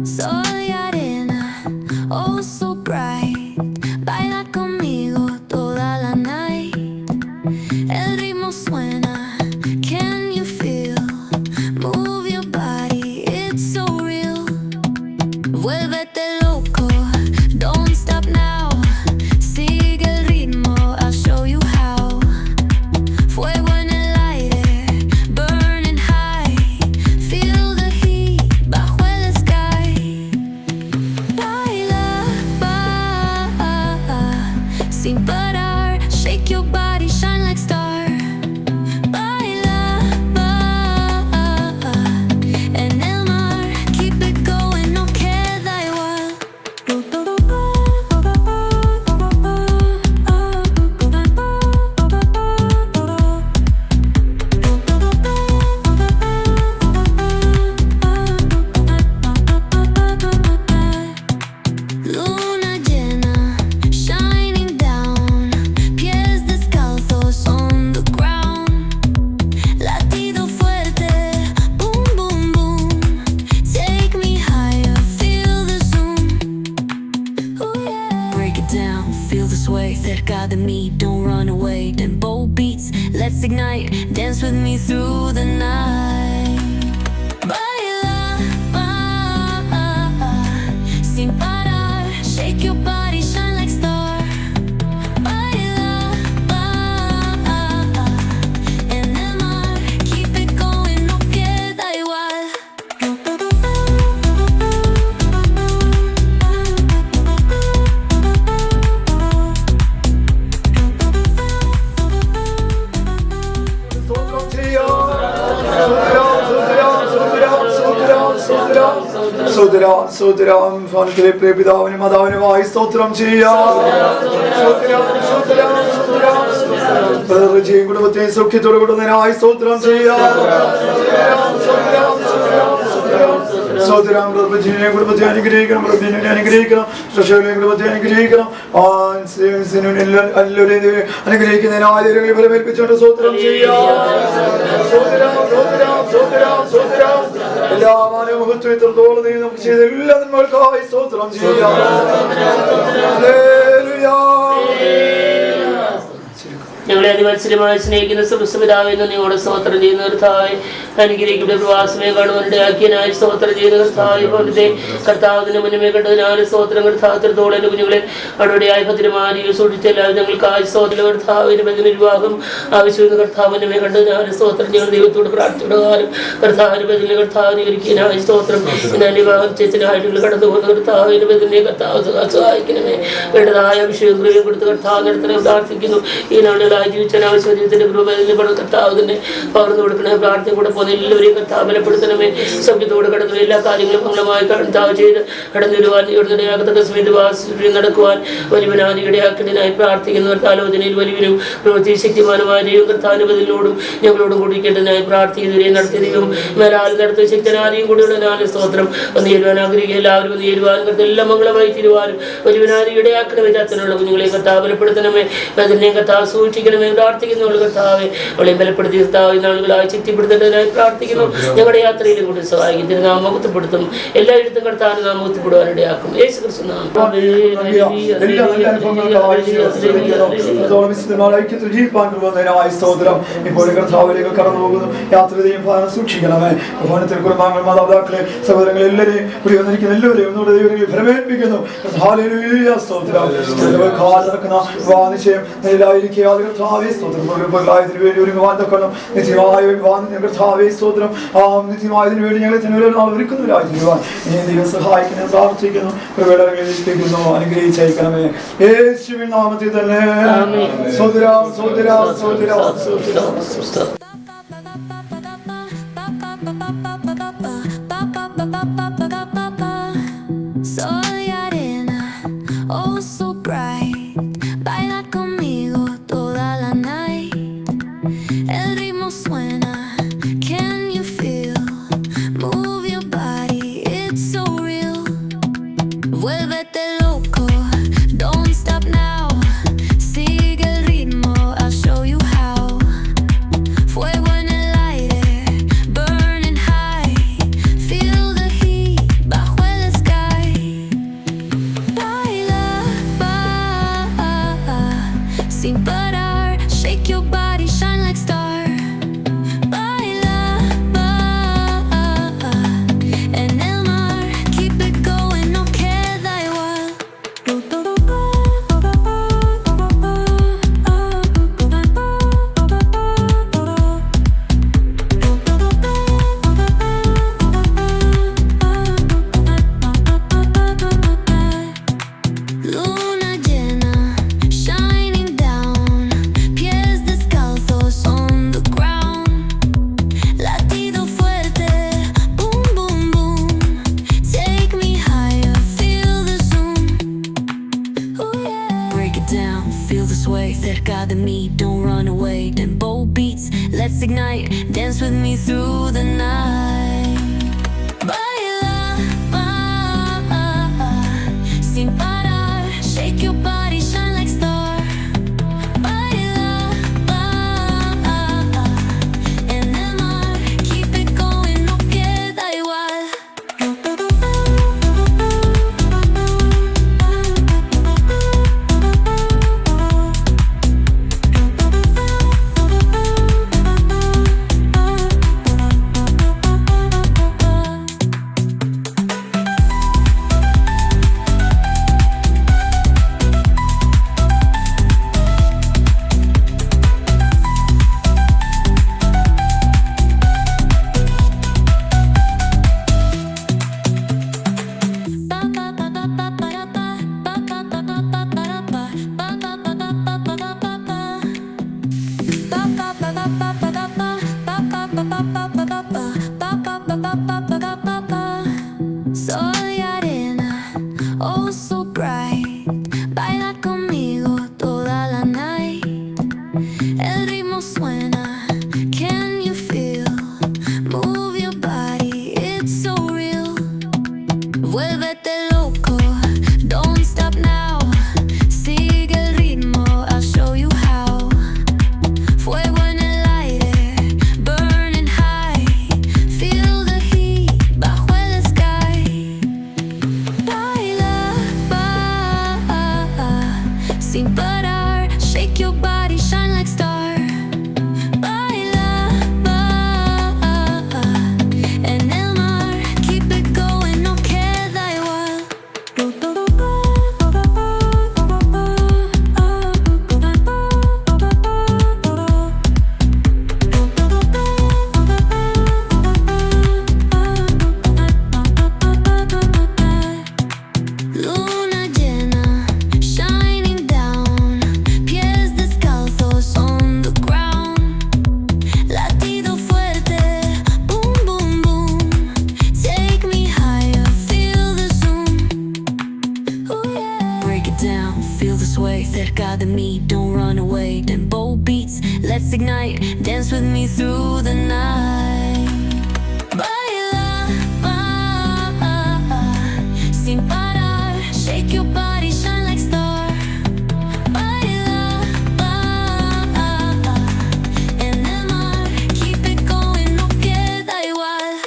Sol y arena, oh so bright. Baila conmigo toda la night. El ritmo suena, can you feel? Move your body, it's so real. Vuélvete loco, don't stop now. Sigue el ritmo, I'll show you how. Fuego en el aire, burning high. Feel the heat bajo el sky. Baila, sin parar. Shake your body, shine like star. Baila, en el mar. Keep it going, no queda igual. Luna llena, shining down. Pies descalzos on the ground. Latido fuerte, boom, boom, boom. Take me higher, feel the zoom. Oh yeah. Break it down, feel the sway. Cerca de mí, don't run away. Tempo beats, let's ignite. Dance with me through the night. Baila, sin parar. Shake your body, shine like star. Baila, en el mar. Keep it going, no queda igual. സ്തോത്രം ഭവനത്തിലെ പിതാവിനും മാതാവിനുമായി സ്തോത്രം ചെയ്യാം. കുടുംബത്തെ സൗഖ്യത്തോടെ കൊടുക്കുന്നതിനായി സ്തോത്രം ചെയ്യാം. സ്തോത്രം കുടുംബത്തെ അനുഗ്രഹിക്കണം, അനുഗ്രഹിക്കണം, കുടുംബത്തെ അനുഗ്രഹിക്കണം. എല്ലാവരെയും അനുഗ്രഹിക്കുന്നതിനായി ഫലമേൽപ്പിച്ചുകൊണ്ട് സ്തോത്രം ചെയ്യാം. എല്ലാ മാനവത്വം എത്രത്തോളം നീ നമുക്ക് ചെയ്ത എല്ലാ നന്മകൾക്കായി സ്തോത്രം ചെയ്യാം. ഹല്ലേലൂയ. ഞങ്ങളെ അതിമത്സരമായി സ്നേഹിക്കുന്ന സുപിതാവെന്ന് നിങ്ങളുടെ സ്തോത്രം ചെയ്യുന്ന കർത്താവേ, അനുഗ്രഹിക്കപ്പെട്ട പ്രവാസമേ കാണുവാനിടയാക്കിയനായി സ്തോത്രം ചെയ്യുന്ന കർത്താവേ, ഭവനത്തെ കർത്താവിന് മുന്നമേ കണ്ടതിനാൽ സ്തോത്രം കർത്താവത്തോളം എൻ്റെ കുഞ്ഞുങ്ങളെ അവിടെയായി ഭദ്രമായി സൂക്ഷിച്ചല്ലാതെ ഞങ്ങൾക്കായി സ്തോത്രം കർത്താവിന് ഭജന വിവാഹം ആവശ്യമെന്ന് കർത്താവിനെ കണ്ടതിനാൽ സ്തോത്രം ഞങ്ങൾ ദൈവത്തോട് പ്രാർത്ഥിച്ചിടുവാനും കർത്താവിന് ഭജന കർത്താവിനെ ഒരുക്കിയനായി സ്തോത്രം എന്നാൽ വിവാഹം ചേച്ചനായിട്ട് കടന്നു പോകുന്ന കർത്താവിന് ഭജനെ കർത്താവ് സഹായിക്കണമേ. വേണ്ടതായ അഭിഷേകം കൃപയും കൊടുത്ത് കർത്താവ് നടത്തണേ പ്രാർത്ഥിക്കുന്നു. ഈ നാളുകളായി ജീവിച്ചാൽ ആവശ്യത്തിന്റെ കൃപ കർത്താവിനെ പകർന്നു കൊടുക്കണേ. പ്രാർത്ഥന കൂടെ പോകുന്ന എല്ലാവരെയും കർത്താവ് ബലപ്പെടുത്തണമേ. സൗഖ്യത്തോടെ കടന്നു എല്ലാ കാര്യങ്ങളും ഭംഗമായി കർത്താവ് ചെയ്ത് കടന്നു വരുവാൻ ഇടയാകത്തക്ക സമയത്ത് നടക്കുവാൻ വലിയവനാണ് ഇടയാക്കുന്നതിനായി പ്രാർത്ഥിക്കുന്നവർ ആലോചനയിൽ വലിയവനും പ്രവൃത്തി ശക്തിമാനമായ ദൈവം കർത്താനുബദിനോടും ഞങ്ങളോടും കൂടിക്കേണ്ടതിനായി പ്രാർത്ഥിക്കുന്നവരെയും നടത്തിയതും മേലാൽ നടത്തിയ ശക്തനാരെയും കൂടിയുള്ള നാല് സ്തോത്രം ഒന്ന് ചേരുവാൻ ആഗ്രഹിക്കുക. എല്ലാവരും ഒന്ന് ചേരുവാനും കർത്താവ് എല്ലാം മംഗളമായി തീരുവാനും വലിയവനാണ് ഇടയാക്കണമേ. അച്ഛനുള്ള കുഞ്ഞുങ്ങളെ കർത്താവ് ബലപ്പെടുത്തണമേ. അതിനെ കർത്താവ് സൂക്ഷിക്കണമേ. പ്രാർത്ഥിക്കുന്നവൾ കർത്താവെ അവളെ ബലപ്പെടുത്തി കർത്താവ് നാളുകളായി ശക്തിപ്പെടുത്തേണ്ടതിനായി പ്രാർത്ഥിക്കുന്നു. ഞങ്ങളുടെ യാത്രയിലും കൂടി സഹായിക്കും. നാം മുഖത്തപ്പെടുത്തും. എല്ലായിടത്തും കർത്താവിന് നാം മുഖത്തപ്പെടുവാനിടയാക്കും. യേശു ക്രിസ്തു നാമം. ഇപ്പോൾ കർത്താവിലേക്ക് കടന്നു പോകുന്നു. യാത്രയും സൂക്ഷിക്കണമേ. ഭവനത്തിൽ കുടുംബാംഗങ്ങൾ, മാതാപിതാക്കളെ, സഹോദരങ്ങൾ എല്ലാവരെയും കൂടി വന്നിരിക്കുന്ന എല്ലാവരെയും ഒന്നുകൂടെ ദൈവങ്ങളിൽ ഫലമേൽപ്പിക്കുന്നു. നിത്യമായതിനു വേണ്ടി ഞങ്ങളെ ഒരുക്കുന്നവരായിരിക്കുവാൻ ദൈവം സഹായിക്കണം പ്രാർത്ഥിക്കുന്നു. പ്രവേടകളിലേക്കുന്നു അനുഗ്രഹിച്ചയക്കണമേ. യേശുവിൻ നാമത്തിൽ തന്നെ. സ്തോത്രം സ്തോത്രം സ്തോത്രം സ്തോത്രം. Sol y arena, oh so bright. Baila conmigo toda la night. El ritmo suena, can you feel? Move your body, it's so real. Vuélvete loco, don't stop now. Sigue el ritmo, I'll show you how. Fuego en el aire, burning high. Feel tonight, dance with me through the night. Baila, sin parar, shake your body, shine like star. Baila, en el mar, keep it going, no queda igual. Sol y arena, oh so bright. Baila conmigo toda la night. El ritmo suena, can you feel? Move your body, it's so real. Vuélvete loco, don't stop now. Sigue el ritmo, I'll show you how. Fuego en el aire, burning high. Feel the heat bajo el sky. Baila, sin parar, shake your body, shine like star. Baila, en el mar, keep it going, no queda igual. Luna llena, shining down, pies descalzos on the ground. Latido fuerte, boom, boom, boom. Take me higher, feel the zoom. Oh yeah. Break it down, feel the sway cerca de mí, don't run away. Tempo beats, let's ignite, dance with me through the night. Baila, sin parar, shake your body, shine like star. Baila, en el mar, keep it going, no queda igual.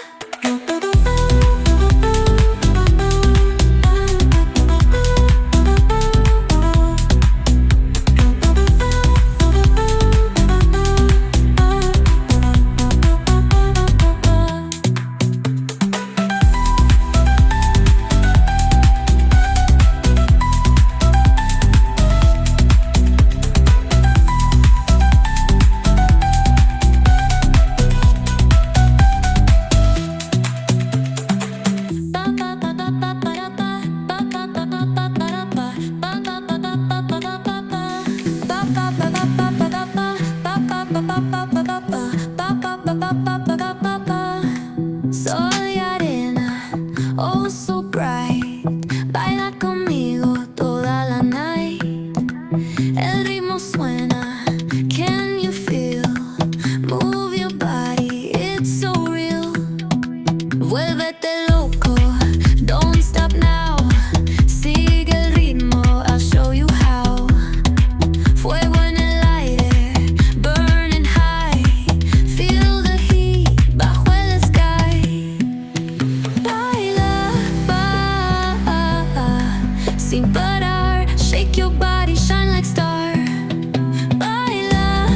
Sol y arena, oh so bright. Baila conmigo toda la night. El ritmo suena, can you feel? Move your body, it's so real. Vuélvete loco, don't stop now. Sigue el ritmo, I'll show you how. Fuego en el aire, burning high. Feel the heat bajo el sky. Baila, sin parar, shake your body, shine like star. Baila,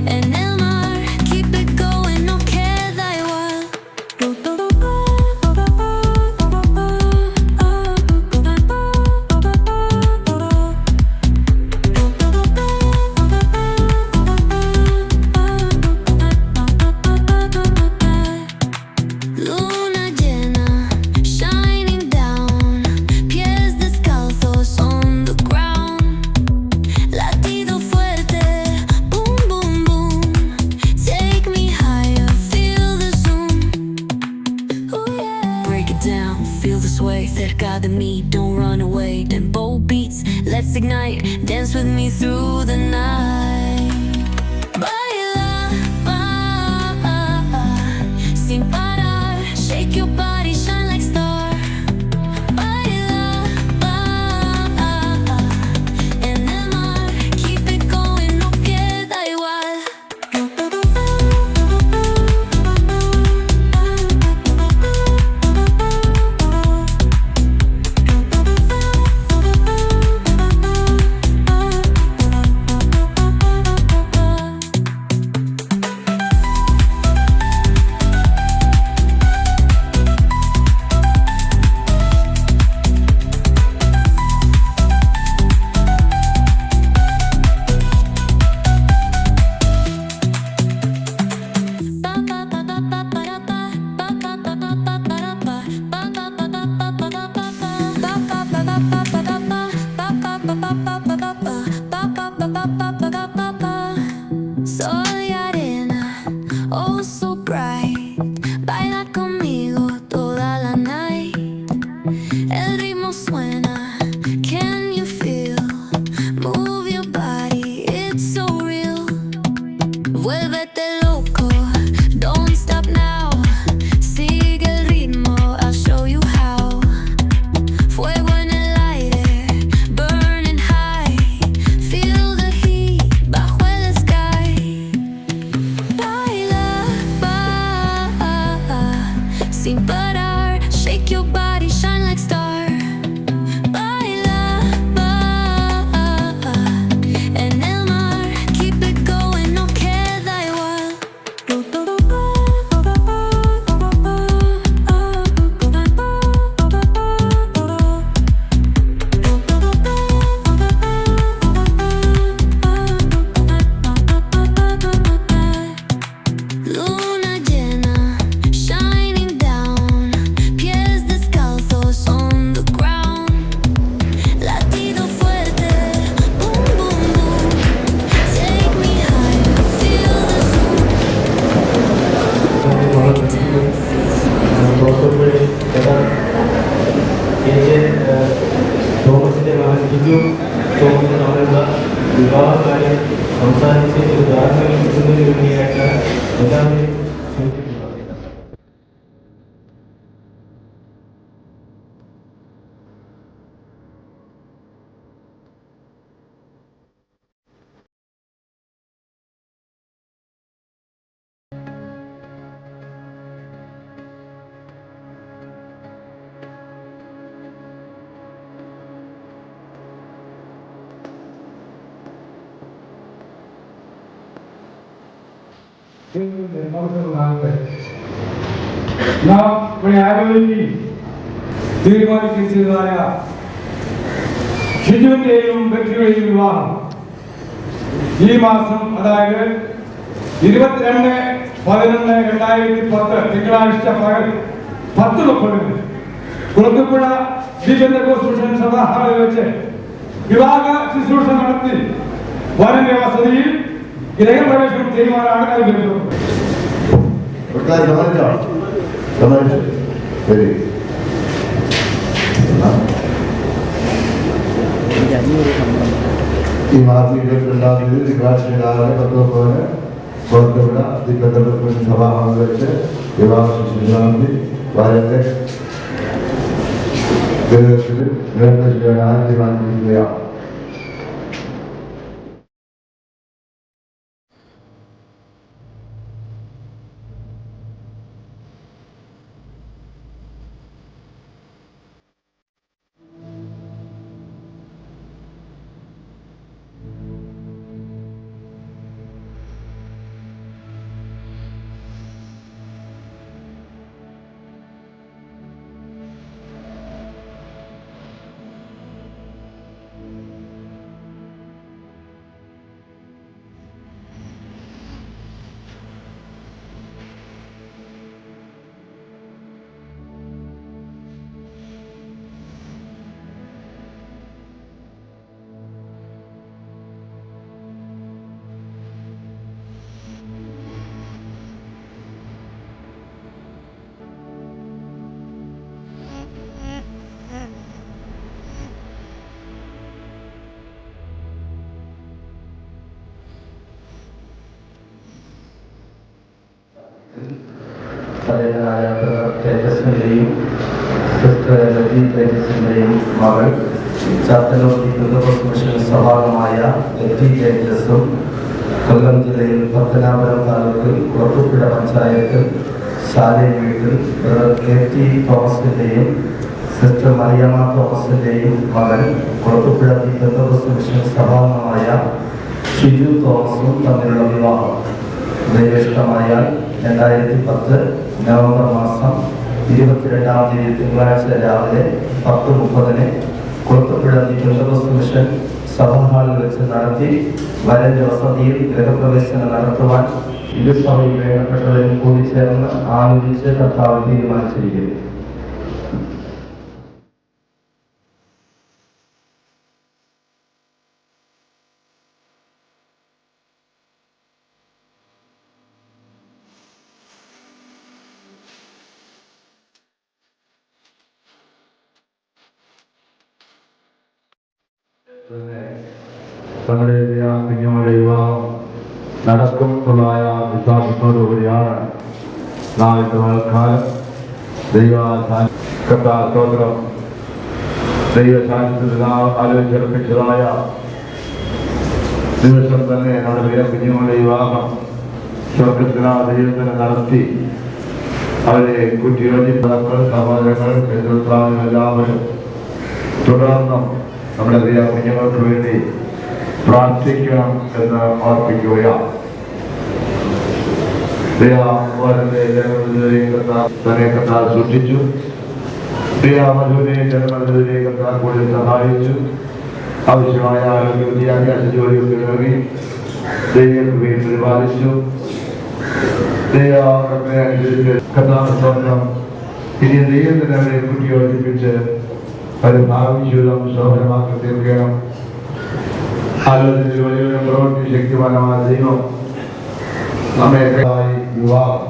en el mar, keep it going, no queda igual. Luna llena, shining down, pies descalzos on the ground. Latido fuerte, boom, boom, boom. Take me higher, feel the zoom. Oh yeah. Break it down, feel the sway cerca de mí, don't run away. Tempo beats, let's ignite, dance with me through the night. Vuélvete loco, don't stop now. Sigue el ritmo, I'll show you how. Fuego en el aire, burning high. Feel the heat bajo el sky. Baila, sin parar. Shake your body, shine like star. Baila, en el mar. Keep it going, no queda igual. Luna llena, shining down. Pies descalzos on the ground. Latido fuerte, boom, boom, boom. Take me higher, feel the തോമസിന്റെ മകൻ Jiju Thomas തമ്മിലുള്ള വിവാഹകാര്യം സംസാരിച്ച് ഒരു ധാരണയിൽ കിട്ടുന്നതിന് വേണ്ടിയായിട്ട് എല്ലാവരെയും സൂചിപ്പിക്കുന്നത്. നാം ഇവിടെ ആരോഗ്യ തീരുമാനിച്ചതായ ഷിജുവിന്റെയും ബെറ്റിയുടെയും വിവാഹം ഈ മാസം, അതായത് 22/11/2010 തിങ്കളാഴ്ച പകൽ 10:30 കുളത്തുപുഴ ദീപന്തകോസ്മിഷൻ സഭാ ഹാളിൽ വെച്ച് വിവാഹ ശുശ്രൂഷ നടത്തി വരന്റെ വസതിയിൽ ഗൃഹപ്രവേശനം ചെയ്യുവാനാണ് നൽകുന്നത്. ഈ മാസം 22-ാം തീയതി തിങ്കളാഴ്ച രാവിലെ 10:30 കോർക്കവിട ദീപന്തകോസ്മിഷൻ സഭാ ഹാളിൽ വെച്ച് വിവാഹ ശുശ്രൂഷ നടത്തി വരന്റെ ഗൃഹപ്രവേശനം തീരുമാനിക്കുകയാണ്. പരേതനായ തേജസ്വിന്റെയും സിസ്റ്റർ ലതി തേജസ്വിന്റെയും മകൾ ചാത്തന്നൂർ ദീപന്തകോസ്മിഷൻ സഭാംഗമായ ലതി തേജസും കൊല്ലം ജില്ലയിൽ പത്തനാപുരം താലൂക്കിൽ കുളത്തുപുഴ പഞ്ചായത്ത് ശാലയും വീട്ടിൽ KT തോമസിന്റെയും സിസ്റ്റർ മറിയാമ്മ തോമസിന്റെയും മകൻ കുളത്തുപുഴ ദീപന്തകോസ്മിഷൻ സഭാംഗമായ ഷിജു തോമസും തമ്മിലുള്ള വിവാഹം ദൈവേഷ്ടമായാൽ 2010 നവംബർ മാസം 22-ാം തീയതി തിങ്കളാഴ്ച രാവിലെ 10:30 കുളത്തുപുഴ ദീപന്തകോസ്മിഷൻ സഭാ ഹാളിൽ വെച്ച് നടത്തി വരന്റെ വസതിയിൽ ഗൃഹപ്രവേശനം നടത്തുവാൻ ഇരുസഭയിൽ വേണ്ടപ്പെട്ടവരും കൂടി ചേർന്ന് ആലോചിച്ച് കർത്താവ് തീരുമാനിച്ചിരിക്കുന്നു. നമ്മുടെ കുഞ്ഞുങ്ങളുടെ വിവാഹം നടക്കുന്നതായ വിശ്വാസത്തോടുകൂടിയാണ് നാം ഇന്ന് കാലം ദൈവസ്തോത്രം ദൈവസാന്നിധ്യത്തിൽ ആലോചിച്ചർപ്പിച്ചതായ ദിവസം തന്നെ നമ്മുടെ പ്രിയ കുഞ്ഞുങ്ങളുടെ വിവാഹം സ്വർഗത്തിനാ ദൈവത്തിന് നടത്തി അവരെ കുട്ടിയോജിപ്പാക്കൾ സഹോദരങ്ങൾ എതിർത്താനും എല്ലാവരും തുടർന്നും നമ്മുടെ പ്രിയ കുഞ്ഞുങ്ങൾക്ക് വേണ്ടി പ്രാർത്ഥിക്കണം എന്ന് ഓർപ്പിക്കുകയാണ്. തന്നെ കർത്താവ് സൂക്ഷിച്ചു. പ്രിയമധുവിനെ ജന്മദിനെ കർത്താവ് കൂടി സഹായിച്ചു. ആവശ്യമായ ആരോഗ്യ വിദ്യാഭ്യാസ ജോലിയൊക്കെ നൽകി ദൈവകൃപയിൽ പരിപാലിച്ചു. ദൈവകൃപയനുസരിച്ച് കർത്താവ് സ്വന്തം ഇനി ദൈവത്തിന് അവരെ കുട്ടിയോജിപ്പിച്ച് ഒരു ഭാവി ജീവിതം ശോഭനമാക്കി തീർക്കണം. ആലോചനയിൽ വലിയ പ്രവൃത്തി ശക്തിമാനമായ ദൈവം നമ്മെ വിവാഹം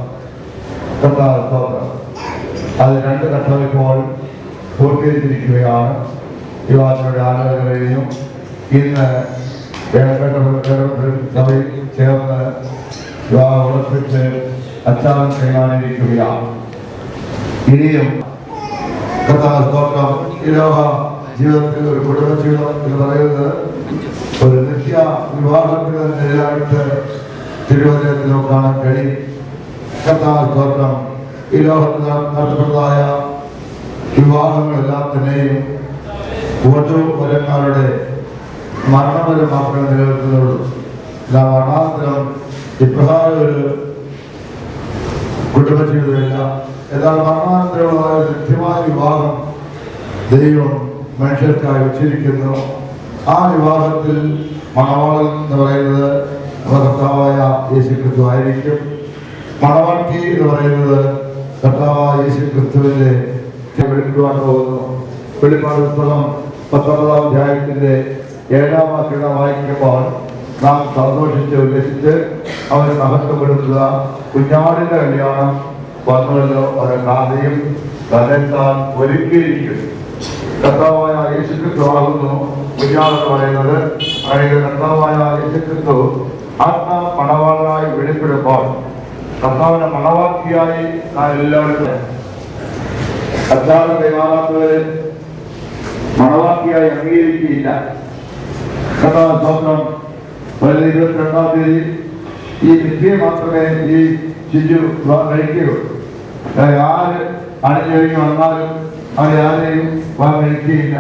അത് 2 ഘട്ടം ഇപ്പോൾ പൂർത്തീകരിച്ചിരിക്കുകയാണ്. വിവാഹങ്ങളുടെ ആലോചന കഴിഞ്ഞു. ഇന്ന് സഭയിൽ ചേർന്ന് വിവാഹം ഉറപ്പിച്ച് അച്ചാരം കൈമാറിയിരിക്കുകയാണ്. ഇനിയും കഥാസ്തോത്രം ഈ ലോക ജീവിതത്തിൽ ഒരു കുടുംബ ജീവിതം എന്ന് പറയുന്നത് ഒരു നിത്യ വിവാഹത്തിന് നിലയായിട്ട് തിരുവനന്തപുരത്തിൽ നമുക്ക് കാണാൻ കഴിയും. കഥാസ്തോത്രം ഈ ലോകത്തിൽ നടത്തപ്പെട്ടതായ വിവാഹങ്ങളെല്ലാം തന്നെയും വധുവരന്മാരുടെ മരണം വരെ മാത്രമേ നിലനിൽക്കുന്നുള്ളൂ. മരണാനന്തരം ഇപ്രകാരം ഒരു കുടുംബജീവിതമില്ല. എന്നാൽ മരണാനന്തരമുള്ളതായ കൃത്യമായ വിവാഹം ദൈവം മനുഷ്യർക്കായി വെച്ചിരിക്കുന്നു. ആ വിവാഹത്തിൽ മണവാളൻ എന്ന് പറയുന്നത് കർത്താവായ യേശുക്രിസ്തു ആയിരിക്കും. മണവാട്ടി എന്ന് പറയുന്നത് കർത്താവായ യേശുക്രിസ്തുവിന്റെ വെളിപ്പെടുവാൻ പോകുന്നു. വെളിപ്പാട് പുസ്തകം 19-ാം അധ്യായത്തിന്റെ 7-ാം വാക്യം വായിക്കുമ്പോൾ നാം സന്തോഷിച്ച് ഉല്ലസിച്ച് അവരെ മഹത്വപ്പെടുത്തുക. കുഞ്ഞാടിന്റെ കല്യാണം വന്നുവല്ലോ, അവരെ കാതയും തന്നെത്താൻ ഒരുക്കിയിരിക്കും. കർത്താവായ യേശുക്രിസ്തു ആകുന്നു കുഞ്ഞാടെന്ന് പറയുന്നത്. അതായത് കർത്താവായ യേശുക്രിസ്തു ആത്മാ മണവാളനായി വെളിപ്പെടുമ്പോൾ കർത്താവിനെ മണവാക്കിയായി നാം എല്ലാവരും കർത്താവിനെ കൈമാറാത്തവരെ മണവാക്കിയായി അംഗീകരിക്കുകയില്ല. കർത്താവ് സ്വന്തം 22-ാം തീയതി ഈ നിശ്ചയം മാത്രമേ ഈ ശിശു കഴിക്കുകയുള്ളൂ. ആര് അണിഞ്ഞൊരുങ്ങി വന്നാലും അവരെ ആരെയും കഴിക്കുകയില്ല.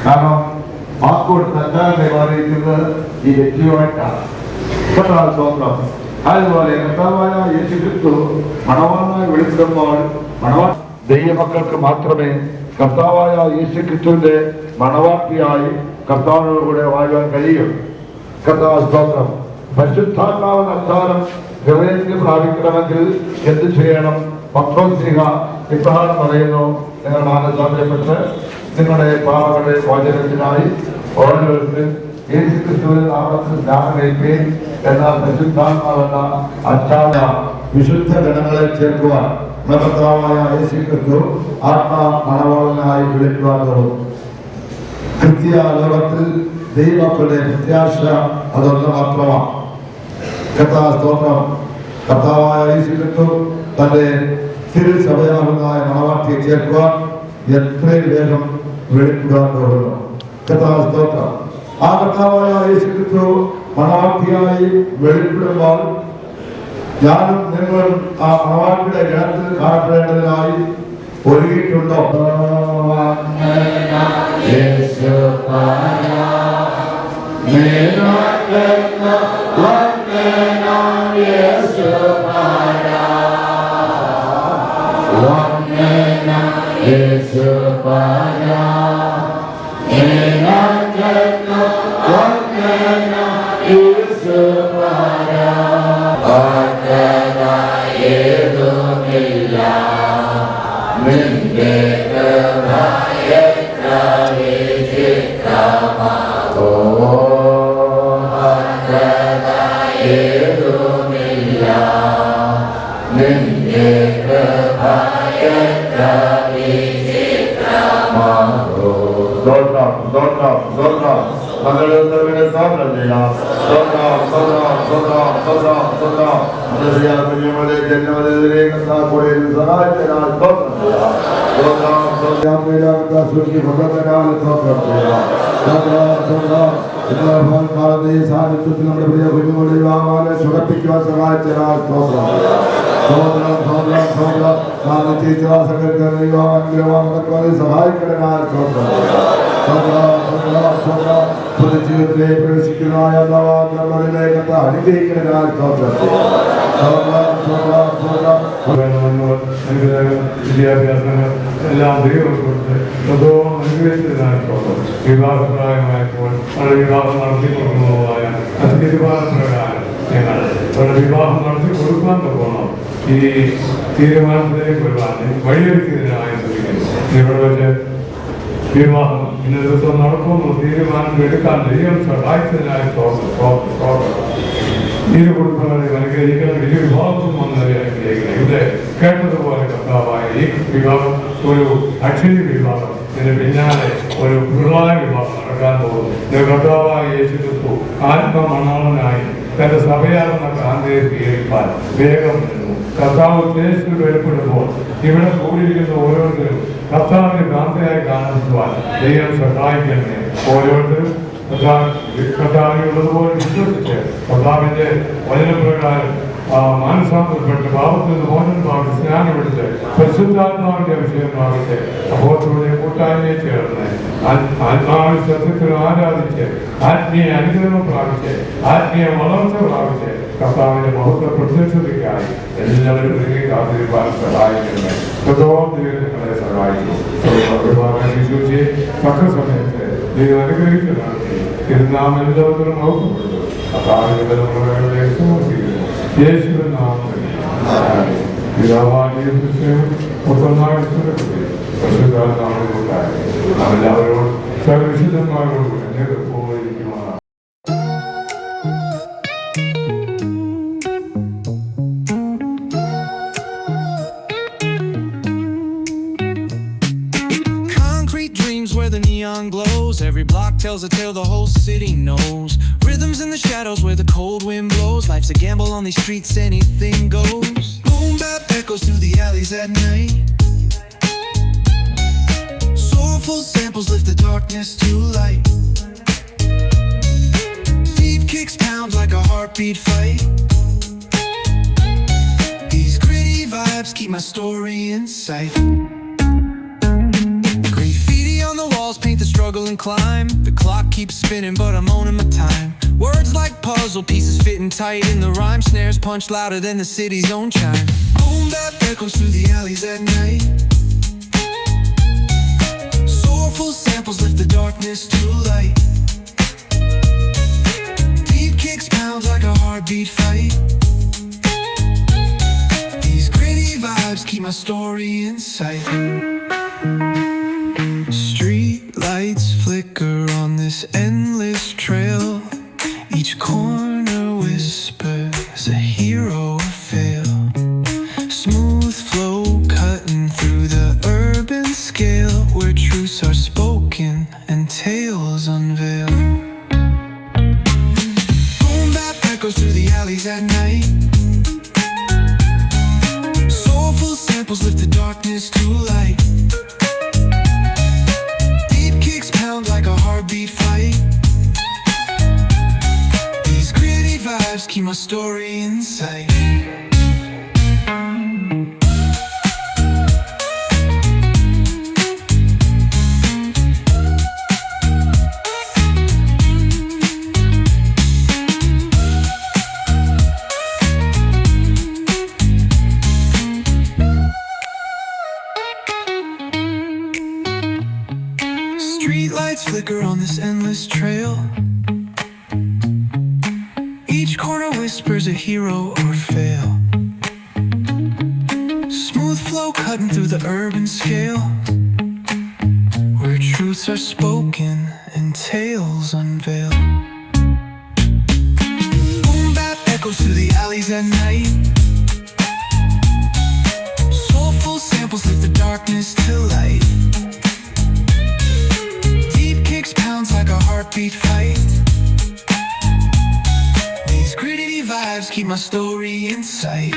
കാരണം വാക്കോട് തട്ടാൻ കൈമാറിയിരിക്കുന്നത് ഈ വ്യക്തിയുമായിട്ടാണ്. കർത്താവ് സ്വന്തം അതുപോലെ കർത്താവായ യേശുക്രിസ്തു മണവാളനായി വെളിപ്പെടുമ്പോൾ ദൈവമക്കൾക്ക് മാത്രമേ കർത്താവായ യേശുക്രിസ്തുവിന്റെ മണവാട്ടിയായി കർത്താവിനോട് കൂടെ വാഴുവാൻ കഴിയും. കർത്താവ് സ്തോത്രം. പരിശുദ്ധാത്മാവെന്ന അച്ചാരം ഹൃദയത്തിൽ പ്രാപിക്കണമെങ്കിൽ എന്ത് ചെയ്യണം? പത്രോസ്ലീഹ ഇപ്രകാരം പറയുന്നു: നിങ്ങൾ മാനസാന്തരപ്പെട്ട് നിങ്ങളുടെ പാപങ്ങളുടെ മോചനത്തിനായി ഓരോരുത്തരും യേശുക്രിസ്തുവിന്റെ നാമത്തിൽ സ്നാനമേൽക്കുകയും എന്നാൽ പരിശുദ്ധാത്മാവെന്ന അച്ചാര വിശുദ്ധ ഗണങ്ങളെ ചേർക്കുവാൻ കർത്താവായ യേശുക്രിസ്തു ആത്മാ മണവാളനായി വിളിക്കുവാൻ തുടങ്ങും. ക്രിസ്തീയ ലോകത്തിൽ ദൈവമക്കളുടെ പ്രത്യാശ അതൊന്ന് മാത്രമാണ്. കർത്താവ് സ്തോത്രം. കർത്താവായ യേശുക്രിസ്തു തന്റെ തിരുസഭയാകുന്നതായ മണവാട്ടിയെ ചേർക്കുവാൻ എത്രയും വേഗം വെളിപ്പെടുവാൻ തുടങ്ങുന്നു. കർത്താവ് സ്തോത്രം. ആ കർത്താവായ യേശുക്രിസ്തു മണവാട്ടിയായി വെളിപ്പെടുമ്പോൾ ഞാനും നിങ്ങളും ആ മണവാട്ടിയുടെ ഗണത്തിൽ കാണപ്പെടേണ്ടതിനായി ഒരുങ്ങിയിട്ടുണ്ടോ? സാന്നിധ്യത്തിൽ നമ്മുടെ പ്രിയ കുഞ്ഞുങ്ങളുടെ വിവാഹങ്ങളെ സുഖപ്പിക്കുവാൻ സഹായിച്ചതിനാൽ സ്തോത്രം. സഹായിക്കണനായ ജീവിതത്തിലെ പ്രവേശിക്കുന്നതായ നവാഗ്രഹങ്ങളിലേക്ക് അനുഗ്രഹിക്കണനായ വിദ്യാഭ്യാസങ്ങൾ എല്ലാം ദൈവം കൊടുത്ത് സ്വതവും അനുഗ്രഹിച്ചതിനായ വിവാഹപ്രായമായപ്പോൾ അവരുടെ വിവാഹം നടത്തി കൊടുക്കുന്നതായ തീരുമാനപ്രകാരം ഞങ്ങൾ അവരുടെ വിവാഹം നടത്തി കൊടുക്കാൻ പോകണം. ഈ തീരുമാനത്തിലേക്ക് വരുവാൻ വഴിയൊരുക്കിയതിനായ ഇവിടെ വെച്ച് വിവാഹം ഇന്ന ദിവസം നടക്കുമെന്ന് തീരുമാനം എടുക്കാൻ ദൈവം സഹായിച്ചതിനായ ഇരു കുടുംബങ്ങളെ അനുഗ്രഹിക്കണം. വലിയ വിവാഹം വന്നവരെ അനുഗ്രഹിക്കണം. ഇവിടെ കേട്ടതുപോലെ കർത്താവായ ഈ വിവാഹം ഒരു അക്ഷയ വിവാഹം, ഇതിന് പിന്നാലെ ഒരു പിള്ളായ വിവാഹം നടക്കാൻ പോകുന്നു. കർത്താവായ യേശു ക്രിസ്തു ആത്മമണാളനായി തന്റെ സഭയാകുന്ന കാന്തയെ സ്വീകരിക്കാൻ വേഗം വരുന്നു. കർത്താവ് ദേശത്തിൽ വെളിപ്പെടുമ്പോൾ ഇവിടെ കൂടിയിരിക്കുന്ന ഓരോരുത്തരും കർത്താവിന്റെ കാന്തയായി കാണുവാൻ ദൈവം സഹായിക്കണമേ. ഓരോരുത്തരും കർത്താവിനുള്ളതുപോലെ വിശ്വസിച്ച് കർത്താവിന്റെ വചനപ്രകാരം മാനസാന്തരപ്പെട്ട് പാപത്തിൽ നിന്ന് മോചനം പ്രാപിച്ച് സ്നാനമെടുത്ത് പരിശുദ്ധാത്മാവിന്റെ അഭിഷേകം പ്രാപിച്ച് അപ്പോസ്തലരുടെ കൂട്ടായ്മയെ ചേർന്ന് ആത്മാവിൽ സത്യത്തിൽ ആരാധിച്ച് ആത്മീയ അനുഗ്രഹം പ്രാപിച്ച് ആത്മീയ വളർച്ച പ്രാപിച്ച് കർത്താവിന്റെ മഹത്വ പ്രത്യക്ഷതയ്ക്കായി എല്ലാവരും കാത്തിരിപ്പാൻ സഹായിക്കണമേ. ദൈവങ്ങളെ സഹായിക്കും. വിശ്വസിച്ച് തക്ക സമയത്ത് ദൈവം അനുഗ്രഹിച്ച് നടത്തി തിരുനാമം എല്ലാവരും മഹത്വപ്പെടുന്നു. കർത്താവിന്റെ നമ്മളെ സമർപ്പിക്കുന്നു. യേശുവിൻ നാമത്തിൽ എല്ലാവരോടും സർവവിശുദ്ധന്മാരോടും പോയിരിക്കുമാണ്. Concrete dreams where the neon glows. Every block tells a tale the whole city knows. Rhythms in the shadows where the cold wind blows. Life's a gamble on these streets, anything goes. Boom bap echoes through the alleys at night. Soulful samples lift the darkness to light. Beat kicks pounds like a heartbeat fight. These gritty vibes keep my story in sight. Paint the struggle and climb. The clock keeps spinning, but I'm owning my time. Words like puzzle pieces fitting tight in the rhyme. Snares punch louder than the city's own chime. Boom bap echoes through the alleys at night. Soulful samples lift the darkness to light. Beat kicks pounds like a heartbeat fight. These gritty vibes keep my story in sight. Lights flicker on this endless trail. Each corner whispers a hero or fail. Smooth flow cutting through the urban scale, where truths are spoken and tales unveil. Boom bap echoes through the alleys at night. Soulful samples lift the darkness to light. Like a heartbeat fight. These gritty vibes keep my story in sight. Streetlights flicker on this endless trail. Each corner whispers a hero or fail. Smooth flow cutting through the urban scale, where truths are spoken and tales unveil. Boom bap echoes through the alleys at night. Soulful samples lift the darkness to light. heartbeat fight. These gritty vibes keep my story in sight.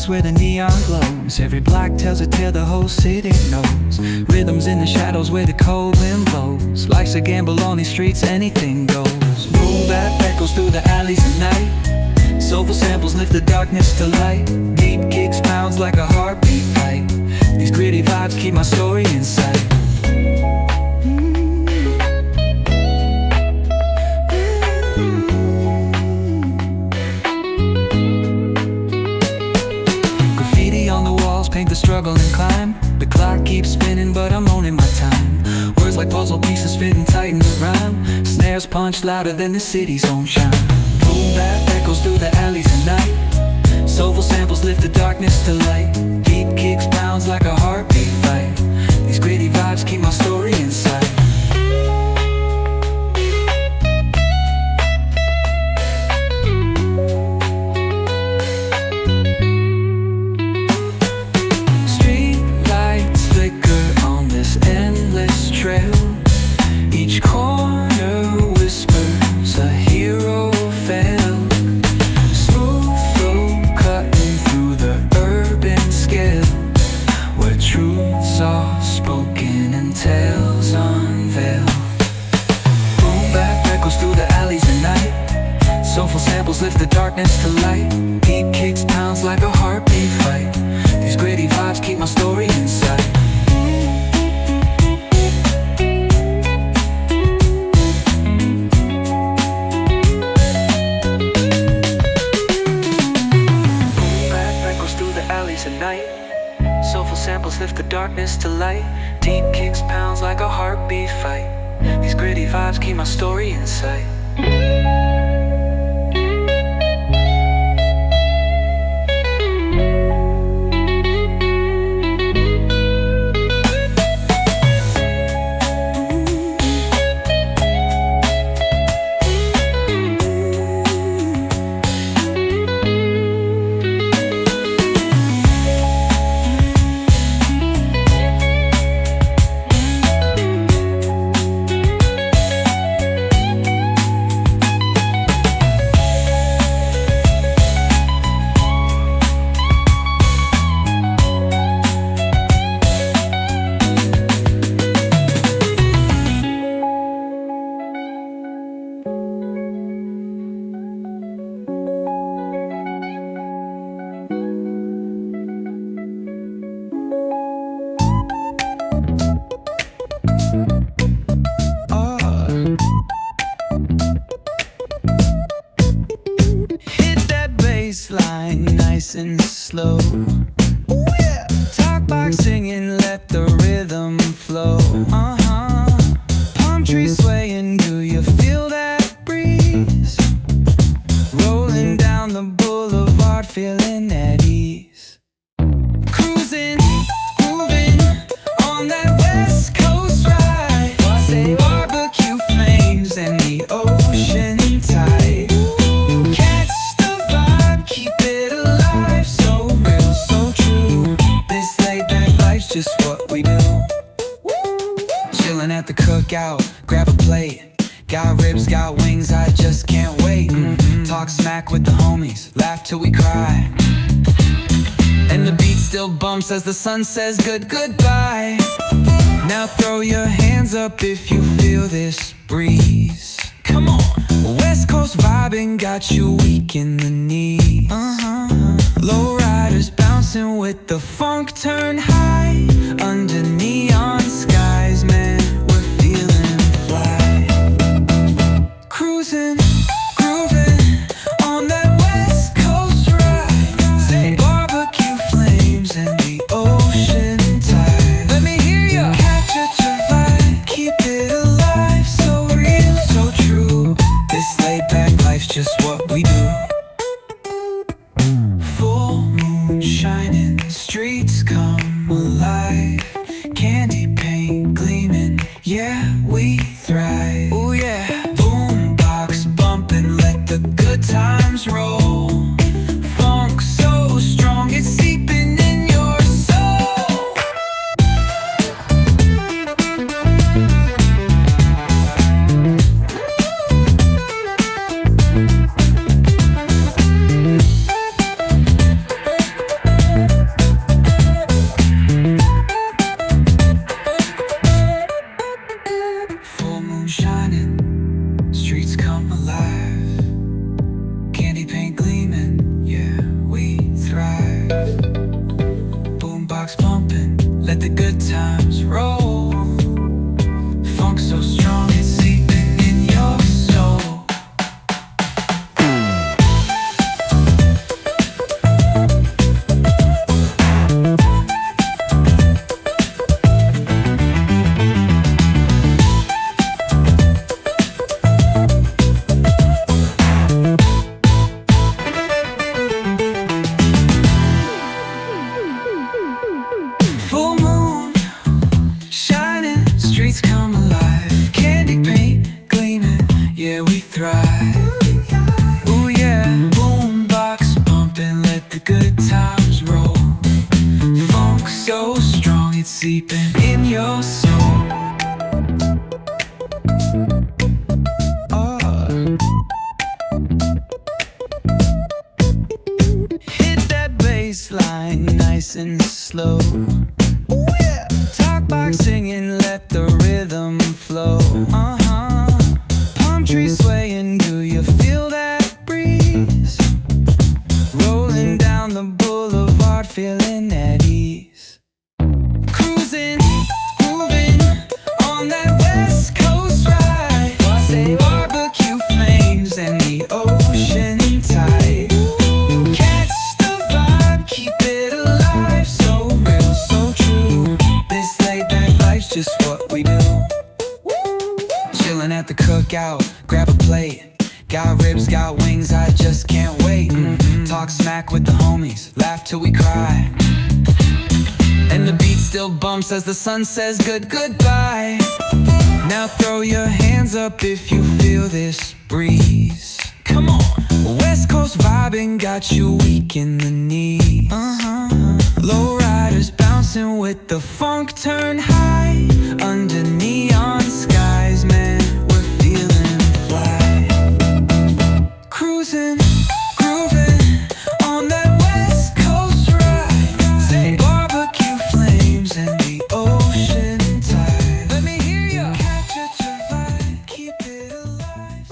Where the neon glows, every block tells a tale the whole city knows. Rhythms in the shadows where the cold wind blows. Life's a gamble on these streets, anything goes. Boom bap echoes through the alleys at night. Soulful samples lift the darkness to light. Deep kicks pounds like a heartbeat fight. These gritty vibes keep my story in sight. Paint the struggle and climb. The clock keeps spinning but I'm owning my time. Words like puzzle pieces fitting tight in the rhyme. Snares punch louder than the city's own chime. Boom bap echoes through the alleys at night. Soulful samples lift the darkness to light. Deep kicks pounds like a heartbeat fight. These gritty vibes keep my story inside. Each corner whispers a hero fell. Smooth flow cutting through the urban scale, where truths are spoken and tales unveiled. Boom bap echoes through the alleys at night. Soulful samples lift the darkness to light. Deep kicks pounds like a heartbeat fight. These gritty vibes keep my story inside. At night, soulful samples lift the darkness to light. Deep kicks pounds like a heartbeat fight. These gritty vibes keep my story in sight. Line nice and slow. Ooh, yeah. Talk like singing, let the rhythm flow. Palm trees swaying, do you feel that breeze? Rolling down the boulevard, feeling at ease. Cruising, moving on that West Coast ride. Say barbecue flames and the ocean tide. Just what we do. Chillin' at the cookout, grab a plate. Got ribs, got wings, I just can't wait. Talk smack with the homies, laugh till we cry. And the beat still bumps as the sun says goodbye. Now throw your hands up if you feel this breeze. Come on. West Coast vibing got you weak in the knees. Low riders bouncing with the funk turn high. Under neon skies, man, we're feeling fly. Cruising, grooving on that West Coast ride. Say barbecue flames and the ocean shining, streets come alive, candy paint gleaming, yeah, we thrive. Boombox pumping, let the good times roll. Funk so strong it's seeping in your soul. Full moon, shining, streets come alive, candy paint gleaming, yeah, we thrive. Ooh yeah, boombox pumping, let the good times roll. Funk so strong it's seeping in your soul. Hit that bass line nice and slow. Ooh, yeah. Talk box singing, let the rhythm flow. Palm trees swaying, do you feel that breeze? Rolling down the boulevard, feeling at ease. Cruising, moving on that West Coast ride. Say barbecue flames and the ocean tide. Catch the vibe, keep it alive. So real, so true. This laid back life's just what we do. Chilling at the cookout, grab a plate. Got ribs, got wings, I just can't wait. Talk smack with the homies, laugh till we cry. And the beat still bumps as the sun says goodbye. Now throw your hands up if you feel this breeze. Come on. West Coast vibing got you weak in the knees. Low riders bouncing with the funk turn high. Under neon skies, man, we're feeling fly. Cruising, grooving on that West Coast ride. Say barbecue flames and the ocean tide. Let me hear you catch it, your vibe, keep it alive.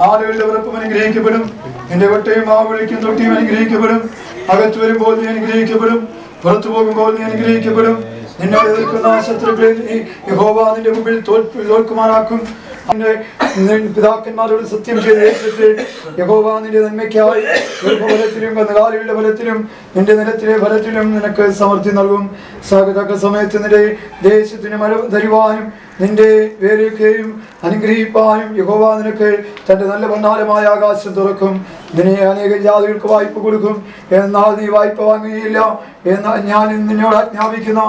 ആളുകളുടെ ഉറപ്പും അനുഗ്രഹിക്കപ്പെടും. നിന്റെ ഒട്ടയും ആ വിളിക്കും തൊട്ടിയും അനുഗ്രഹിക്കപ്പെടും. അകത്ത് വരുമ്പോൾ നീ അനുഗ്രഹിക്കപ്പെടും, പുറത്തു പോകുമ്പോൾ നീ അനുഗ്രഹിക്കപ്പെടും. നിന്നോട് എതിർക്കുന്ന ശത്രുക്കളെ യഹോവ നിന്റെ മുമ്പിൽ തോൽക്കുമാറാക്കും. പിതാക്കന്മാരോട് സത്യം ചെയ്ത് ഏറ്റിട്ട് യഹോവ നിന്റെ നന്മയ്ക്കായി ഗർഭഫലത്തിലും കന്നുകാലികളുടെ ഫലത്തിലും നിന്റെ നിലത്തിലെ ഫലത്തിലും നിനക്ക് സമൃദ്ധി നൽകും. തക്ക സമയത്ത് നിന്റെ ദേശത്തിന് മഴ തരുവാനും നിന്റെ വേരെയൊക്കെയും അനുഗ്രഹിപ്പാനും യഹോവ നിനക്ക് തന്റെ നല്ല ഭണ്ഡാരമായ ആകാശം തുറക്കും. നിന്നെ അനേകം ജാതികൾക്ക് വായ്പ കൊടുക്കും, എന്നാൽ നീ വായ്പ വാങ്ങുകയില്ല. എന്നാൽ ഞാൻ നിന്നോട് ആജ്ഞാപിക്കുന്ന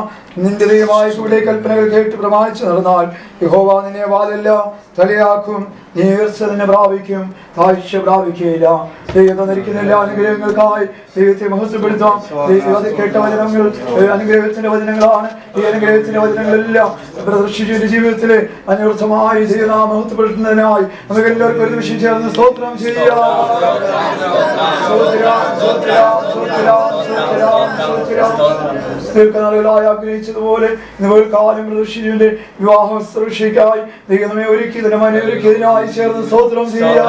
നിന്റെ ദൈവമായ യഹോവയുടെ കൽപ്പനകൾ കേട്ട് പ്രമാണിച്ചു നടന്നാൽ യഹോവ നിന്നെ വാലല്ല തലയാക്കും. നീ ഉയർച്ച തന്നെ പ്രാപിക്കും, താഴ്ച പ്രാപിക്കുകയില്ല. ദൈവം തന്നിരിക്കുന്ന എല്ലാ അനുഗ്രഹങ്ങൾക്കായി ദൈവത്തെ മഹത്വപ്പെടുത്താം. ദൈവത്തെ കേട്ട വചനങ്ങൾ അനുഗ്രഹത്തിന്റെ വചനങ്ങളാണ്. ഈ അനുഗ്രഹത്തിന്റെ വചനങ്ങളെല്ലാം പ്രദർശിച്ചതിന്റെ ജീവിതത്തിലെ അന്വർത്ഥമായി ദൈവനാമ മഹത്വപ്പെടുത്തുന്നതിനായി നമുക്ക് എല്ലാവർക്കും ഒരു നിമിഷം ചേർന്ന് സ്തോത്രം ചെയ്യാം. ദീർഘനാളുകളായി ആഗ്രഹിച്ചതുപോലെ കാലം പ്രദർശിച്ചതിന്റെ വിവാഹ സുരക്ഷയ്ക്കായി ദൈവമേ ഒരുക്കിയതിനായി ചേർന്ന് സ്തോത്രം ചെയ്യാം.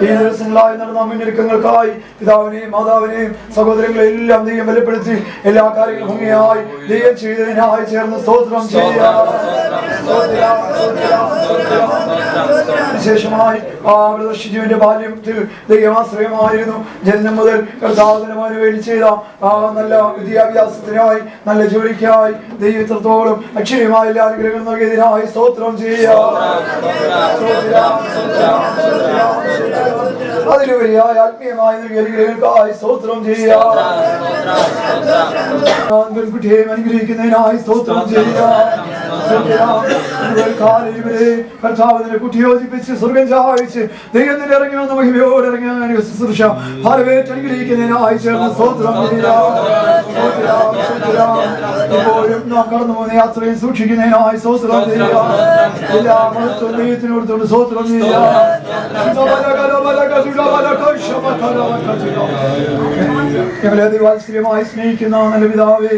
ഈ ദിവസങ്ങളായി നടന്ന മുന്നൊരുക്കങ്ങൾക്കായി പിതാവിനെയും മാതാവിനെയും സഹോദരങ്ങളെല്ലാം ദൈവം ബലപ്പെടുത്തി എല്ലാ കാര്യങ്ങളും ഭംഗിയായി ദൈവം ചെയ്തതിനായി ചേർന്ന് സ്തോത്രം ചെയ്യാം. വിശേഷമായി ആ പ്രദർശിജുവിന്റെ ബാല്യത്തിൽ ദൈവമാശ്രയമായിരുന്നു. ജന്മം മുതൽ കർത്താവിന് വേണ്ടി ചെയ്ത ആ നല്ല വിദ്യാഭ്യാസത്തിനായി നല്ല ജോലിക്കായി ദൈവത്തോളം അക്ഷയമായ എല്ലാ അനുഗ്രഹങ്ങളും നൽകിയതിനായി സ്തോത്രം ചെയ്യാം. അതിലുപരിയായി ആത്മീയമായി നൽകിയ അനുഗ്രഹങ്ങൾക്കായി സ്തോത്രം ചെയ്യാം. പെൺകുട്ടിയെ അനുഗ്രഹിക്കുന്നതിനായി സ്തോത്രം ചെയ്യാം. കർത്താവിനെ കുട്ടി യോജിപ്പിച്ച് സ്വർഗം ചായച്ച് ദൈവത്തിൽ ഇറങ്ങി വന്ന മഹിമയോട് ഇറങ്ങിയ ശുശ്രൂഷ ഭാരവേറ്റ് അനുഗ്രഹിക്കുന്നതിനായി ചേർന്ന് സ്തോത്രം ചെയ്യാം. ഇപ്പോഴും നാം കടന്നു പോകുന്ന യാത്രയിൽ സൂക്ഷിക്കുന്നതിനായി സ്തോത്രം ചെയ്യാം. എല്ലാ മഹത്വം ദൈവത്തിനോട് സ്തോത്രം ചെയ്യാം. ഞങ്ങളെ അതിവാത്സല്യമായി സ്നേഹിക്കുന്ന നല്ല പിതാവേ,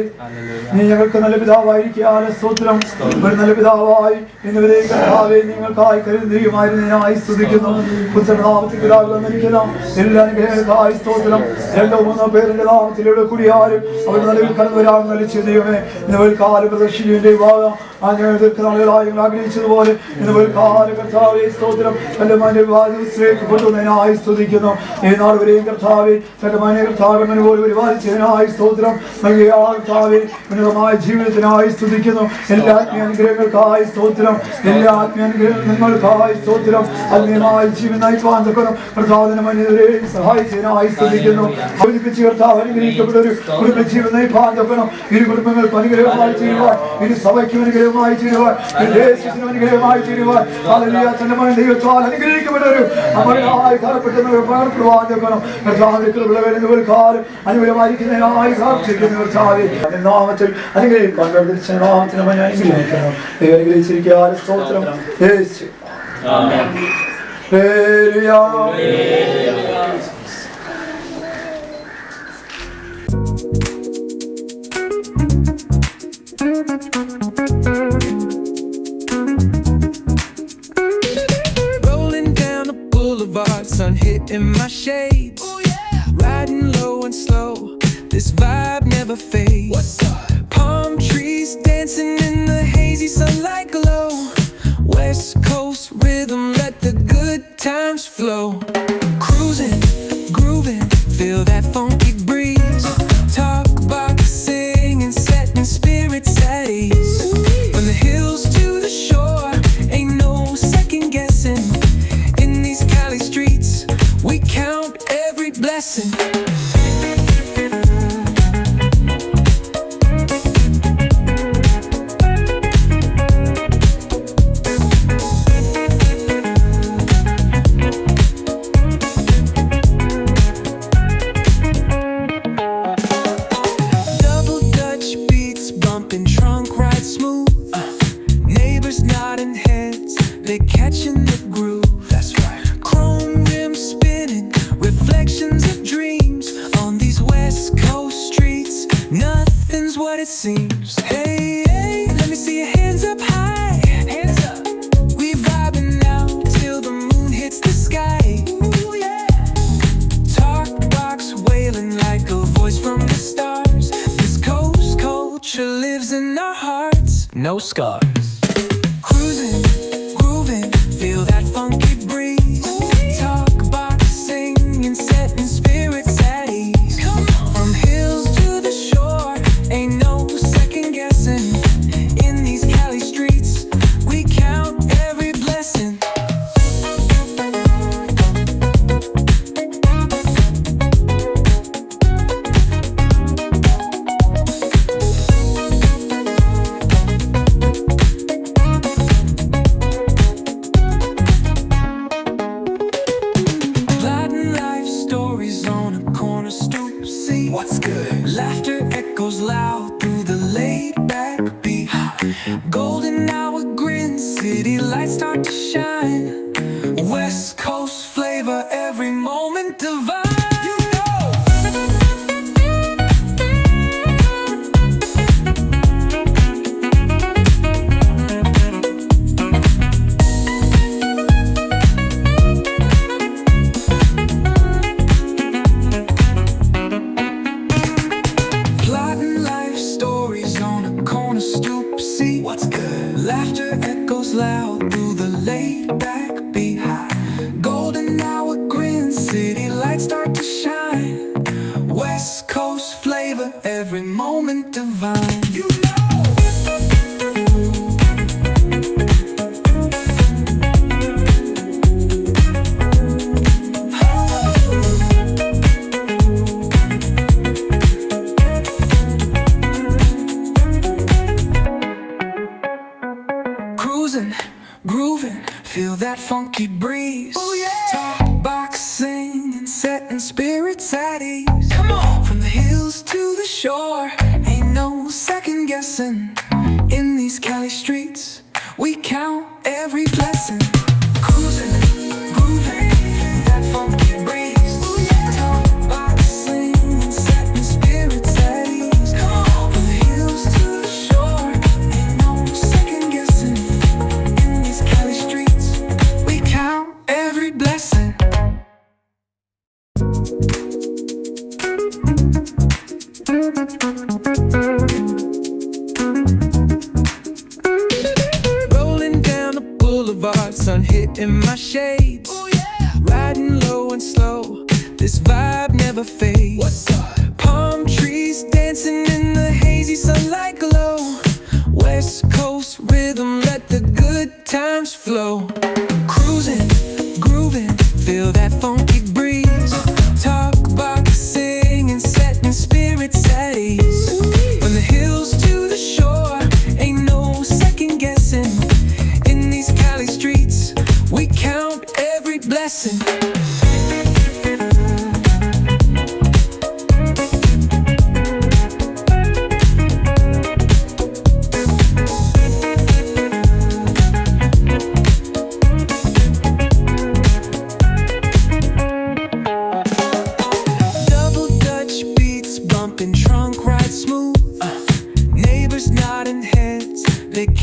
നീ ഞങ്ങൾക്ക് നല്ല പിതാവായിരിക്കാതെ സ്തോത്രം. ഒരു നല്ല പിതാവായി ഇന്നുവരെ കർത്താവേ നിങ്ങൾക്കായി കരുതുകയുമായിരുന്നതിനായി സ്തുതിക്കുന്നു. പുത്രനാമത്തിൽ എല്ലാ അനുഗ്രഹങ്ങൾക്കായി സ്തോത്രം. 2-3 പേരുടെ നാമത്തിലൂടെ കൂടിയാലും അവർ നിലവിൽ കടന്നു വരാൻ വലിച്ചു ദൈവമേ. ഇന്ന് കാല പ്രദർശിനിയുടെ ഭാഗം ആഗ്രഹിച്ചതുപോലെ ഇന്ന് കാല കർത്താവേ സ്തോത്രം തന്റെ മന്റെ വിവാദത്തിലേക്ക് കൊണ്ടുവന്നതിനായി സ്തുതിക്കുന്നു. ഈ നാൾ വരെയും കർത്താവേ തന്റെ മനെ കർത്താവിനെ പോലെ പരിപാലിച്ചതിനായി സ്തോത്രം. നൽകിയ കർത്താവേ ഉന്നതമായ ജീവിതത്തിനായി സ്തുതിക്കുന്നു. എല്ലാ ആത്മീയാനുഗ്രഹങ്ങൾക്കായി സ്തോത്രം. എല്ലാ ആത്മീയാനുഗ്രഹങ്ങൾക്കായി സ്തോത്രം. ആത്മീയമായ ജീവൻ നയിക്കാൻ തക്കണം കർത്താവിനെ മനുഷ്യരെ സഹായിച്ചതിനായി സ്തുതിക്കുന്നു. യോജിപ്പിച്ച് കർത്താവ് അനുഗ്രഹിക്കപ്പെട്ടൊരു കുടുംബ ജീവൻ നയിക്കാൻ തക്കണം. ഇരു കുടുംബങ്ങൾക്ക് അനുഗ്രഹമായി ചെയ്യുവാൻ, ഇരു സഭയ്ക്കും അനുഗ്രഹമായി ചെയ്യുവാൻ, ദേശത്തിനും അനുഗ്രഹമായി ചെയ്യുവാൻ തന്റെ മന ദൈവത്താൽ അനുഗ്രഹിക്കപ്പെട്ടൊരു അമരനായി കാലപ്പെട്ടെന്ന് പകർപ്പെടുവാൻ തക്കണം. കർത്താവിന്റെ കൃപകളെ കാലം അനുകൂലമായിരിക്കുന്നതിനായി പ്രാർത്ഥിക്കുന്ന കർത്താവേ നാമത്തിൽ അനുഗ്രഹിക്കാൻ നാമത്തിന് മന അനുഗ്രഹിക്കണം. അനുഗ്രഹിച്ചിരിക്കാൻ സ്തോത്രം. Rolling down the boulevard, sun hitting my shades. Riding low and slow, this vibe never fades. Palm trees dancing in the hazy sunlight glow. West Coast rhythm, let the good times flow. Cruising, grooving, feel that funky breeze. Talk about singing, setting spirits at ease. From the hills to the shore, ain't no second guessing. In these Cali streets, we count every blessing. Seems. Hey, hey, let me see your hands up high. Hands up. We vibing now till the moon hits the sky. Ooh, yeah. Talk box wailing like a voice from the stars. This coast culture lives in our hearts. No scars. Cruising, grooving, feel that funky breeze. Talk box singing, setting spirits at ease. From hills to the shore, ain't no in these Cali streets, we count every blessing. echoes loud through the laid-back beat. Golden hour grin, city lights start to shine. West Coast flavor, every moment divine. Laughter echoes loud through the laid-back beat. Golden hour grin, city lights start to shine. West Coast flavor, every moment divine. You grooving, feel that funky breeze. Oh yeah! Talk, boxing, and setting spirits at ease. Come on! From the hills to the shore, ain't no second guessing. In these Cali streets, we count every blessing. Cruising, grooving, feel that funky breeze. Oh yeah! Talk, boxing, and setting spirits at ease. Come on! From the hills to the shore, ain't no second guessing. Cali streets, we count every blessing. Rolling down the boulevard, sun hitting my shades. Oh yeah. Riding low and slow, this vibe never fades. What's up? Palm trees dancing in the hazy sunlight glow. West Coast rhythm, let the good times flow. Cruising, grooving, feel that funky breeze. Talk, boxing, and setting spirits at ease. From the hills to the shore, ain't no second guessing. In these Cali streets, we count every blessing.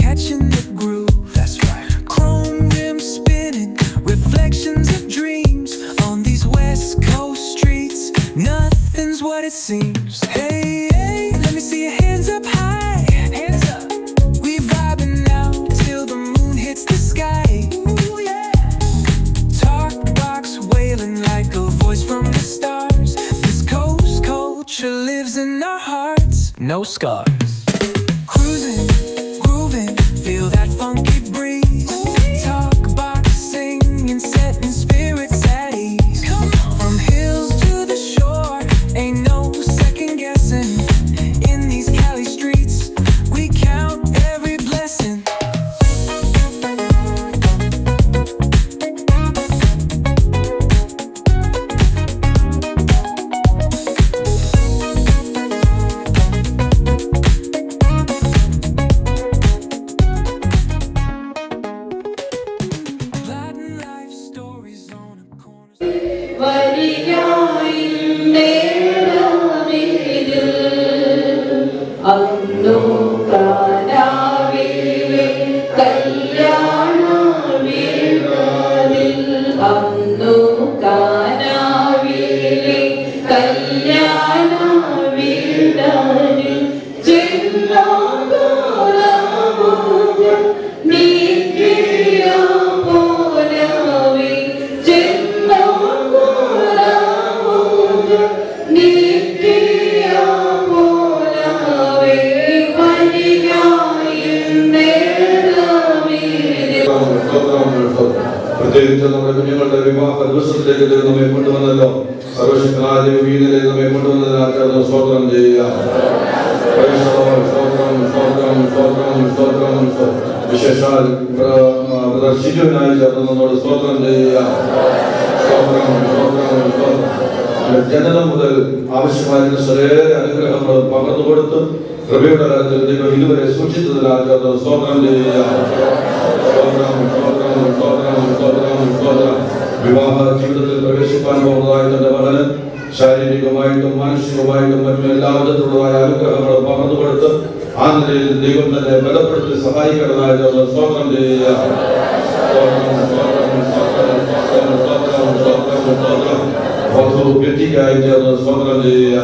Catching the groove, that's right. Chrome rims spinning, reflections of dreams on these West Coast streets. Nothing's what it seems. Hey, hey, let me see your hands up high. Hands up. We vibing now till the moon hits the sky. Ooh, yeah. Talk box wailing like a voice from the stars. This coast culture lives in our hearts, no scars. Cruising, feel that funky breeze. Talk, boxing, and setting spirits at ease. From hills to the shore, ain't no second guessing. In these Cali streets, we count every blessing. പ്രത്യേകിച്ച് നമ്മുടെ കുഞ്ഞുങ്ങളുടെ വിവാഹ ദിവസത്തിലേക്ക് നമ്മെ കൊണ്ടുവന്നല്ലോ. സർവശക്തനായ ദൈവവീതിയിലെ നമ്മെ കൊണ്ടുവന്നതിനായിട്ട് സ്തോത്രം ചെയ്യുക. വിശേഷാൽ ശിശുവിനായി ചേർന്ന് നമ്മോട് സ്തോത്രം ചെയ്യുക. ജനനം മുതൽ ആവശ്യമായിരുന്ന സകല അനുഗ്രഹങ്ങളും പകർന്നു കൊടുത്ത് കൃപയുടെ കാര്യത്തിൽ ദൈവം ഇതുവരെ സൂക്ഷിച്ചതിനാൽ സ്തോത്രം ചെയ്യുക. വിവാഹ ജീവിതത്തിൽ പ്രവേശിക്കാൻ പോകുന്നതായ തന്റെ മകന് ശാരീരികമായിട്ടും മാനസികമായിട്ടും മറ്റും എല്ലാ വിധത്തിലുള്ളതായ അനുഗ്രഹങ്ങളും പകർന്നു കൊടുത്ത് ആ നിലയിൽ ദൈവം തന്നെ ബലപ്പെടുത്തി സഹായിക്കുന്നതായ സ്തോത്രം ചെയ്യുക. സ്തോത്രം ചെയ്യുക.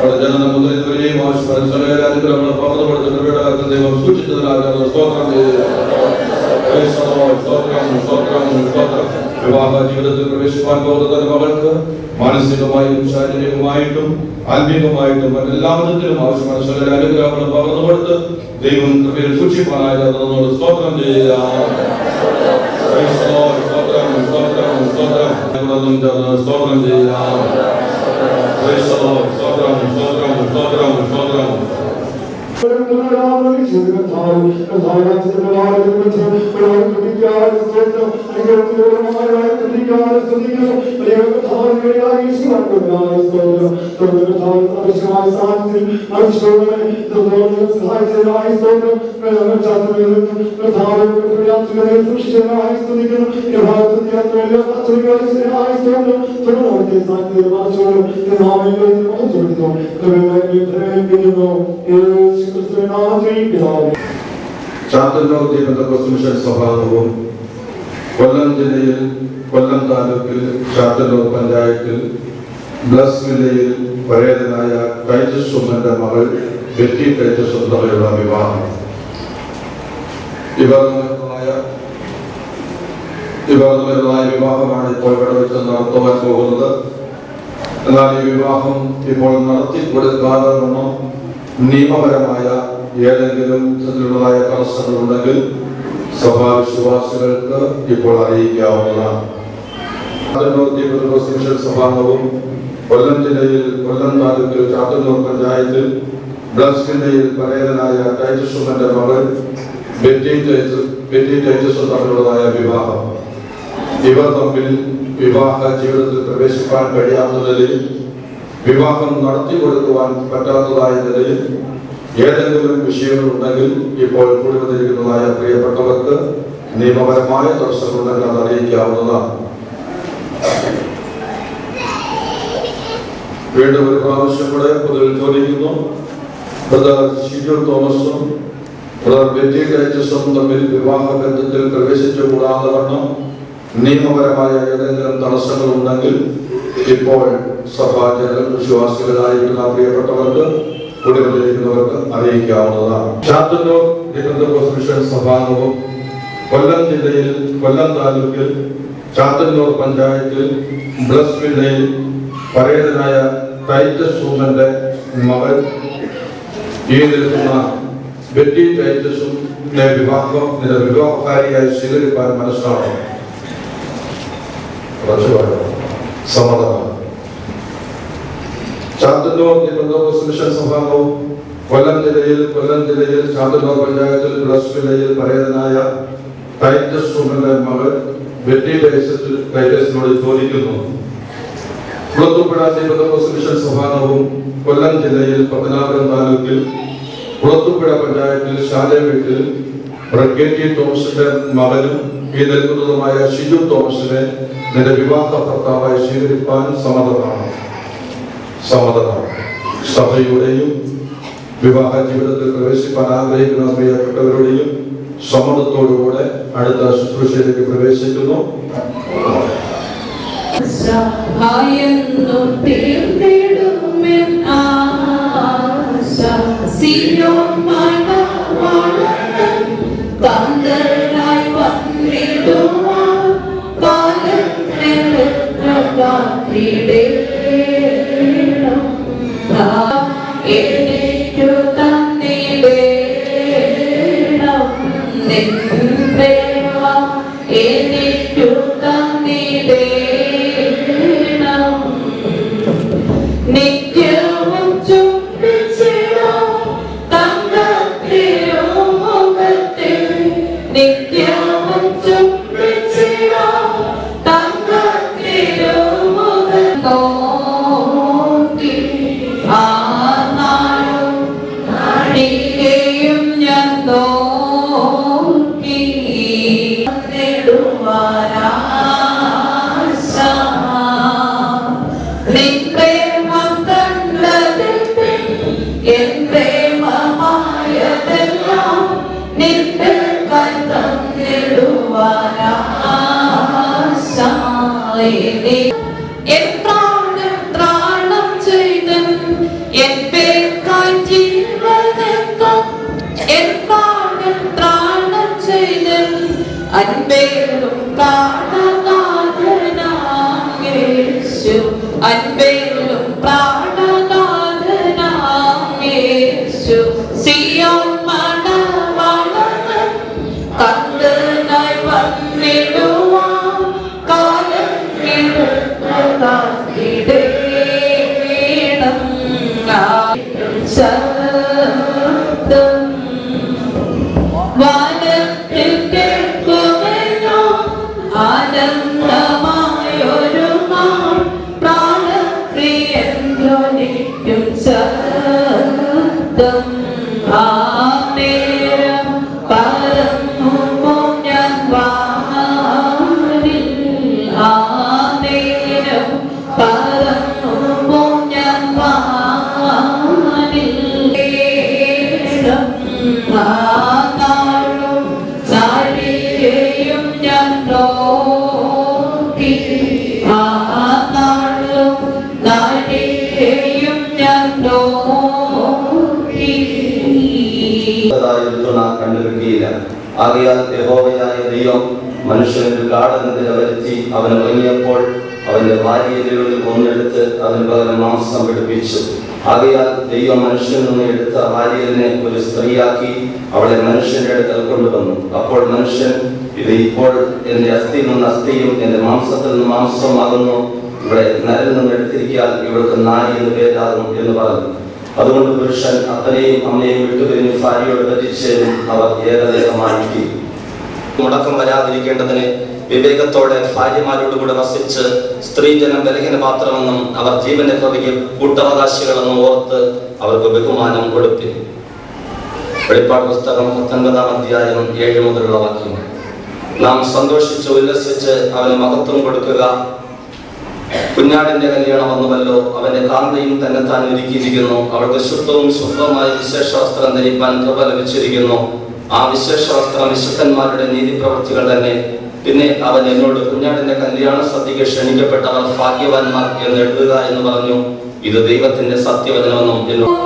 അവിടെ ജനനം മുതൽ ഇതുവരെയും ആവശ്യമായ അനുഗ്രഹങ്ങൾ പകർന്നു കൊടുത്ത് കൃപയുടെ കാര്യത്തിൽ ദൈവം സൂക്ഷിച്ചതിനാൽ സ്തോത്രം ചെയ്യുക. വിവാഹ ജീവിതത്തിൽ പ്രവേശിക്കാൻ പോകുന്ന മകൾക്ക് മാനസികമായും ശാരീരികമായിട്ടും ആത്മീയമായിട്ടും മറ്റെല്ലാ വിധത്തിലും ആവശ്യമായ സകല അനുഗ്രഹങ്ങളും പകർന്നു കൊടുത്ത് ദൈവം കൃപയിൽ സൂക്ഷിപ്പാനായി സ്തോത്രം ചെയ്യുക. സ്തോത്രം ചെയ്യുക. ചാത്തന്നൂർ ദീപന്തമിഷൻ സഭാംഗവും കൊല്ലം ജില്ലയിൽ കൊല്ലം താലൂക്കിൽ ചാത്തന്നൂർ പഞ്ചായത്തിൽ ബ്ലസ് വില്ലയിൽ പരേതനായ ടൈറ്റസ് ഉമ്മന്റെ മകൾ ബെറ്റി ടൈറ്റസ് തമ്മിലുള്ള വിവാഹം. ഇവർ തമ്മിലുള്ളതായ വിവാഹമാണ് ഇപ്പോൾ ഇവിടെ വെച്ച് നടത്തുവാൻ പോകുന്നത്. എന്നാൽ ഈ വിവാഹം ഇപ്പോൾ നടത്തി കൊടുക്കാതെ നിയമപരമായ ഏതെങ്കിലും തരത്തിലുള്ളതായ തടസ്സങ്ങളുണ്ടെങ്കിൽ സഭാവിശ്വാസികൾക്ക് ഇപ്പോൾ അറിയിക്കാവുന്നതാണ്. സഭാംഗവും കൊല്ലം ജില്ലയിൽ കൊല്ലം താലൂക്കിൽ ചാത്തന്നൂർ പഞ്ചായത്തിൽ ബ്ലസ് ജില്ലയിൽ പരേതനായ ടൈറ്റസ് ഉമ്മന്റെ മകൾ ബെറ്റി ടൈറ്റസ് തമ്മിലുള്ളതായ വിവാഹം. ഇവർ തമ്മിൽ വിവാഹ ജീവിതത്തിൽ പ്രവേശിക്കാൻ കഴിയാത്ത നിലയിൽ, വിവാഹം നടത്തി കൊടുക്കുവാൻ പറ്റാത്തതായ നിലയിൽ ഏതെങ്കിലും വിഷയങ്ങളുണ്ടെങ്കിൽ ഇപ്പോൾ കൂടി വന്നിരിക്കുന്നതായ പ്രിയപ്പെട്ടവർക്ക് നിയമപരമായ തടസ്സങ്ങളുണ്ടെങ്കിൽ അത് അറിയിക്കാവുന്നതാണ്. വീണ്ടും ഒരു പ്രാവശ്യം കൂടെ പൊതുവിൽ ചോദിക്കുന്നു. ബ്രദർ ഷിജു തോമസും ബ്രദർ ബെറ്റി ടൈറ്റസും തമ്മിൽ വിവാഹ ബന്ധത്തിൽ പ്രവേശിച്ചുകൂടാതെ വണ്ണം നിയമപരമായ ഏതെങ്കിലും തടസ്സങ്ങളുണ്ടെങ്കിൽ ഇപ്പോൾ സഭാജനം വിശ്വാസികളായിട്ടുള്ള പ്രിയപ്പെട്ടവർക്ക് കുടിവന്നിരിക്കുന്നവർക്ക് അറിയിക്കാവുന്നതാണ്. ചാത്തന്നൂർ മിഷൻ സഭാംഗവും കൊല്ലം ജില്ലയിൽ കൊല്ലം താലൂക്കിൽ ചാത്തന്നൂർ പഞ്ചായത്തിൽ ബ്ലസ് വില്ലയിൽ പരേതനായ ടൈറ്റസ് ഉമ്മന്റെ മകൾ ഈ നിൽക്കുന്ന ബെറ്റി ടൈറ്റസും വിവാഹകാരിയായി സ്വീകരിക്കാൻ മനസ്സിലാക്കണം. സമ്മതമാണ്. ചാത്തന്നൂർ മിഷൻ സഭാംഗവും കൊല്ലം ജില്ലയിൽ ചാത്തന്നൂർ പഞ്ചായത്തിൽ ബ്ലസ് വില്ലയിൽ പരേതനായ ടൈറ്റസ് ഉമ്മന്റെ മകൾ ബെറ്റി ടൈറ്റസിനോട് ചോദിക്കുന്നു. കുളത്തൂപ്പുഴ മിഷൻ സഭാംഗവും കൊല്ലം ജില്ലയിൽ പത്തനാപുരം താലൂക്കിൽ കുളത്തൂപ്പുഴ പഞ്ചായത്തിൽ ശാല വീട്ടിൽ കെ.ടി. തോമസിന്റെ മകനും ഈ നിൽക്കുന്നതുമായ ഷിജു തോമസിനെ നിന്റെ വിവാഹ ഭർത്താവായി സ്വീകരിക്കാൻ സമ്മതമാണ്. സഭയുടെയും വിവാഹ ജീവിതത്തിൽ പ്രവേശിക്കാൻ ആഗ്രഹിക്കുന്ന പ്രിയപ്പെട്ടവരുടെയും സമ്മതത്തോടുകൂടെ അടുത്ത ശുശ്രൂഷയിലേക്ക് പ്രവേശിക്കുന്നു. Nick അൻപേലും പ്രാണനാഥനായേശു അൻപേലും പ്രാണനാഥനായേശു സിയോൻ മണവാളൻ കണ്ടനായി വന്നിടുവാൻ കാലം കിടന്നിടേണം ശബ്ദം വാനത്തിൽ കേൾക്കുമെന്നോ ആനന്ദമായൊരു നാൾ പ്രാണപ്രിയൻ ധ്വനിക്കും ശബ്ദം ആ നേരം പറന്നു ഞാൻ വാനിൽ ആ നേരം പറന്നു ഞാൻ വാനിൽ നാഴികയും ഞാൻ നോക്കി ആ നാളും നാഴികയും ഞാൻ നോക്കി കണ്ടുകിട്ടിയില്ല. ആകയാൽ യഹോവയായ ദൈവം മനുഷ്യനൊരു കാടനെതിരെ വരുത്തി അവൻ ഉറങ്ങിയപ്പോൾ അവന്റെ ഭാര്യയിലുള്ളിൽ ഒന്നെടുത്ത് അതിന് പകരം മാംസം പിടിപ്പിച്ചു. ആകയാൽ ദൈവം മനുഷ്യനിൽ നിന്ന് എടുത്ത ഭാര്യനെ ഒരു സ്ത്രീയാക്കി അവളെ മനുഷ്യന്റെ അടുക്കൽ കൊണ്ടുവന്നു. അപ്പോൾ മനുഷ്യൻ, ഇത് ഇപ്പോൾ എന്റെ അസ്ഥിയിൽ നിന്ന് അസ്ഥിയും എന്റെ മാംസത്തിൽ നിന്ന് മാംസമാകുന്നു, ഇവിടെ നരിൽ നിന്ന് എടുത്തിരിക്കാൻ ഇവൾക്ക് നായി എന്ന് പേരാകും എന്ന് പറഞ്ഞു. അതുകൊണ്ട് പുരുഷൻ അപ്പനെയും അമ്മയും വിട്ടുപിരിഞ്ഞ് ഭാര്യയോട് പറ്റിച്ചേരും, അവർ ഏകദേഹമായി. മുടക്കം വരാതിരിക്കേണ്ടതിന് വിവേകത്തോടെ ഭാര്യമാരോടുകൂടെ വസിച്ച് സ്ത്രീജനം ബലഹീന പാത്രമെന്നും അവർ ജീവന്റെ കൃപയ്ക്ക് കൂട്ടവകാശികളെന്നും ഓർത്ത് അവർക്ക് ബഹുമാനം കൊടുപ്പിൻ. വെളിപ്പാട് പുസ്തകം 19-ാം അധ്യായം 7 മുതലുള്ള വാക്യങ്ങൾ. നാം സന്തോഷിച്ച് ഉല്ലസിച്ച് അവന് മഹത്വം കൊടുക്കുക. കുഞ്ഞാടിന്റെ കല്യാണം വന്നുവല്ലോ, അവന്റെ കാന്തയും തന്നെത്താൻ ഒരുക്കിയിരിക്കുന്നു. അവൾക്ക് ശുദ്ധവും ശുദ്ധവുമായ വിശേഷ വസ്ത്രം ധരിപ്പാൻ കൃപ ലഭിച്ചിരിക്കുന്നു. ആ വിശേഷ വസ്ത്രം വിശുദ്ധന്മാരുടെ നീതിപ്രവൃത്തികൾ തന്നെ. പിന്നെ അവൻ എന്നോട്, കുഞ്ഞാടിന്റെ കല്യാണ സദ്യക്ക് ക്ഷണിക്കപ്പെട്ടവർ ഭാഗ്യവാന്മാർ എന്ന് എഴുതുക എന്ന് പറഞ്ഞു. ഇത് ദൈവത്തിന്റെ സത്യവചനമെന്നും എന്നോട്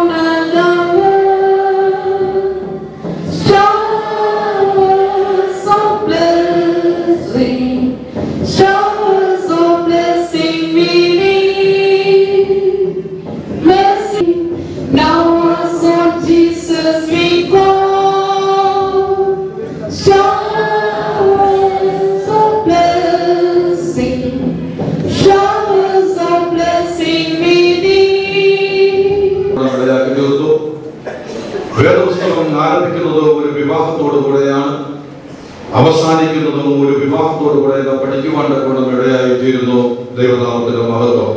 വേദപുസ്തകം ആരംഭിക്കുന്നതും ഒരു വിവാഹത്തോടു കൂടെയാണ്, അവസാനിക്കുന്നതും ഒരു വിവാഹത്തോടു കൂടെ പഠിക്കുവാൻ തക്കവണ്ണം ഇടയായി തീരുന്നു. ദൈവനാമത്തിന്റെ മഹത്വം.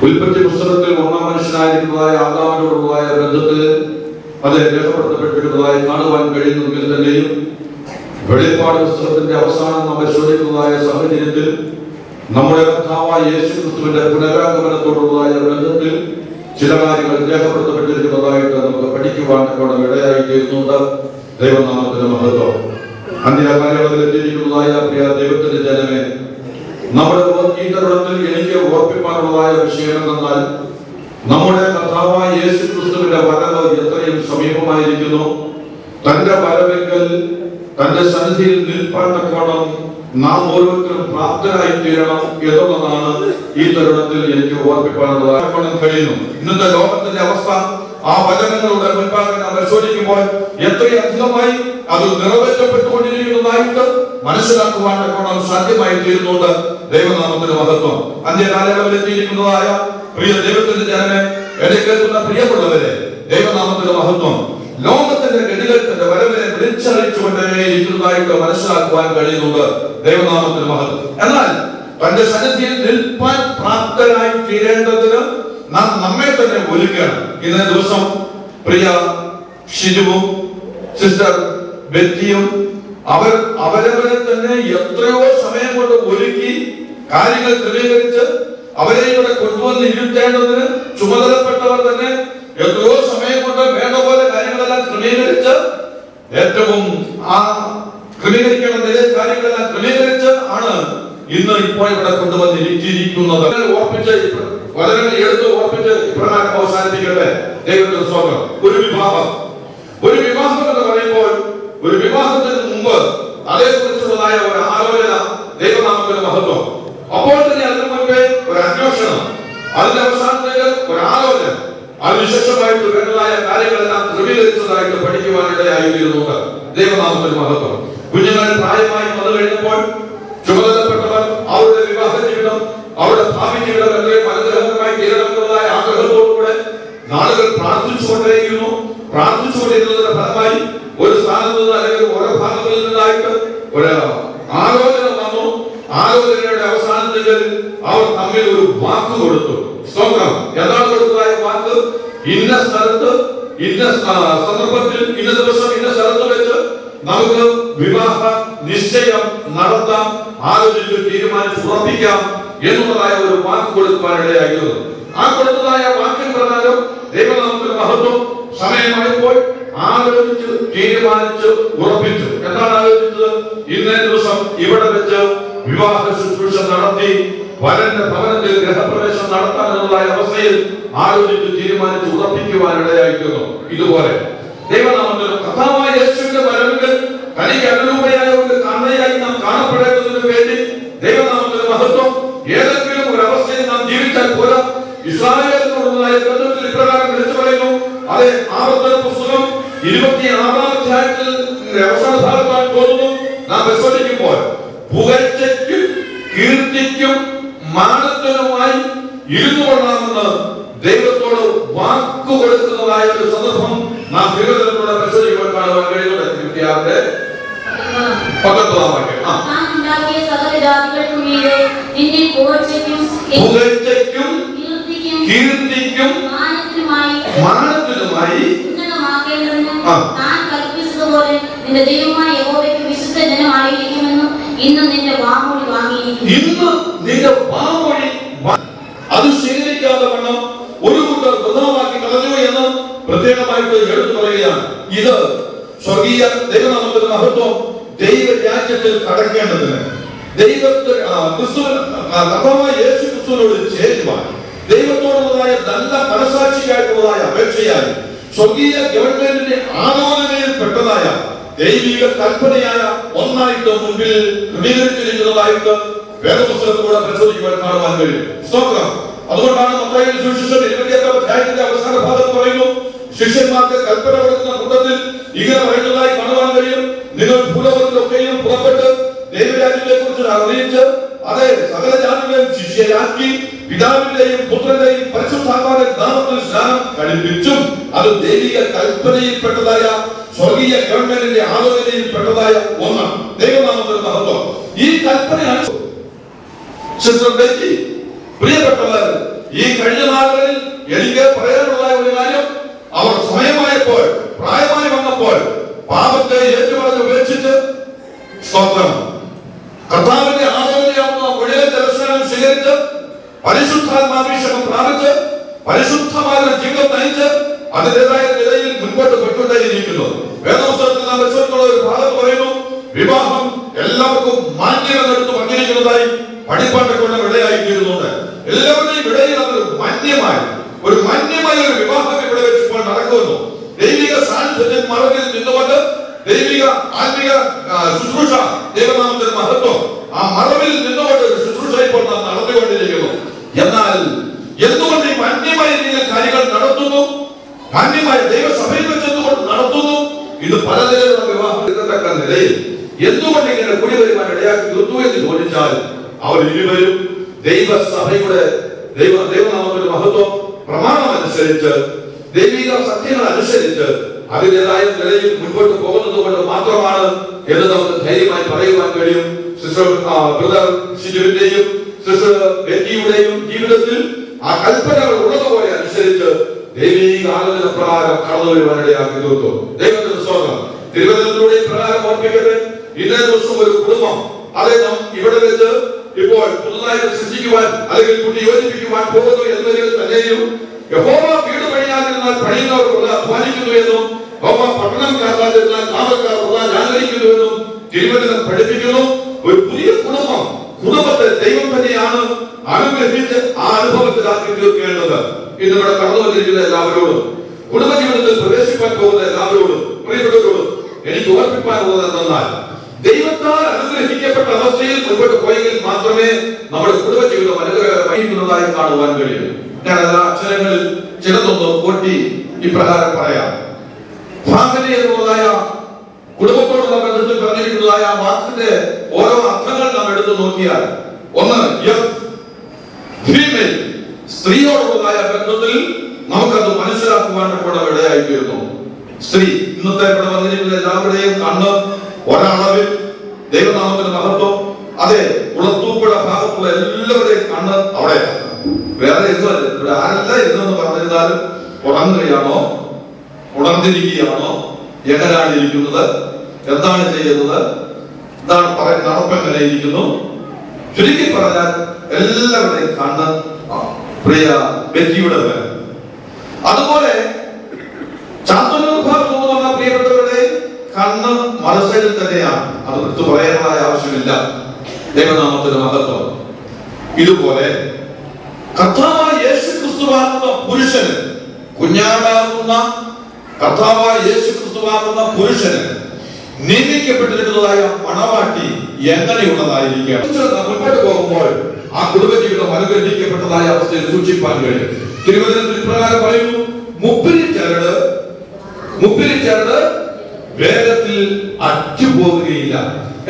ഉൽപ്പത്തി പുസ്തകത്തിൽ ഒന്നാം മനുഷ്യനായിരിക്കുന്നതായ ആദാമിനോടുള്ളതായ ബന്ധത്തിൽ അത് രേഖപ്പെടുത്തപ്പെട്ടിരുന്നതായി കാണുവാൻ കഴിയുന്നെങ്കിൽ തന്നെയും വെളിപ്പാട് പുസ്തകത്തിന്റെ അവസാനം നമ്മൾ ചോദിക്കുന്നതായ സാഹചര്യത്തിൽ നമ്മുടെ കർത്താവായ യേശുക്രിസ്തുവിന്റെ പുനരാഗമനത്തോടുള്ളതായ ബന്ധത്തിൽ ചില കാര്യങ്ങൾ രേഖപ്പെടുത്തപ്പെട്ടിരിക്കുന്നതായിട്ട് നമുക്ക് പഠിക്കുവാൻ തക്കവണ്ണം ഇടയായി തീരുന്നുണ്ട്. ദൈവനാമത്തിന്റെ മഹത്വം. അന്ത്യകാലഘട്ടത്തിലെത്തിയിരിക്കുന്നതായ പ്രിയ ദൈവത്തിന്റെ ജനമേ, നമ്മുടെ ഈ തരുണത്തിൽ എനിക്ക് ഓർപ്പിക്കാനുള്ളതായ വിഷയം എന്നാൽ നമ്മുടെ കർത്താവായ യേശുക്രിസ്തുവിന്റെ വരവ് എത്രയും സമീപമായിരിക്കുന്നു. തന്റെ വരവെങ്കിൽ തന്റെ സന്നിധിയിൽ നിൽപ്പാൻ തക്കവണ്ണം നാം ഓരോരുത്തരും പ്രാപ്തരായി തീരണം എന്നുള്ളതാണ് ഈ തരുണത്തിൽ എനിക്ക് ഓർപ്പിക്കാനുള്ളതായി കഴിയുന്നു. ഇന്നത്തെ ലോകത്തിന്റെ അവസ്ഥ ആ വചനങ്ങളുടെ മുൻപാകെ നാം പരിശോധിക്കുമ്പോൾ എത്രയധികമായി അത് നിറവേറ്റപ്പെട്ടുകൊണ്ടിരിക്കുന്നതായിട്ട് മനസ്സിലാക്കുവാൻ തക്കവണ്ണം സാധ്യമായി തീരുന്നുണ്ട്. ദൈവനാമത്തിന്റെ മഹത്വം. അന്ത്യകാലഘട്ടത്തിലെത്തിയിരിക്കുന്നതായ പ്രിയ ദൈവത്തിന്റെ ജനമേ, എന്നെ കേൾക്കുന്ന പ്രിയമുള്ളവരെ, ദൈവനാമത്തിന്റെ മഹത്വം. ലോകത്തിന്റെ ഗതികൾ തന്റെ വരവിനെ വിളിച്ചറിയിച്ചുകൊണ്ടേയിരിക്കുന്നതായിട്ട് മനസ്സിലാക്കുവാൻ കഴിയുന്നുണ്ട്. ദൈവനാമത്തിന് മഹത്വം. എന്നാൽ തന്റെ സന്നിധിയിൽ നിൽപ്പാൻ പ്രാപ്തരായി തീരേണ്ടതിന് നാം നമ്മെ തന്നെ ഒരുക്കണം. ഇന്നേ ദിവസം പ്രിയ ഷിജുവും സിസ്റ്റർ ബെറ്റിയും അവരവരെ തന്നെ എത്രയോ സമയം കൊണ്ട് ഒരുക്കി കാര്യങ്ങൾ ക്രമീകരിച്ച് അവരെ ഇവിടെ കൊണ്ടുവന്ന് ഇരുത്തേണ്ടതിന് ചുമതലപ്പെട്ടവർ തന്നെ എത്രയോ സമയം കൊണ്ട് വേണ്ട പോലെ കാര്യങ്ങളെല്ലാം ക്രമീകരിച്ച് ഏറ്റവും ആ ക്രമീകരിക്കണം. നില കാര്യങ്ങളെല്ലാം ക്രമീകരിച്ച് ആണ് ഇന്ന് ഇപ്പോൾ ഇവിടെ കൊണ്ടുവന്നിരിക്കുന്നത്. ഓർപ്പിച്ച് വളരെ എടുത്ത് ഓർപ്പിച്ച് ഇപ്രകാരം അവസാനിപ്പിക്കട്ടെ. ദൈവത്തിന്റെ സ്തോത്രം. ഒരു വിവാഹം എന്ന് പറയുമ്പോൾ ഒരു വിവാഹത്തിന് മുമ്പ് അതേക്കുറിച്ചുള്ളതായ ഒരു ആലോചന, ദൈവനാമത്തിന്റെ മഹത്വം. അപ്പോൾ തന്നെ അതിനു മുൻപേ ഒരു അന്വേഷണം, അതിന്റെ അവസാനത്തേക്ക് ഒരു ആലോചന, അതിനുശേഷമായിട്ട് വേണ്ടതായ കാര്യങ്ങളെല്ലാം ക്രമീകരിച്ചതായിട്ട് പഠിക്കുവാനിടയായിരുന്നുണ്ട്. ദൈവനാമത്തിന്റെ മഹത്വം. കുഞ്ഞുങ്ങൾ പ്രായമായി വന്നു കഴിഞ്ഞപ്പോൾ ചുമതലപ്പെട്ടവർ അവരുടെ വിവാഹ ജീവിതം, അവരുടെ ഭാവി ജീവിതം എത്രയും അനുഗ്രഹമായി തീരണമെന്നതായ ആഗ്രഹത്തോടുകൂടെ നാളുകൾ പ്രാർത്ഥിച്ചുകൊണ്ടിരുന്നതിന്റെ ഫലമായി ഒരു സ്ഥാനത്ത് നിന്ന് അല്ലെങ്കിൽ ഓരോ ഭാഗങ്ങളിൽ നിന്നായിട്ട് ഒരു ആലോചന വന്നു. ആലോചനയുടെ അവസാനത്തിൽ അവർ തമ്മിൽ ഒരു വാക്ക് കൊടുത്തു. സ്തോത്രം. എന്താണ് കൊടുത്തതായ വാക്ക്? ഇന്ന സ്ഥലത്ത്, ഇന്ന സന്ദർഭത്തിൽ, ഇന്ന ദിവസം, ഇന്ന സ്ഥലത്ത് വെച്ച് നമുക്ക് വിവാഹ നിശ്ചയം നടത്താം, ആലോചിച്ച് തീരുമാനിച്ച് ഉറപ്പിക്കാം എന്നുള്ളതായ ഒരു വാക്ക് കൊടുക്കാനിടയായിരുന്നു. ആ കൊടുത്തതായ വാക്കിൻ പ്രകാരം ദൈവനാമത്തിന്റെ മഹത്വം സമയമായപ്പോൾ ആലോചിച്ച് തീരുമാനിച്ച് ഉറപ്പിച്ചു. എന്താണ് ആലോചിച്ചത്? ഇന്നേ ദിവസം ഇവിടെ വെച്ച് വിവാഹ ശുശ്രൂഷ നടത്തി വരന്റെ ഭവനത്തിൽ ഗൃഹപ്രവേശം നടത്താനുള്ള അവസ്ഥയിൽ ആലോചിച്ച് തീരുമാനിച്ച് ഉറപ്പിക്കുവാനിടയായിരുന്നു. ഇതുപോലെ ദൈവനാമത്തിൽ കർത്താവായ യേശുവിന്റെ വരവിൽ തനിക്ക് അനുരൂപയായ ഒരു കണ്ണയായി നാം കാണപ്പെടേണ്ടതിനു വേണ്ടി ദൈവനാമത്തിന്റെ മഹത്വം ഏതെങ്കിലും ഒരു അവസ്ഥയിൽ നാം ജീവിച്ചാൽ പോരാ. ഇസ്രായേലിനോടുള്ളതായ ബന്ധത്തിൽ ഇപ്രകാരം വിളിച്ചു പറയുന്നു. അതെ, ആവർത്തന പുസ്തകം 26-ാം അധ്യായത്തിൽ അവസാന ഭാഗത്താൽ തോന്നുന്നു നാം പരിശോധിക്കുമ്പോൾ പുകഴ്ചയ്ക്കും കീർത്തിക്കും മാനത്തിനുമായി ഇരുന്നു കൊള്ളാമെന്ന് ദൈവത്തോട് വാക്ക് കൊടുക്കുന്നതായ ഒരു സന്ദർഭം നാം ദൈവത്തിലൂടെ പരിശോധിക്കുമ്പോൾ കാണുവാൻ കഴിയുന്നുണ്ട്. 26-ന്റെ 19-ാം വാക്യം. പുകഴ്ചയ്ക്കും കീർത്തിക്കും മാനത്തിനുമായി നിന്റെ ദൈവമായ യഹോവയ്ക്ക് വിശുദ്ധ ജനമായിരിക്കുമെന്നും ഇന്ന് നിന്റെ വാമൊഴി വാങ്ങിയിരിക്കുന്നു. അത് സ്വീകരിക്കാതെ വണ്ണം ഒരു കൂട്ടർ വൃഥാവാക്കി കളഞ്ഞു എന്ന് പ്രത്യേകമായിട്ട് എടുത്തു പറയുകയാണ്. ഇത് സ്വർഗീയ ദൈവനാമത്തിന്റെ മഹത്വം ദൈവരാജ്യത്തിൽ കടക്കേണ്ടതിന് കർത്താവായ യേശു ക്രിസ്തുവിനോട് ചേരുവാൻ ദൈവത്തോടുള്ളതായ നല്ല മനസാക്ഷിയായിട്ടുള്ളതായ അപേക്ഷയായി സ്വർഗീയ ഗവൺമെന്റിന്റെ ആലോചനയിൽ പെട്ടതായ ദൈവിക കൽപ്പനയായ ഒന്നായിട്ട് മുൻപിൽ ക്രമീകരിച്ചിരിക്കുന്നതായിട്ട് വേദപുസ്തകത്തിലൂടെ പരിശോധിക്കുവാൻ കാണുവാൻ കഴിയും. സ്തോത്രം. അതുകൊണ്ടാണ് മത്തായിയുടെ സുവിശേഷം 28-ാം അധ്യായത്തിന്റെ അവസാന ഭാഗത്ത് പറയുന്നു, ശിഷ്യന്മാർക്ക് കൽപ്പന കൊടുക്കുന്ന കൂട്ടത്തിൽ ഇങ്ങനെ പറയുന്നതായി കാണുവാൻ കഴിയും. നിങ്ങൾ ഭൂലോകത്തിലൊക്കെയും പുറപ്പെട്ട് ദൈവരാജ്യത്തെ കുറിച്ച് അറിയിച്ച് അതെ സകല ജാതികളെയും ശിഷ്യരാക്കി പിതാവിന്റെയും പുത്രന്റെയും പരിശുദ്ധാത്മാവിന്റെ നാമത്തിൽ സ്നാനം കഴിപ്പിച്ചും. അത് ദൈവിക കൽപ്പനയിൽപ്പെട്ടതായ സ്വർഗീയ ഗവൺമെന്റിന്റെ ആലോചനയിൽപ്പെട്ടതായ ഒന്നാണ്. ദൈവനാമത്തിന്റെ മഹത്വം. ഈ കൽപ്പന പ്രിയപ്പെട്ടവർ, ഈ കഴിഞ്ഞ നാളുകളിൽ എനിക്ക് പറയാനുള്ള ഒരു കാര്യം, അവർ സമയമായപ്പോൾ പ്രായമായി വന്നപ്പോൾ പാപത്തെ ഏറ്റുപറഞ്ഞ് ഉപേക്ഷിച്ച് സ്തോത്രം കർത്താവിന്റെ ആലോചനയാവുന്ന ഒഴിയ ദർശനം സ്വീകരിച്ച് പരിശുദ്ധാത്മാഭിഷേകം പ്രാപിച്ച് പരിശുദ്ധമായ ജീവിതം നയിച്ച് അതിൻ്റെതായ നിലയിൽ മുൻപോട്ട് പൊയ്ക്കൊണ്ടേയിരിക്കുന്നു. വേദപുസ്തകത്തിൽ നാം പരിശോധിക്കുന്ന ഒരു ഭാഗത്ത് പറയുന്നു, വിവാഹം എല്ലാവർക്കും മാന്യമെന്നെടുത്ത് പറഞ്ഞിരിക്കുന്നതായി പഠിപ്പാട്ടൊക്കെ ഇടയായിത്തീരുന്നുണ്ട്. എല്ലാവരുടെയും ഇടയിൽ അതൊരു മാന്യമായ ഒരു വിവാഹം ഇവിടെ വെച്ചപ്പോൾ നടക്കുന്നു. ദൈവിക സാന്നിധ്യത്തിൽ മറവിൽ നിന്നുകൊണ്ട് ദൈവിക ആത്മിക ശുശ്രൂഷ ദൈവനാമത്തിന്റെ മഹത്വം ആ മറവിൽ നിന്നുകൊണ്ട് ശുശ്രൂഷ ഇപ്പോൾ നാം നടത്തിക്കൊണ്ടിരിക്കുന്നു. എന്നാൽ എന്തുകൊണ്ട് ഈ മാന്യമായ രീതിയിൽ കാര്യങ്ങൾ നടത്തുന്നു, മാന്യമായ ദൈവസഭയിൽ വെച്ചെന്തുകൊണ്ട് നടത്തുന്നു? ഇത് പല നിലയിലുള്ള വിവാഹം എടുക്കത്തക്ക നിലയിൽ എന്തുകൊണ്ട് ഇങ്ങനെ കൂടി വരുവാൻ ഇടയാക്കി തീർത്തു എന്ന് ചോദിച്ചാൽ അവർ ഇരുവരും ദൈവസഭയുടെ ദൈവനാമത്തിന്റെ മഹത്വം പ്രമാണം അനുസരിച്ച് ദൈവിക സത്യങ്ങൾ അനുസരിച്ച് അതിൻ്റെതായ നിലയിൽ മുൻപോട്ട് പോകുന്നത് കൊണ്ട് മാത്രമാണ് എന്ന് നമുക്ക് ധൈര്യമായി പറയുവാൻ കഴിയും. സിസ്റ്റർ ബ്രദർ ഷിജുവിന്റെയും സിസ്റ്റർ ബെറ്റിയുടെയും ജീവിതത്തിൽ ആ കൽപ്പനകൾ ഉള്ളതുപോലെ അനുസരിച്ച് ദൈവിക ആലോചന പ്രകാരം കടന്നു വരുവാനിടയാക്കി തീർത്തു. ദൈവത്തിന്റെ സ്തോത്രം. തിരുവനന്തപുരത്തിലൂടെ പ്രകാരം ഓർപ്പിക്കട്ടെ, ഇന്നേ ദിവസം ഒരു കുടുംബം അതേ നാം ഇവിടെ വെച്ച് ഇപ്പോൾ പുതുതായി സൃഷ്ടിക്കുവാൻ അല്ലെങ്കിൽ കൂട്ടി യോജിപ്പിക്കുവാൻ പോകുന്നു എന്നതിൽ തന്നെയും യഹോവ വീട് പണിയാതിരുന്നാൽ പണിയുന്നവർ അധ്വാനിക്കുന്നു എന്നും യഹോവ പട്ടണം കാക്കാതിരുന്നാൽ കാവൽക്കാർ ആഗ്രഹിക്കുന്നു എന്നും പഠിപ്പിക്കുന്നു. ഒരു പുതിയ കുടുംബത്തെ ദൈവം തന്നെയാണ് അനുഗ്രഹിച്ച് ആ അനുഭവത്തിലാക്കി തീർക്കേണ്ടത്. ഇന്ന് ഇവിടെ കടന്നു വന്നിരിക്കുന്ന എല്ലാവരോടും, കുടുംബജീവിതത്തിൽ പ്രവേശിക്കാൻ പോകുന്ന എല്ലാവരോടും, പ്രിയപ്പെട്ടവരോടും എനിക്ക് ഓർപ്പിക്കാനുള്ളത് എന്തെന്നാൽ, ദൈവത്താൽ അനുഗ്രഹിക്കപ്പെട്ട അവസ്ഥയിൽ മുൻപോട്ട് പോയെങ്കിൽ മാത്രമേ നമ്മുടെ കുടുംബജീവിതം അനുഗ്രഹമായി കാണുവാൻ കഴിയൂ. ഞാൻ എല്ലാ അക്ഷരങ്ങളിൽ ചിലതൊന്നും കൂട്ടി ഇപ്രകാരം പറയാം. ഫാമിലി എന്നുള്ളതായ കുടുംബത്തോടുള്ള ബന്ധത്തിൽ പറഞ്ഞിരിക്കുന്നതായ വാക്കിന്റെ ഓരോ അർത്ഥങ്ങൾ നാം എടുത്തു നോക്കിയാൽ, ഒന്ന് ഫീമെയിൽ, സ്ത്രീയോടുള്ളതായ ബന്ധത്തിൽ നമുക്കത് മനസ്സിലാക്കുവാൻ കൂടെ ഇടയായിത്തീരുന്നു. സ്ത്രീ, ഇന്നത്തെ ഇവിടെ വന്നിരിക്കുന്ന എല്ലാവരുടെയും കണ്ണ് ഒരളവിൽ, ദൈവനാമത്തിന്റെ മഹത്വം, അതെ, കുളത്തൂപ്പുഴ ഭാഗത്തുള്ള എല്ലാവരുടെയും കണ്ണ് അവിടെയാണ്. വേറെ എങ്ങുമല്ല. ഇവിടെ ആരെല്ലാം ഇതെന്ന് പറഞ്ഞിരുന്നാലും ഉണർന്നുകയാണോ, ഉണർന്നിരിക്കുകയാണോ, എങ്ങനെയാണ് ഇരിക്കുന്നത്, എന്താണ് ചെയ്യുന്നത്, എന്താണ് നടപ്പെങ്ങനെ ഇരിക്കുന്നു, ചുരുക്കി പറഞ്ഞാൽ എല്ലാവരുടെയും കണ്ണ് പ്രിയ ബെറ്റിയുടെ മേൽ. അതുപോലെ ചാത്തന്നൂർ ഭാഗത്ത് പറഞ്ഞ പ്രിയപ്പെട്ടവരുടെ കണ്ണ് മറുസൈഡിൽ തന്നെയാണ്. അത് എടുത്തു പറയാനുള്ള ആവശ്യമില്ല. ദൈവനാമത്തിന്റെ മഹത്വം. ഇതുപോലെ കർത്താവായ യേശു ക്രിസ്തുവാകുന്ന പുരുഷന്, കുഞ്ഞാടാകുന്ന കർത്താവായ യേശു ക്രിസ്തുവാകുന്ന പുരുഷന് നിയമിക്കപ്പെട്ടിരിക്കുന്നതായ മണവാട്ടി എങ്ങനെയുള്ളതായിരിക്കാം? മുന്നോട്ട് പോകുമ്പോൾ ആ കുടുംബജീവിതം അനുഗ്രഹിക്കപ്പെട്ടതായ അവസ്ഥയിൽ സൂക്ഷിപ്പാൻ കഴിയും. തിരുവചനത്തിൽ പ്രകാരം പറയുന്നു, മുപ്പിരി ചരട് വേഗത്തിൽ അറ്റുപോകുകയില്ല.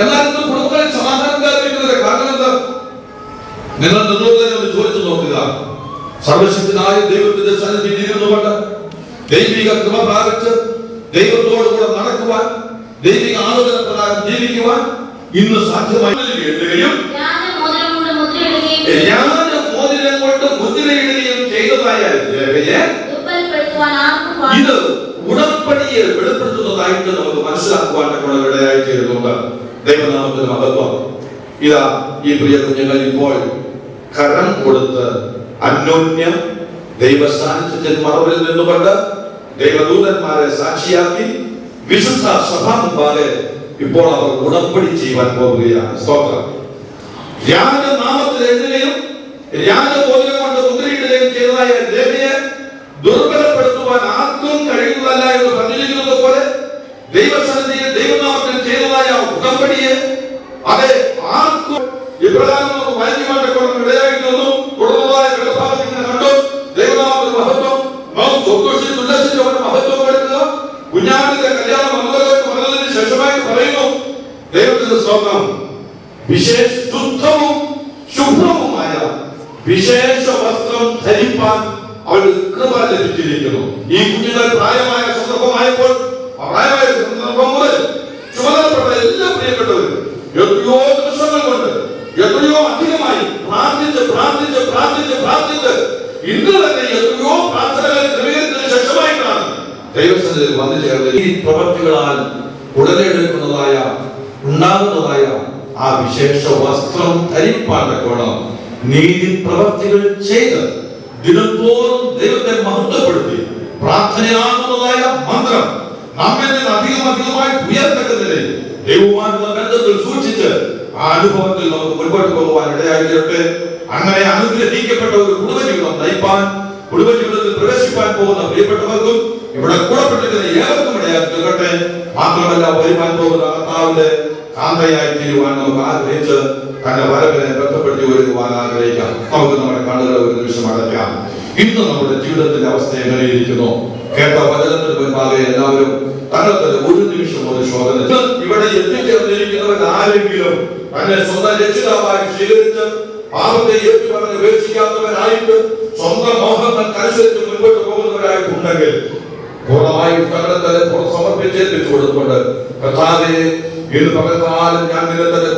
എന്നാൽ ഇന്ന് കുടുംബങ്ങളിൽ സമാധാനം കാത്തിരിക്കുന്നത് കാരണം എന്താ? നിങ്ങൾ നിങ്ങളോട് ചോദിച്ചു നോക്കുക. സർവശക്തനായ ദൈവത്തിന്റെ സന്നിധിയിൽ ഇരുന്നുകൊണ്ട് ദൈവിക കൃപ പ്രാപിച്ച് ദൈവത്തോട് കൂടെ നടക്കുവാൻ, ദൈവിക ആലോചന പ്രകാരം ജീവിക്കുവാൻ ഇന്ന് സാധ്യമായി മോതിരം കൊണ്ട് മുദ്രയിടുകയും ചെയ്തതായ ഇത് ഉടമ്പടിയെ വെളിപ്പെടുത്തുന്നതായിട്ട് നമുക്ക് മനസ്സിലാക്കുവാൻ ഇടയായി തീരുന്നുണ്ട്. ദൈവനാമത്തിന് മഹത്വം. ഇതാ ഈ പ്രിയ കുഞ്ഞുങ്ങൾ ഇപ്പോൾ കരം കൊടുത്ത് അന്യോന്യം ദൈവ സാന്നിധ്യത്തിൽ മറവിൽ നിന്നുകൊണ്ട് ദൈവദൂതന്മാരെ സാക്ഷിയാക്കി വിശുദ്ധ സഭാ മുമ്പാകെ ഇപ്പോൾ അവർ ഉടമ്പടി ചെയ്യുവാൻ പോവുകയാണ്. സ്തോത്രം. രാജനാമത്തിൽ എഴുതുകയും രാജബോധനം കൊണ്ട് മുദ്രയിടുകയും ചെയ്തതായ ദേവിയെ ദുർബലപ്പെടുത്തുവാൻ ആർക്കും കഴിയുന്നതല്ല എന്ന് പറഞ്ഞിരിക്കുന്നത് പോലെ ദൈവസന്നിധിയിൽ ദൈവനാമത്തിൽ ചെയ്തതായ ഉടമ്പടിയെ അതെ ആർക്കും ഇപ്രകാരം വൈദ്യമായിട്ട് ഇടയായിരുന്നു. തുടർന്നതായ വെള്ളഭാഗത്തിന് കണ്ടു ദൈവനാമത്തിൽ മഹത്വം സന്തോഷിച്ച് ഉല്ലസിച്ച് അവരുടെ മഹത്വം എടുക്കുക. കുഞ്ഞാടിന്റെ കല്യാണം വന്നതിന് ശേഷമായി പറയുന്നു ദൈവത്തിന്റെ സ്തോത്രം, ശുദ്ധവും ശുഭ്രവുമായ വിശേഷ വസ്ത്രം ധരിപ്പാൻ അവർക്ക് കൃപ ലഭിച്ചിരിക്കുന്നു. ഈ കുഞ്ഞുങ്ങൾ പ്രായമായ സന്ദർഭമായപ്പോൾ പ്രായമായ സന്ദർഭം മുതൽ ചുമതലപ്പെട്ട എല്ലാ പ്രിയപ്പെട്ടവരും എത്രയോ ദിവസങ്ങൾ കൊണ്ട് എത്രയോ അധികമായി പ്രാർത്ഥിച്ച് പ്രാർത്ഥിച്ച് പ്രാർത്ഥിച്ച് പ്രാർത്ഥിച്ച് ഇന്ന് തന്നെ എത്രയോ പ്രാർത്ഥനകൾ ക്രമീകരിച്ചതിന് ശേഷമായിട്ടാണ് ദൈവസന്നിധിയിൽ വന്നു ചേർന്നത്. ഈ പ്രവൃത്തികളാൽ ഉടലെടുക്കുന്നതായ ഉണ്ടാകുന്നതായ ആ വിശേഷ വസ്ത്രം ധരിപ്പാൻ തക്കോണം നീതി പ്രവൃത്തികൾ ചെയ്ത് ദിനത്തോറും ദൈവത്തെ മഹത്വപ്പെടുത്തി പ്രാർത്ഥനയാകുന്നതായ മന്ത്രം നമ്മിൽ നിന്ന് അധികമായി ഉയർത്തക്കുന്നതിനെ ദൈവവുമായുള്ള ബന്ധത്തിൽ സൂക്ഷിച്ച് ആ അനുഭവത്തിൽ നമുക്ക് മുൻപോട്ട് പോകുവാൻ ഇടയായിട്ടെ. അങ്ങനെ അനുഗ്രഹിക്കപ്പെട്ട ഒരു കുടുംബജീവിതം നയിപ്പാൻ, കുടുംബജീവിതത്തിൽ പ്രവേശിപ്പാൻ പോകുന്ന പ്രിയപ്പെട്ടവർക്കും ഇവിടെ കൂടപ്പെട്ടിരിക്കുന്ന ഏവർക്കും ഇടയാക്കി തീർക്കട്ടെ. മാത്രമല്ല വരുവാൻ പോകുന്ന കർത്താവിന്റെ കാന്തയായി തീരുവാൻ നമുക്ക് ആഗ്രഹിച്ച് തന്റെ വരവിനെ ബന്ധപ്പെടുത്തി ഒരുക്കുവാൻ ആഗ്രഹിക്കാം. നമുക്ക് നമ്മുടെ കണ്ണുകളെ ഒരു നിമിഷം അടയ്ക്കാം. ഇന്ന് നമ്മുടെ ജീവിതത്തിന്റെ അവസ്ഥ എങ്ങനെയിരിക്കുന്നു? കേട്ട വചനത്തിന് മുൻപാകെ എല്ലാവരും തങ്ങൾക്ക് ഒരു നിമിഷം ഒരു ശോധന. ഇവിടെ എത്തിച്ചേർന്നിരിക്കുന്നവർ ആരെങ്കിലും തന്നെ സ്വന്തം രക്ഷിതാവായി സ്വീകരിച്ച് പാപത്തെ ഏറ്റുപറഞ്ഞ് ഉപേക്ഷിക്കാത്തവരായിട്ട് സ്വന്തം മോഹങ്ങൾക്കനുസരിച്ച് മുൻപോട്ട് പോകുന്നവരായിട്ടുണ്ടെങ്കിൽ പൂർണ്ണമായും തങ്ങളെ സമർപ്പിച്ചേൽപ്പിച്ചു കൊടുത്തുകൊണ്ട് കർത്താവേ ഇത് പകൽക്കാലം ഞാൻ നിന്നെ തന്നെ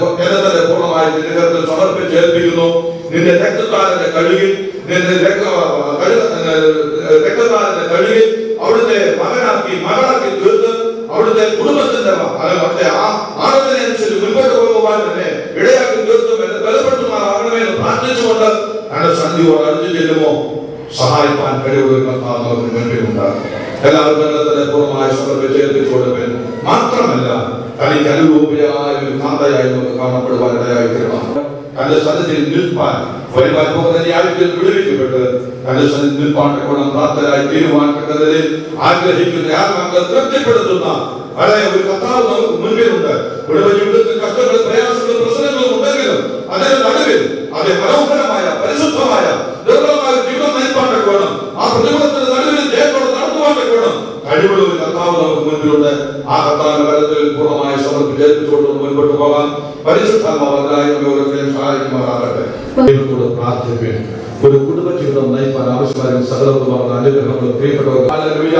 പൂർണ്ണമായി നിന്റെ സമർപ്പിച്ചേൽപ്പിക്കുന്നു. നിന്റെ രക്തത്താലിന്റെ കഴുകി നിന്റെ രക്തത്താലിന്റെ കഴുകി അവിടുത്തെ മകളാക്കി തീർത്ത് അവിടുത്തെ കുടുംബത്തിന്റെ ആരാധനയനുസരിച്ച് മുൻപോട്ട് പോകുവാൻ തന്നെ ഇടയാക്കി തീർത്തും എന്നെ ബലപ്പെടുത്തുമാറാകണമെന്ന് പ്രാർത്ഥിച്ചുകൊണ്ട് ഞങ്ങളുടെ സന്ധിയോട് അടുത്തു ചെല്ലുമോ സഹായിക്കാൻ കഴിവുള്ള നമുക്ക് മുൻപിലുണ്ട്. എല്ലാവർക്കും തന്നെ പൂർണ്ണമായി സമർപ്പിച്ചേൽപ്പിച്ചു കൊടുപ്പൻ. മാത്രമല്ല തനിക്ക് അനുരൂപയായ ഒരു കാന്തയായി നമുക്ക് കാണപ്പെടുവാനിടയായി തീരണം. തന്റെ സന്നിധിയിൽ നിൽപ്പാൻ വരുവാൻ പോകുന്ന ആഴ്ചയിൽ വിടുവിക്കപ്പെട്ട് തന്റെ സന്നിധി നിൽപ്പാന്റെ ഗുണം പ്രാപ്തരായി തീരുമാനിക്കുന്നതിൽ ആഗ്രഹിക്കുന്ന ആത്മാക്കളെ തൃപ്തിപ്പെടുത്തുന്ന പഴയ ഒരു കർത്താവ് നമുക്ക് മുൻപിലുണ്ട്. കുടുംബ ജീവിതത്തിൽ കഷ്ടങ്ങളും പ്രയാസങ്ങളും പ്രശ്നങ്ങളും ഉണ്ടെങ്കിലും അതിന്റെ നടുവിൽ അതേ മനോഹരമായ പരിശുദ്ധമായ ദുർബലമായ ജീവിതം നയിപ്പാന്റെ ഗുണം ആ പ്രതികൂലത്തിന്റെ നടുവിൽ ജയത്തോടെ നടത്തുവാന്റെ ഗുണം കഴിവുള്ള ഒരു കർത്താവ് നമുക്ക് മുൻപിലുണ്ട്. ആ കർത്താവിന്റെ കരത്തിൽ പൂർണ്ണമായി സമർപ്പിച്ചുകൊണ്ട് മുൻപോട്ട് പോകാൻ പരിശുദ്ധാത്മാവായി ഓരോരുത്തരെയും സഹായിക്കുമാറാകട്ടെ. ദൈവത്തോട് പ്രാർത്ഥിപ്പിൻ. ഒരു കുടുംബ ജീവിതം നയിക്കാൻ ആവശ്യമായ സകലവിധമായ അനുഗ്രഹങ്ങളും പ്രിയപ്പെട്ടവർ hallelujah.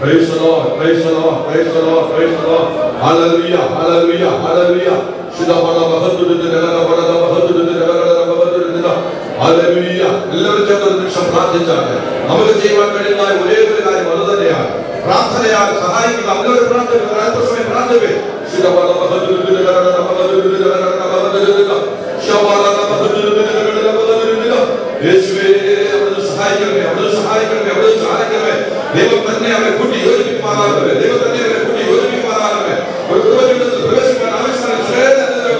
Praise the Lord, praise the Lord, praise the Lord, praise the Lord. Hallelujah, ഹല്ലേലൂയ, ഹല്ലേലൂയ. ശുദ്ധമായ മഹത്വത്തിന്റെ നഗരപരത മഹത്വത്തിന്റെ നഗരപരത ഹല്ലേലൂയ. എല്ലാവരും ചേർന്ന് ഒരു നിമിഷം പ്രാർത്ഥിച്ചാട്ടെ. നമുക്ക് ചെയ്യാൻ കഴിയുന്ന ഒരേ ഒരു കാര്യം അത് തന്നെയാണ് പ്രാർത്ഥനയാൽ സഹായിക്കുക. എല്ലാവരും പ്രാർത്ഥിക്കുക. അല്പസമയം പ്രാർത്ഥിക്കുക. ശുദ്ധമായ മഹത്വത്തിന്റെ നഗരപരത യേശുവേ അവിടുന്ന് സഹായിക്കണമേ, അവിടുന്ന് സഹായിക്കണമേ, അവിടുന്ന് സഹായിക്കണമേ. ദൈവം തന്നെ അവരെ കൂട്ടി യോജിപ്പിക്കുമാറാകണമേ. ദൈവം തന്നെ അവരെ കൂട്ടി യോജിപ്പിക്കുമാറാകണമേ. ഒരു കുടുംബജീവിതത്തിൽ പ്രവേശിക്കാൻ ആവശ്യമായ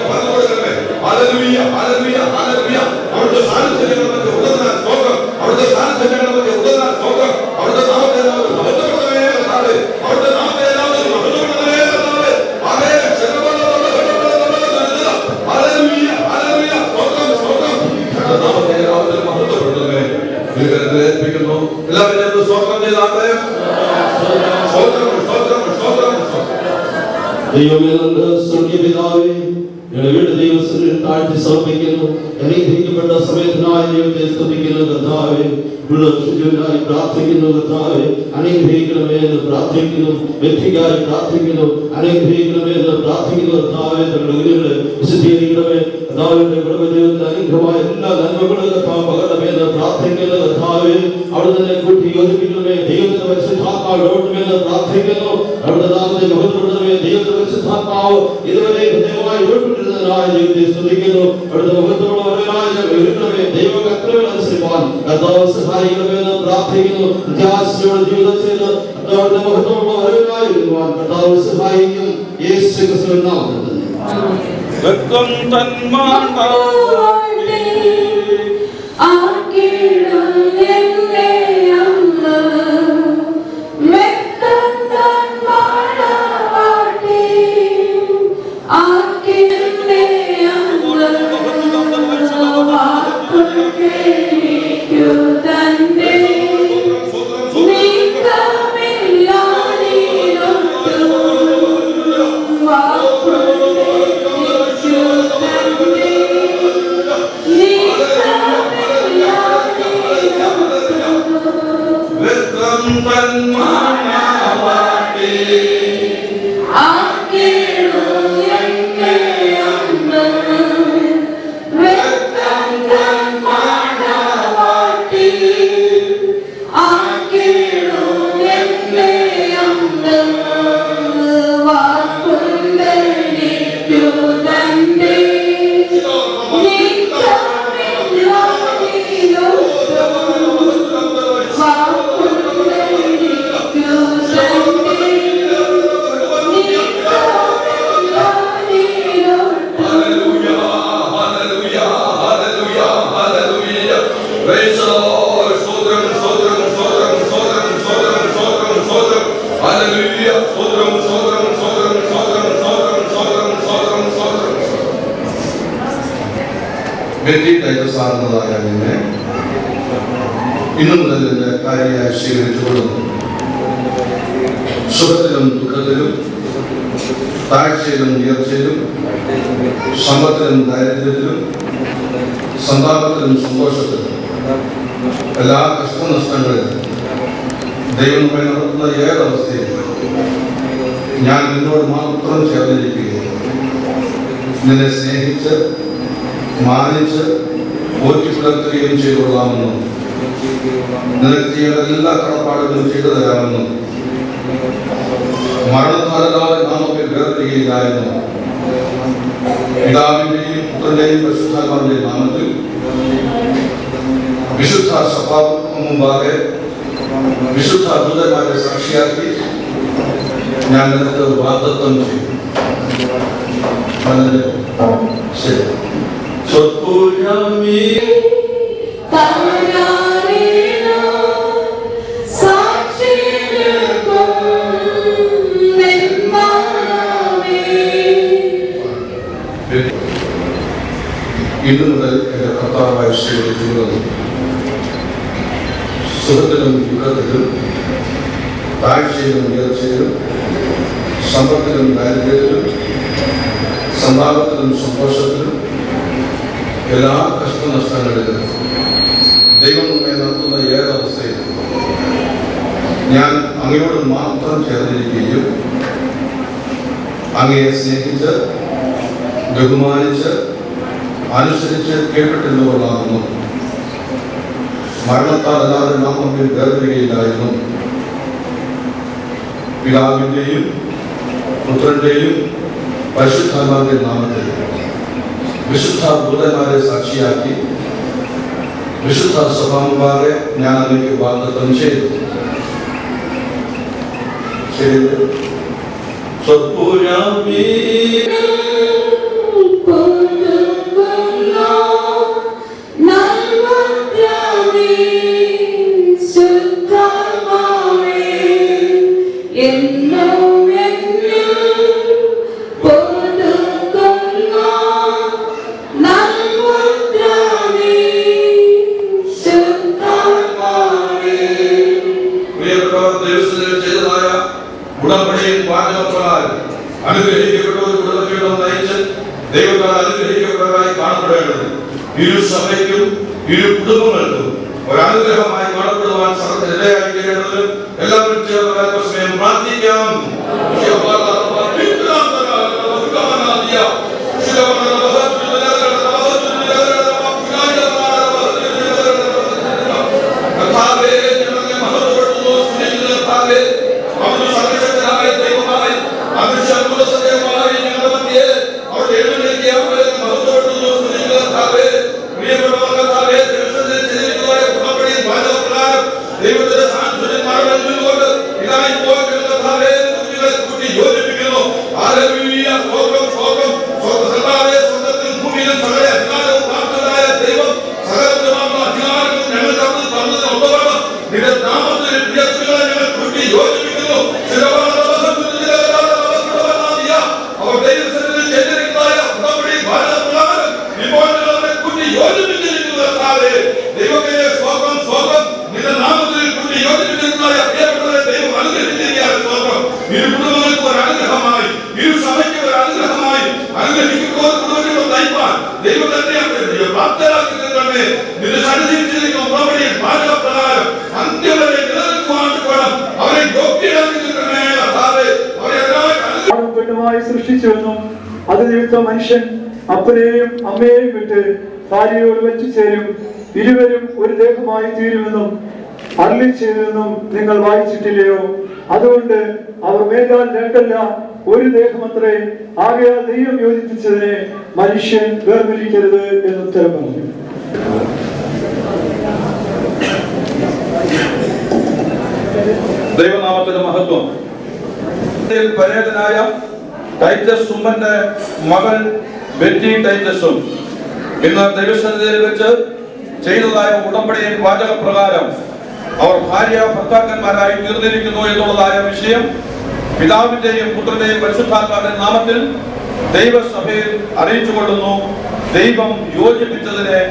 പറഞ്ഞു കൊടുക്കണമേ. ഹല്ലേലൂയ, ഹല്ലേലൂയ, ഹല്ലേലൂയ. അവിടുത്തെ സാന്നിധ്യങ്ങൾ നമുക്ക് ഉള്ളതിനാൽ സ്തോത്രം. അവിടുത്തെ സാന്നിധ്യങ്ങൾ നമുക്ക് ഉള്ളതിനാൽ സ്തോത്രം. അവിടുത്തെ നാമത്തെ എല്ലാവരും മഹത്വപ്പെടുത്തണമേ കർത്താവേ. അവിടുത്തെ നാമത്തെ എല്ലാവരും മഹത്വപ്പെടുത്തണമേ കർത്താവേ. ആമേൻ. ഹല്ലേലൂയ, ഹല്ലേലൂയ. സ്തോത്രം, സ്തോത്രം. നാമത്തെ എല്ലാവരും മഹത്വപ്പെടുത്തണമേ. ഏൽപ്പിക്കുന്നു. എല്ലാവരും സ്തോത്രം ചെയ്താട്ടെ. സ്തോത്രം, സ്തോത്രം, സ്തോത്രം, സ്തോത്രം. ദൈവമേ സ്വർഗീയ പിതാവേ, ഞങ്ങളുടെ ദൈവസന്നിധിയിൽ താഴ്ത്തി സമർപ്പിക്കുന്നു. അനുഗ്രഹിക്കപ്പെട്ട സമയത്തിനായി ദൈവത്തെ സ്തുതിക്കുന്നു കർത്താവേ. ശുചിവനായി പ്രാർത്ഥിക്കുന്നു കർത്താവേ. അനുഗ്രഹിക്കണമേ എന്ന് പ്രാർത്ഥിക്കുന്നു. വ്യക്തിക്കായി പ്രാർത്ഥിക്കുന്നു. അനുഗ്രഹിക്കണമേ എന്ന് പ്രാർത്ഥിക്കുന്നു കർത്താവേ. തങ്ങളുടെ ഉയരങ്ങളെ വിശുദ്ധീകരിക്കണമേ കർത്താവിന്റെ കുടുംബജീവിതത്തിൽ അനുഗ്രഹമായ എല്ലാ നന്മകളും കർത്താവ് പകരണമേ എന്ന് പ്രാർത്ഥിക്കുന്നു കർത്താവേ. അവിടെ തന്നെ കൂട്ടി യോജിപ്പിക്കണമേ. ദൈവത്തിന്റെ പരിശുദ്ധാത്മാവ് ഓടുമെന്ന് പ്രാർത്ഥിക്കുന്നു. അവിടെ നാമത്തെ മഹത്വപ്പെടുത്തണമേ. ദൈവത്തിന്റെ പരിശുദ്ധാത്മാവ് ഇതുവരെ ഹൃദയമായി ഓടിക്കൊണ്ടിരുന്നതിനായി ദൈവത്തെ സ്തുതിക്കുന്നു. അവിടുത്തെ മഹത്വമുള്ളവരായി ഞങ്ങൾ ഒരുക്കണമേ. ദൈവ കൽപ്പനകൾ അനുസരിപ്പാൻ കർത്താവ് സഹായിക്കണമെന്ന് പ്രാർത്ഥിക്കുന്നു. പ്രത്യാശയോടെ ജീവിതം ചെയ്ത് കർത്താവിന്റെ മഹത്വമുള്ളവരായി വരുവാൻ കർത്താവ് സഹായിക്കും. യേശു ക്രിസ്തുവിന്റെ നാമത്തിൽ തന്നെ. വെക്കം തന്മാർഗ്ഗം സാർന്നതായ നിന്നെ ഇന്നു മുതൽ എന്റെ കാര്യമായി സ്വീകരിച്ചുകൊള്ളുന്നു. സുഖത്തിലും ദുഃഖത്തിലും താഴ്ചയിലും ഉയർച്ചയിലും സമ്പത്തിലും ദാരിദ്ര്യത്തിലും സന്താപത്തിലും സന്തോഷത്തിലും എല്ലാ കഷ്ടനഷ്ടങ്ങളിലും ദൈവം നമ്മെ നടത്തുന്ന ഏതവസ്ഥയിലും ഞാൻ നിന്നോട് മാത്രം ചേർന്നിരിക്കുകയും നിന്നെ സ്നേഹിച്ച് മാനിച്ച് പോറ്റി പുലർത്തുകയും ചെയ്തുകൊള്ളാമെന്നും നിനക്ക് ചെയ്യേണ്ട എല്ലാ കടപ്പാടുകളും ചെയ്തു തരാമെന്നും മരണത്താലല്ലാതെ നാമൊക്കെ വേർതിരികയില്ല എന്നും പിതാവിന്റെയും പുത്രന്റെയും പരിശുദ്ധാത്മാവിന്റെയും നാമത്തിൽ വിശുദ്ധ സഭ മുമ്പാകെ വിശുദ്ധ ദൂതന്മാരെ സാക്ഷിയാക്കി ഞാൻ നിനക്ക് വാഗ്ദത്തം ചെയ്യും. ശരി. സ്വപുരമീ ഇന്നു മുതൽ എൻ്റെ കർത്താവായ ശ്രീയുടെ ജീവിതം സുഖത്തിലും ദുഃഖത്തിലും താഴ്ചയിലും ഉയർച്ചയിലും സമ്പത്തിലും ദാരിദ്ര്യത്തിലും സന്താപത്തിലും സന്തോഷത്തിലും എല്ലാ കഷ്ടനഷ്ടങ്ങളിലും ദൈവം നമ്മെ നടത്തുന്ന ഏതവസ്ഥയിലും ഞാൻ അങ്ങയോട് മാത്രം ചേർന്നിരിക്കുകയും അങ്ങയെ സ്നേഹിച്ച് ബഹുമാനിച്ച് അനുസരിച്ച് കേട്ടിട്ടുള്ളവர்களാകുന്നു. മരണത്താൽ അല്ലാതെ നാം തമ്മിൽ വേർതിരികയില്ലായിരുന്നു. പിതാവിൻ്റെയും പുത്രന്റെയും പരിശുദ്ധാത്മാവിന്റെ നാമത്തിൽ വിശുദ്ധ ദൂതന്മാരെ സാക്ഷിയാക്കി വിശുദ്ധ സഭാമുമ്പാകെ ഞാൻ അതിലേക്ക് വാഗ്ദത്തം ചെയ്തു. ചെയ്തു. സ്വപുരമീ അനുഗ്രഹിക്കപ്പെട്ടവർ കുടുംബജീവിതം നയിച്ച് ദൈവത്താൽ അനുഗ്രഹിക്കപ്പെട്ടവരായി കാണപ്പെടേണ്ടത് ഇരു സഭയ്ക്കും ഇരു കുടുംബങ്ങൾക്കും ഒരനുഗ്രഹമായി കാണപ്പെടുവാൻ ഇടയായിത്തീരേണ്ടത് എല്ലാവരും ചേർന്ന് സമയം പ്രാർത്ഥിക്കാം. സൃഷ്ടിച്ചുവെന്നും അത് നിമിത്തം മനുഷ്യൻ അപ്പനെയും അമ്മയെയും വിട്ട് ഭാര്യയോട് വച്ചുചേരും, ഇരുവരും ഒരു ദേഹമായി തീരുമെന്നും അരുളി ചെയ്തുവെന്നും നിങ്ങൾ വായിച്ചിട്ടില്ലയോ? അതുകൊണ്ട് അവർ മേലാൽ രണ്ടല്ല ഒരു ദേഹമത്രേ. ആകയാൽ ദൈവം യോജിപ്പിച്ചതിനെ മനുഷ്യൻ വേർതിരിക്കരുത് എന്ന് ഉത്തരം പറഞ്ഞു. ദൈവനാമത്തിന്റെ മഹത്വം. പരേതനായ ടൈറ്റസ് സുമ്പന്റെ മകൾ ബെറ്റി ടൈറ്റസും ഇന്ന് ദൈവസന്നിധിയിൽ വെച്ച് ചെയ്തതായ ഉടമ്പടിയിൽ വാചകപ്രകാരം അവർ ഭാര്യ ഭർത്താക്കന്മാരായി തീർന്നിരിക്കുന്നു എന്നുള്ളതായ വിഷയം പിതാവിന്റെയും പുത്രന്റെയും പരിശുദ്ധാത്മാവിന്റെ നാമത്തിൽ ദൈവസഭയിൽ അറിയിച്ചുകൊള്ളുന്നു. ദൈവം യോജിപ്പിച്ചതിനെ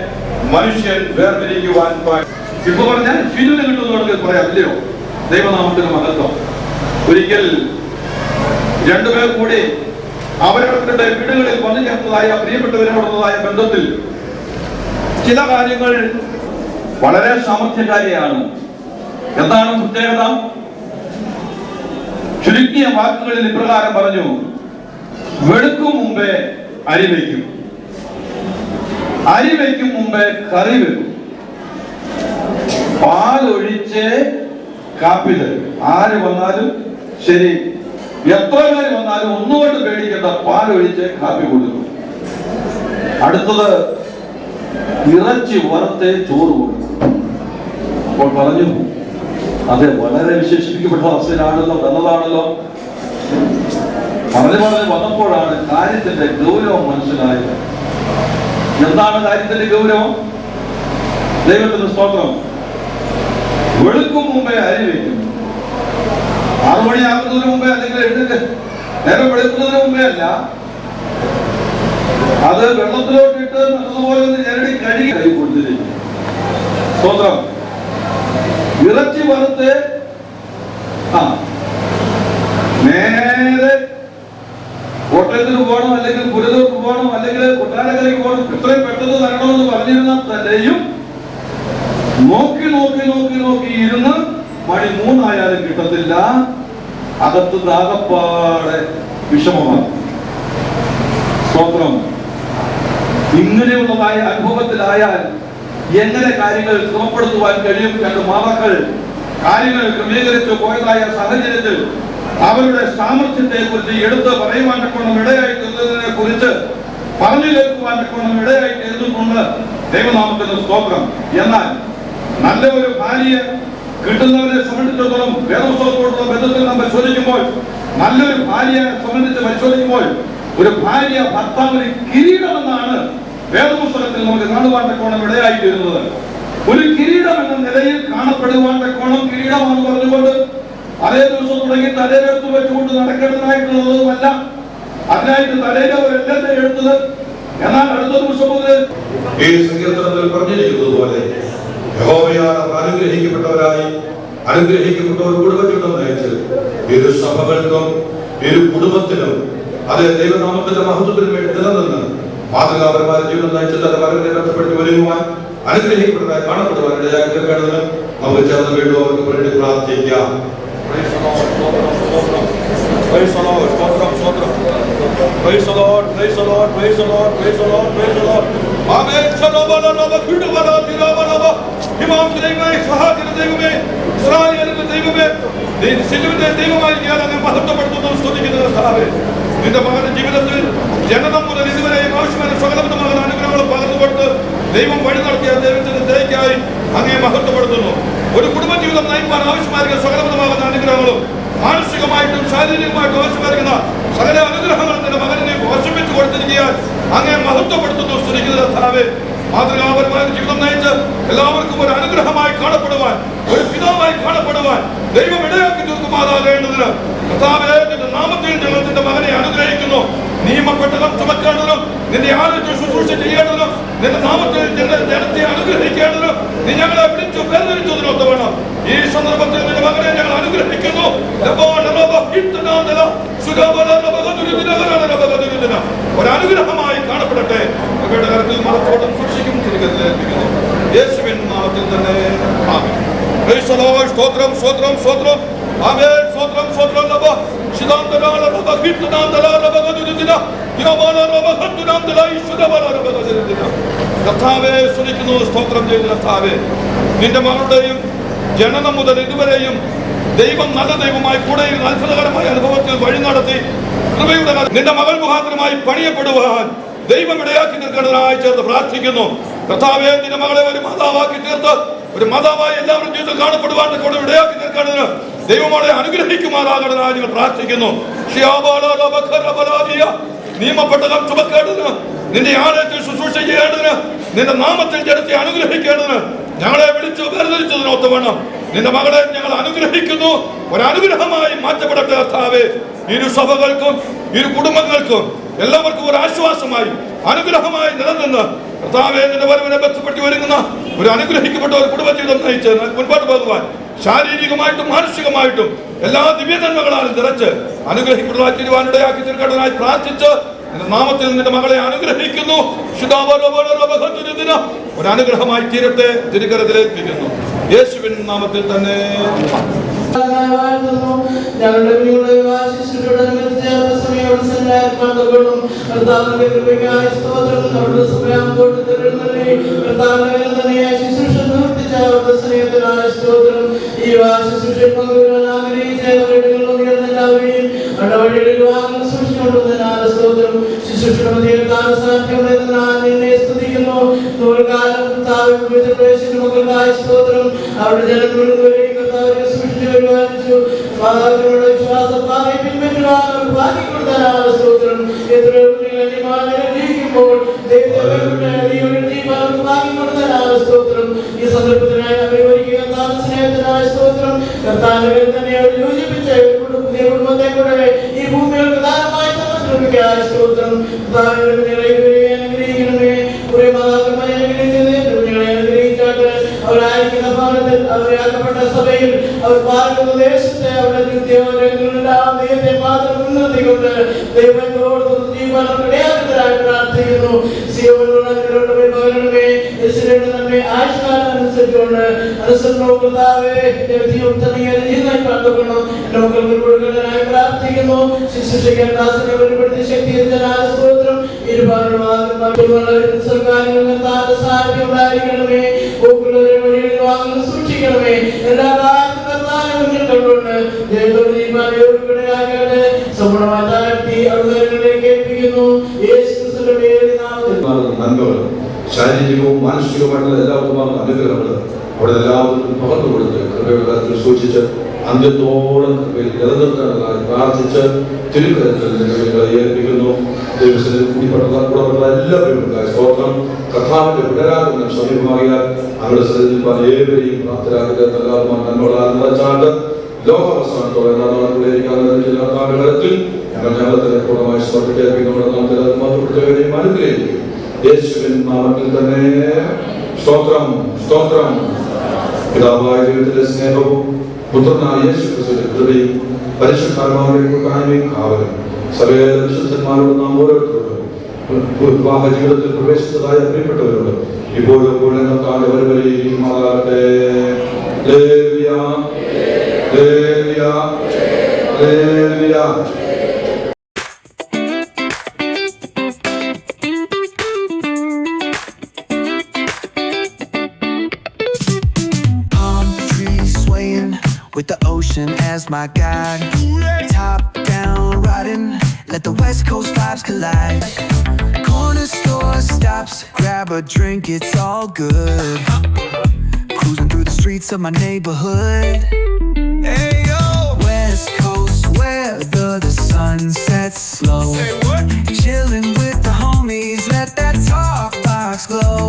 മനുഷ്യൻ വേർതിരിക്കുവാൻ ഇപ്പൊ പറഞ്ഞാൽ ഫിലിന് കിട്ടുന്നവർക്ക് പറയാം, അല്ലയോ? ദൈവനാമത്തിന് മഹത്വം. ഒരിക്കൽ രണ്ടുപേർ കൂടി അവരവരുടെ വീടുകളിൽ വന്നു ചേർന്നതായ പ്രിയപ്പെട്ടവരോടുള്ളതായ ബന്ധത്തിൽ ചില കാര്യങ്ങൾ വളരെ സാമർത്ഥ്യകാരിയാണ്. എന്താണ് പ്രത്യേകത? ചുരുക്കിയ വാക്കുകളിൽ ഇപ്രകാരം പറഞ്ഞു: വെളുക്കും മുമ്പേ അരി വയ്ക്കും, അരി വയ്ക്കും മുമ്പേ കറി വെക്കും, പാലൊഴിച്ച് കാപ്പി തരും. ആര് വന്നാലും ശരി, എത്ര പേര് വന്നാലും ഒന്നുകൊണ്ട് പേടിക്കേണ്ട, പാലൊഴിച്ച് കാപ്പി കൊടുക്കും. അടുത്തത് ഇറച്ചി വറുത്ത് ചോറ് കൊടുക്കും. അപ്പോൾ പറഞ്ഞു, അതെ, വളരെ വിശേഷിപ്പിക്കപ്പെട്ട അവസ്ഥയിലാണല്ലോ, നല്ലതാണല്ലോ. വളരെ വന്നപ്പോഴാണ് കാര്യത്തിന്റെ ഗൗരവം മനസ്സിലായത്. എന്താണ് കാര്യത്തിന്റെ ഗൗരവം? ദൈവത്തിന്റെ സ്തോത്രം. വെളുക്കും മുമ്പേ അരി വയ്ക്കുന്നു. 6 മണിയാകുന്നതിന് മുമ്പേ, അല്ലെങ്കിൽ എഴുന്നേറ്റ് നേരം വെളുക്കുന്നതിന് മുമ്പേ അല്ല, അത് വെള്ളത്തിലോട്ടിട്ട് നല്ലതുപോലെ ഒന്ന് ഞെരടി കഴുകി കൈ കൊടുത്തിരിക്കും. സ്തോത്രം. ഇറച്ചി വറുത്ത് നേരെ കോട്ടയത്തിന് പോകണം, അല്ലെങ്കിൽ പുരതൂർക്ക് പോകണം, അല്ലെങ്കിൽ കൊട്ടാരക്കരയ്ക്ക് പോകണം, എത്രയും പെട്ടെന്ന് തരണമെന്ന് പറഞ്ഞിരുന്ന തന്നെയും നോക്കി നോക്കി നോക്കി നോക്കി ഇരുന്ന് മണി 3 ആയാലും കിട്ടത്തില്ല. അകത്ത് ദാഹപ്പാടെ വിഷമമാണ്. സ്തോത്രം. ഇങ്ങനെയുള്ളതായ അനുഭവത്തിലായാൽ എങ്ങനെ കാര്യങ്ങൾ ക്രമപ്പെടുത്തുവാൻ കഴിയും? 2 മാതാക്കൾ കാര്യങ്ങൾ ക്രമീകരിച്ച് പോയതായ സാഹചര്യത്തിൽ അവരുടെ സാമർഥ്യത്തെ കുറിച്ച് എടുത്ത് പറയുവാൻ തക്കവണ്ണം ഇടയായി തീർന്നതിനെ കുറിച്ച് പറഞ്ഞു കേൾക്കുവാൻ തക്കവണ്ണം ഇടയായി തീർന്നിട്ടുണ്ട്. ദൈവനാമത്തിന് സ്തോത്രം. എന്നാൽ നല്ല ഒരു ഭാര്യയെ കിട്ടുന്നവരെ സംബന്ധിച്ചിടത്തോളം വേദപുസ്തകത്തോടുള്ള ബന്ധത്തിൽ നാം പരിശോധിക്കുമ്പോൾ, നല്ലൊരു ഭാര്യയെ സംബന്ധിച്ച് പരിശോധിക്കുമ്പോൾ, ഒരു ഭാര്യ ഭർത്താവിന് കിരീടമെന്നാണ് വേദപുസ്തകത്തിൽ നമുക്ക് കാണുവാൻ തക്കോണം ഇടയായി തീരുന്നത്. ഒരു കിരീടം എന്ന നിലയിൽ കാണപ്പെടുവാൻ തക്കോണം കിരീടമാണെന്ന് പറഞ്ഞുകൊണ്ട് അതേ ദിവസം തുടങ്ങി തലയിലെടുത്ത് വെച്ചുകൊണ്ട് നടക്കേണ്ടതായിട്ടുള്ളതുമല്ല, അതിനായിട്ട് തലയിലെ ഒരു എല്ലത്തെ എടുത്തത്. എന്നാൽ അടുത്ത ദിവസം മുതൽ ഈ സങ്കീർത്തനത്തിൽ പറഞ്ഞിരിക്കുന്നത് പോലെ യഹോവയാൽ അനുഗ്രഹിക്കപ്പെട്ടവരായി അനുഗ്രഹിക്കപ്പെട്ട ഒരു കുടുംബജീവിതം നയിച്ച് ഇരു സഭകൾക്കും ഇരു കുടുംബത്തിനും അതേ ദൈവനാമത്തിന്റെ മഹത്വത്തിന് വേണ്ടി നിലനിന്ന് മാതൃകാപരമായ ജീവിതം നയിച്ച് തന്റെ വരവിനെ ബന്ധപ്പെടുത്തി ഒരുങ്ങുവാൻ അനുഗ്രഹിക്കപ്പെട്ടതായി കാണപ്പെടുവാൻ ഇടയാക്കി തീർക്കേണ്ടതിന് നമുക്ക് ചേർന്ന് വീണ്ടും അവർക്ക് വേണ്ടി പ്രാർത്ഥിക്കാം. Praise the Lord, praise the Lord, praise the Lord, praise the Lord, praise the Lord, praise the Lord, praise the Lord. Amen. Shalom, Kudubala, Tirabala, Imam Devai, Sahakir Devai, Israel Devai, the Silver Devai, Yalan, Mahatapato, Studikin Save. In the Mahan Jiminatil, Janam, the River, Moshman, Salam, the Mahan, Pagato, Devam Vadanatia, David, and the Dekai, Hangay Mahatapato. ഒരു കുടുംബ ജീവിതം നയിപ്പാൻ ആവശ്യമായിരിക്കുന്ന സകലവിധമാകുന്ന അനുഗ്രഹങ്ങളും മാനസികമായിട്ടും ശാരീരികമായിട്ടും ആവശ്യമായിരിക്കുന്ന സകല അനുഗ്രഹങ്ങളും നിന്റെ മകനെ വർഷിപ്പിച്ചു കൊടുത്തിരിക്കാൻ അങ്ങേ മഹത്വപ്പെടുത്തുന്നു. സ്തുതിക്കുന്ന കർത്താവേ, മാതൃകാപരമായ ജീവിതം നയിച്ച് എല്ലാവർക്കും ഒരു അനുഗ്രഹമായി കാണപ്പെടുവാൻ, ഒരു പിതാവായി കാണപ്പെടുവാൻ ദൈവം ഇടയാക്കി തീർക്കുമാറാകേണ്ടതിന് കർത്താവേ, നിന്റെ നാമത്തിൽ ഞങ്ങൾ നിന്റെ മകനെ അനുഗ്രഹിക്കുന്നു. നിയമപ്പെട്ടകം ചുമക്കേണ്ടതിനും നിന്റെ ആരോഗ്യ ശുശ്രൂഷ ചെയ്യേണ്ടതിനും നിന്റെ നാമത്തിൽ ജനത്തെ അനുഗ്രഹിക്കേണ്ടതിനും നീ ഞങ്ങളെ വിളിച്ചു വേർതിരിച്ചതിനൊത്ത് വേണം. ഈ സന്ദർഭത്തിൽ നിന്റെ മകനെ ഞങ്ങൾ അനുഗ്രഹിക്കുന്നു. ഒരു അനുഗ്രഹമായി കാണപ്പെടട്ടെ. അവരുടെ കരത്തിൽ മറത്തോടും സൂക്ഷിക്കും തിരികെത്തിക്കുന്നു. യേശുവിൻ നാമത്തിൽ തന്നെ ആമേൻ. സ്തോത്രം സ്തോത്രം സ്തോത്രം. ആമേൻ. സ്തോത്രം സ്തോത്രം. കർത്താവേ, സ്തുതിക്കുന്നു. സ്തോത്രം ചെയ്യുന്ന കർത്താവേ, നിന്റെ മകളുടെയും ജനനം മുതൽ ഇതുവരെയും ദൈവം നല്ല ദൈവമായി കൂടെ അത്ഭുതകരമായ അനുഭവത്തിൽ വഴി നടത്തി കൃപയുടെ നിന്റെ മകൾ മുഖാന്തരമായി പണിയപ്പെടുവാൻ ദൈവം ഇടയാക്കി തീർക്കേണ്ടതിനായി ചേർത്ത് പ്രാർത്ഥിക്കുന്നു. കർത്താവേ, നിന്റെ മകളെ ഒരു മാതാവാക്കി തീർത്ത് ഒരു മാതാവായി എല്ലാവരും ജീവിതത്തിൽ കാണപ്പെടുവാൻ കൂടെ ഇടയാക്കി തീർക്കേണ്ടതിന് ദൈവമോളെ അനുഗ്രഹിക്കുമാറാകണമെന്നായി ഞങ്ങൾ പ്രാർത്ഥിക്കുന്നു. നിയമപ്പെട്ടകം ചുമക്കേണ്ടതിന് നിന്റെ ആലയത്തിൽ ശുശ്രൂഷ ചെയ്യേണ്ടതിന് നിന്റെ നാമത്തിൽ ജനത്തെ അനുഗ്രഹിക്കേണ്ടതിന് ഞങ്ങളെ വിളിച്ചു വേർതിരിച്ചതിനൊത്ത് വേണം. നിന്റെ മകളെ ഞങ്ങൾ അനുഗ്രഹിക്കുന്നു. ഒരനുഗ്രഹമായി മാറ്റപ്പെടട്ടെ കർത്താവേ. ഇരു സഭകൾക്കും ഇരു കുടുംബങ്ങൾക്കും എല്ലാവർക്കും ഒരു ആശ്വാസമായി അനുഗ്രഹമായി നിലനിന്ന് കർത്താവേ, നിന്റെ വരവിനെ ബന്ധപ്പെട്ട് ഒരുങ്ങുന്ന ഒരു അനുഗ്രഹിക്കപ്പെട്ട ഒരു കുടുംബജീവിതം നയിച്ച് മുൻപോട്ട് പോകുവാൻ ശാരീരികമായിട്ടും മാനസികമായിട്ടും എല്ലാ ദിവ്യനന്മകളാലും നിറച്ച് അനുഗ്രഹിക്കപ്പെട്ടതായി തീരുവാനിടയാക്കി തീർക്കേണ്ടതിനായി പ്രാർത്ഥിച്ച് നിന്റെ നാമത്തിൽ നിന്റെ മകളെ അനുഗ്രഹിക്കുന്നു. ഒരു അനുഗ്രഹമായി തീരട്ടെ. തിരുക്കരത്തിലേൽപ്പിക്കുന്നു യേശുവിൻ നാമത്തിൽ തന്നെ. ഞങ്ങളുടെ അവരുടെ ജനങ്ങളുടെ വിശ്വാസപാതയെ പിൻപറ്റുവാൻ അവർക്ക് ഭാഗ്യം കൊടുത്തതിനാൽ സ്തോത്രം. എത്രയോ കുഞ്ഞുങ്ങൾ അന്യമാരെ ജീവിക്കുമ്പോൾ ഭാഗ്യം കൊടുത്തതിനാൽ സ്തോത്രം. ഈ സന്ദർഭത്തിനായി അവരെ ഒരുക്കിയ സ്നേഹത്തിനായ സ്തോത്രം. കർത്താവിനെ തന്നെ അവർ യോജിപ്പിച്ച പുതിയ കുടുംബത്തെ കൂടെ ഈ ഭൂമിയിൽ പ്രധാനമായി സമർപ്പിക്കാൻ സ്തോത്രം. അനുഗ്രഹിക്കണമേ. കുറെ മാതാക്കന്മാരെ അനുഗ്രഹിച്ചത് കുഞ്ഞുങ്ങളെ അനുഗ്രഹിച്ചാട്ട് അവരായിരിക്കുന്ന ഭവനത്തിൽ അവരാക്കപ്പെട്ട സഭയിൽ അവർ പാർക്കുന്ന ദേശത്തെ അവരുടെ ദൈവത്തെ മാത്രം മുൻനിർത്തിക്കൊണ്ട് ദൈവത്തോട് ജീവനം ഇടയാക്കുന്നതായി പ്രാർത്ഥിക്കുന്നു. അനുസരിച്ചുകൊണ്ട് പ്രാർത്ഥിക്കുന്നു. ശുശ്രൂഷിക്കാൻ ദാസനെ വെളിപ്പെടുത്തി ശക്തി സ്തോത്രം. സർക്കാരിന്റെ സാന്നിധ്യം ഉണ്ടായിരിക്കണമേ. പോക്കുള്ളവരെ വഴികളിൽ വാങ്ങുന്നത് സൂക്ഷിക്കണമേ. എല്ലാ സമ്പൂർണ്ണമായി താഴ്ത്തി അവതാരങ്ങളിലേക്ക് ഏൽപ്പിക്കുന്നു. നന്മകൾ ശാരീരികവും മാനസികവുമായിട്ടുള്ള എല്ലാ ഉത്തമ അനുഗ്രഹങ്ങൾ അവിടെ എല്ലാവർക്കും പകർന്നു കൊടുത്ത് കൃപയുടെ കാര്യത്തിൽ സൂക്ഷിച്ച് അന്ത്യത്തോളം കൃപയിൽ നിലനിർത്താനായി പ്രാർത്ഥിച്ച് തിരുക്കരത്തിൽ ഏൽപ്പിക്കുന്നു. ദൈവത്തിൽ കൂടിപ്പെട്ട എല്ലാവരും സ്തോത്രം. കർത്താവിന്റെ വിടരാകുന്ന സമീപമാകിയാൽ അവരുടെ സ്ഥലത്തിൽ ഏവരെയും പ്രാപ്തരാക്കുക. നന്മകളാൽ നിറച്ചാണ്ട് ലോകാവസാനത്തോടെ കാലഘട്ടത്തിൽ ഞങ്ങൾ തന്നെ പൂർണ്ണമായി സമർപ്പിക്കുകയും അനുഗ്രഹിക്കും. യേശുവിൻ നാമത്തിൽ തന്നെ സ്തോത്രം സ്തോത്രം. പിതാവായ ദൈവത്തിന്റെ സ്നേഹവും പുത്രനായ യേശു ക്രിസ്തുവിന്റെ കൃപയും പരിശുദ്ധാത്മാവിന്റെ കൂട്ടായ്മയും കാവലും സകല വിശുദ്ധന്മാരോട് നാം ഓരോരുത്തരോടും വിവാഹ ജീവിതത്തിൽ പ്രവേശിച്ചതായ പ്രിയപ്പെട്ടവരോട് ഇപ്പോഴും എപ്പോഴും കാലം വരെയും മാറാട്ടെ. With the ocean as my guide, top down riding, let the West Coast vibes collide. Corner store stops, grab a drink, it's all good. Cruising through the streets of my neighborhood. Hey yo, West Coast weather, the sun sets slow. Say what? Chilling with the homies, let that talk box glow.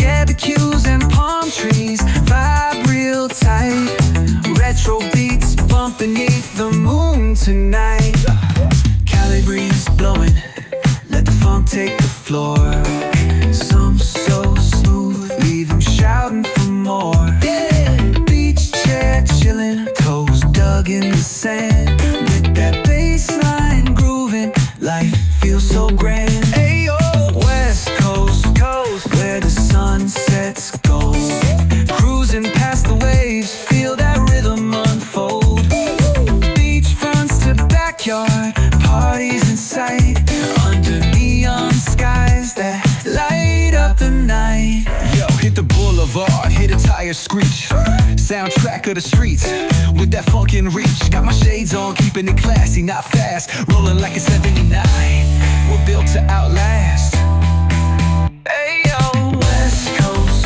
Barbecues and palm trees, vibe real tight. Retro beats bump beneath the moon tonight. Cali breeze blowing, let the funk take the floor. Some so smooth, leave them shouting for more. Beach chair chilling, toes dug in the sand. With that bass line grooving, life feels so grand. Ayo, West Coast, where the sun sets gold. Cruising past the waves, feel that rhythm unfold. Beachfronts to backyard, parties in sight. Under neon skies that light up the night. Yo, hit the boulevard, hit a tire screech. Soundtrack of the streets, with that funkin' reach. Got my shades on, keeping it classy, not fast. Rolling like a 79, we're built to outlast. Hey yo, West Coast,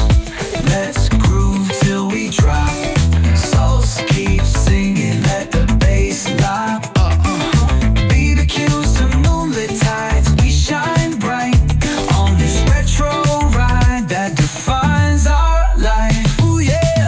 let's groove till we drop. Souls keep singing, let the bass lock. BBQs to moonlit tides, we shine bright on this retro ride that defines our life. Ooh yeah.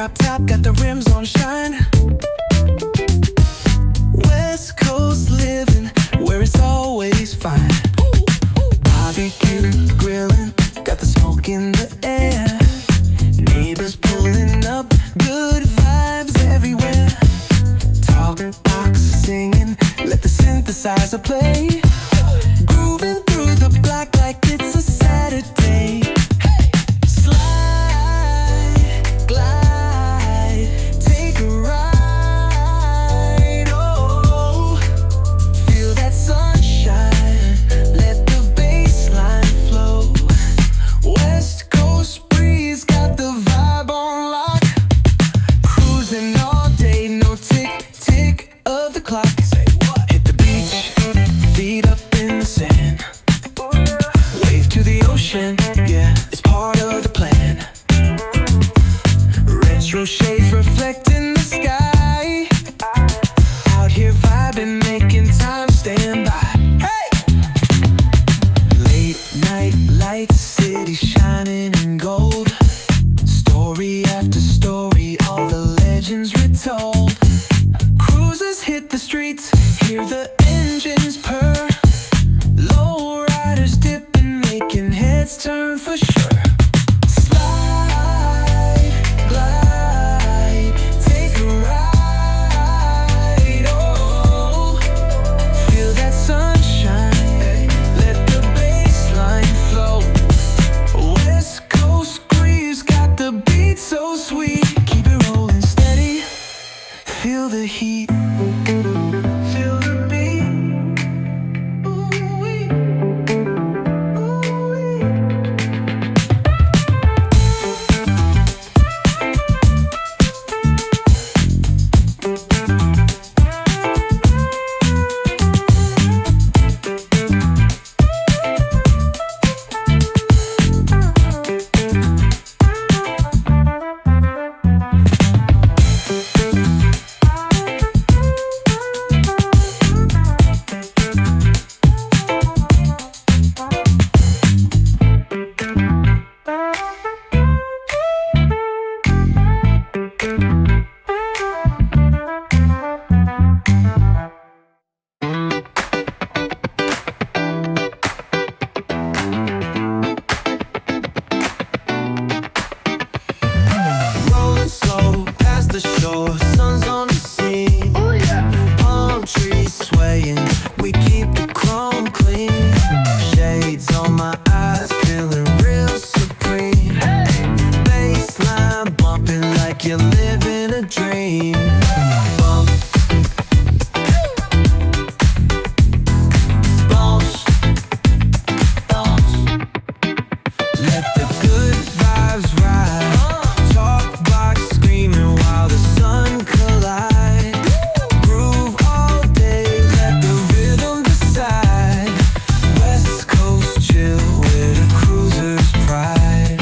drop top, got the rims on shine. West Coast living, where it's always fine. Barbecue, grilling, got the smoke in the air. Neighbors pulling up, good vibes everywhere. Talk box singing, let the synthesizer play. Grooving through the block like it's a Saturday. Slide, glide, take a ride. Oh, feel that sunshine, let the bass line flow. West Coast breeze got the vibe on lock. Cruising all day, no tick, tick of the clock. Hit the beach, feet up in the sand. Wave to the ocean, yeah, it's part of the plan. Retro shades reflecting the sky. Out here vibing, making time stand by. Hey! Late night lights, city shining in gold. Story after story, all the legends retold. Cruisers hit the streets, hear the engines purr. Low riders dipping, making heads turn for sure. Slide, glide, take a ride. Oh, feel that sunshine, let the bass line flow. West Coast breeze got the beat so sweet. Keep it rolling steady, feel the heat. Feel the beat. Ooh-wee. Ooh-wee. Rolling slow past the shore, sun's on the scene. Oh yeah. Palm trees swaying, we keep the chrome clean. Shades on my eyes, feeling real supreme. Bassline bumping like you're living a dream. Bump. Bounce. Bounce. Let the good vibes ride. Talk box screaming while the sun collide. Groove all day, let the rhythm decide. West Coast chill with a cruiser's pride.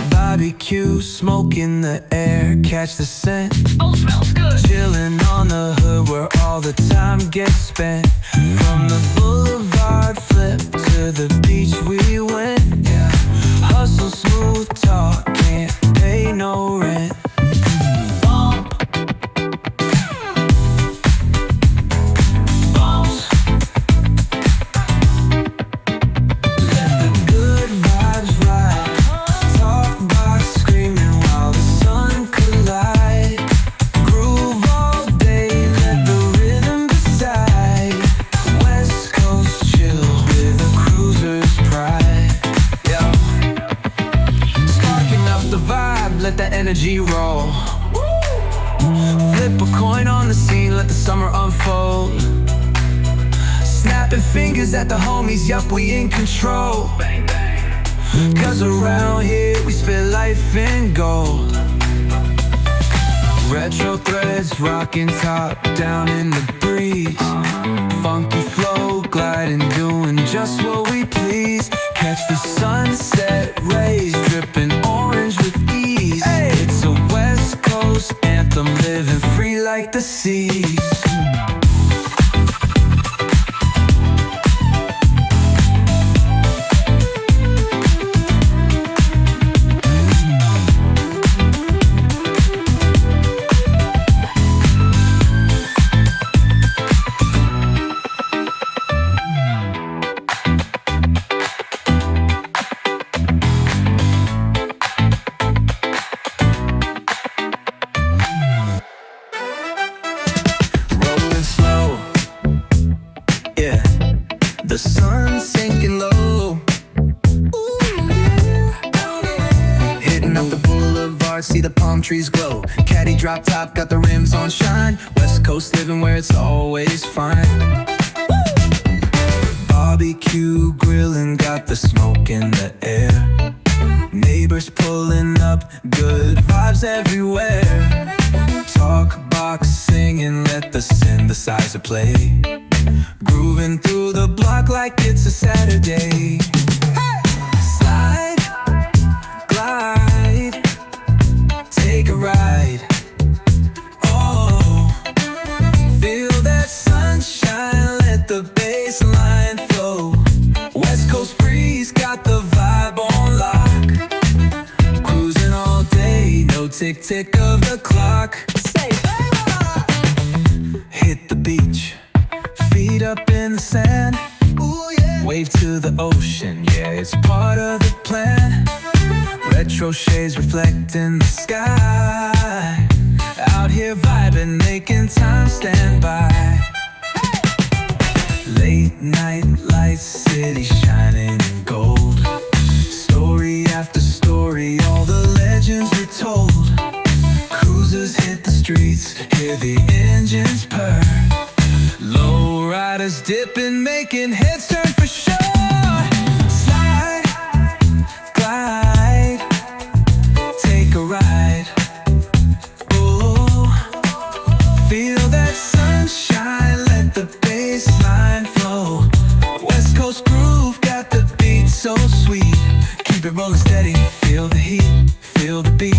Barbecue, smoke in the air, catch the scent. Oh, smells good. Chilling on the hood where all the time gets spent. From the boulevard flip to the beach we went. Yeah. Hustle, smooth talk, can't pay no rent. Bump. Bounce. Let the good vibes ride. Talk box screaming while the sun collide. Groove all day, let the rhythm decide. West Coast chill with a cruiser's pride. Yeah. Sparking up the vibe, let the energy roll. Flip a coin on the scene, let the summer unfold. Snapping fingers at the homies, yup, we in control. Cause around here we spit life in gold. Retro threads rocking top down in the breeze. Funky flow gliding, doing just what we please. Catch the sunset rays dripping orange with ease. It's a West Coast anthem, living free like the seas. the palm trees glow. Caddy drop top, got the rims on shine. West Coast living where it's always fine. Barbecue grilling, got the smoke in the air. Neighbors pulling up, good vibes everywhere. Talk box singing, let the synthesizer play. Grooving through the block like it's a Saturday. Slide, glide, take a ride. Oh, feel that sunshine, let the bass line flow. West Coast breeze, got the vibe on lock. Cruising all day, no tick-tick of the clock. Hit the beach, feet up in the sand. Ooh, yeah. Wave to the ocean, yeah, it's part of the plan. Retro shades reflecting the sky. Out here vibing, making time stand by. Late night lights, city shining in gold. Story after story, all the legends were told. Cruisers hit the streets, hear the engines purr. Low riders dipping, making heads turn for sure. Slide, glide, take a ride. Oh, feel that sunshine, let the bass line flow. West Coast groove, got the beat so sweet. Keep it rolling steady, feel the heat, feel the beat.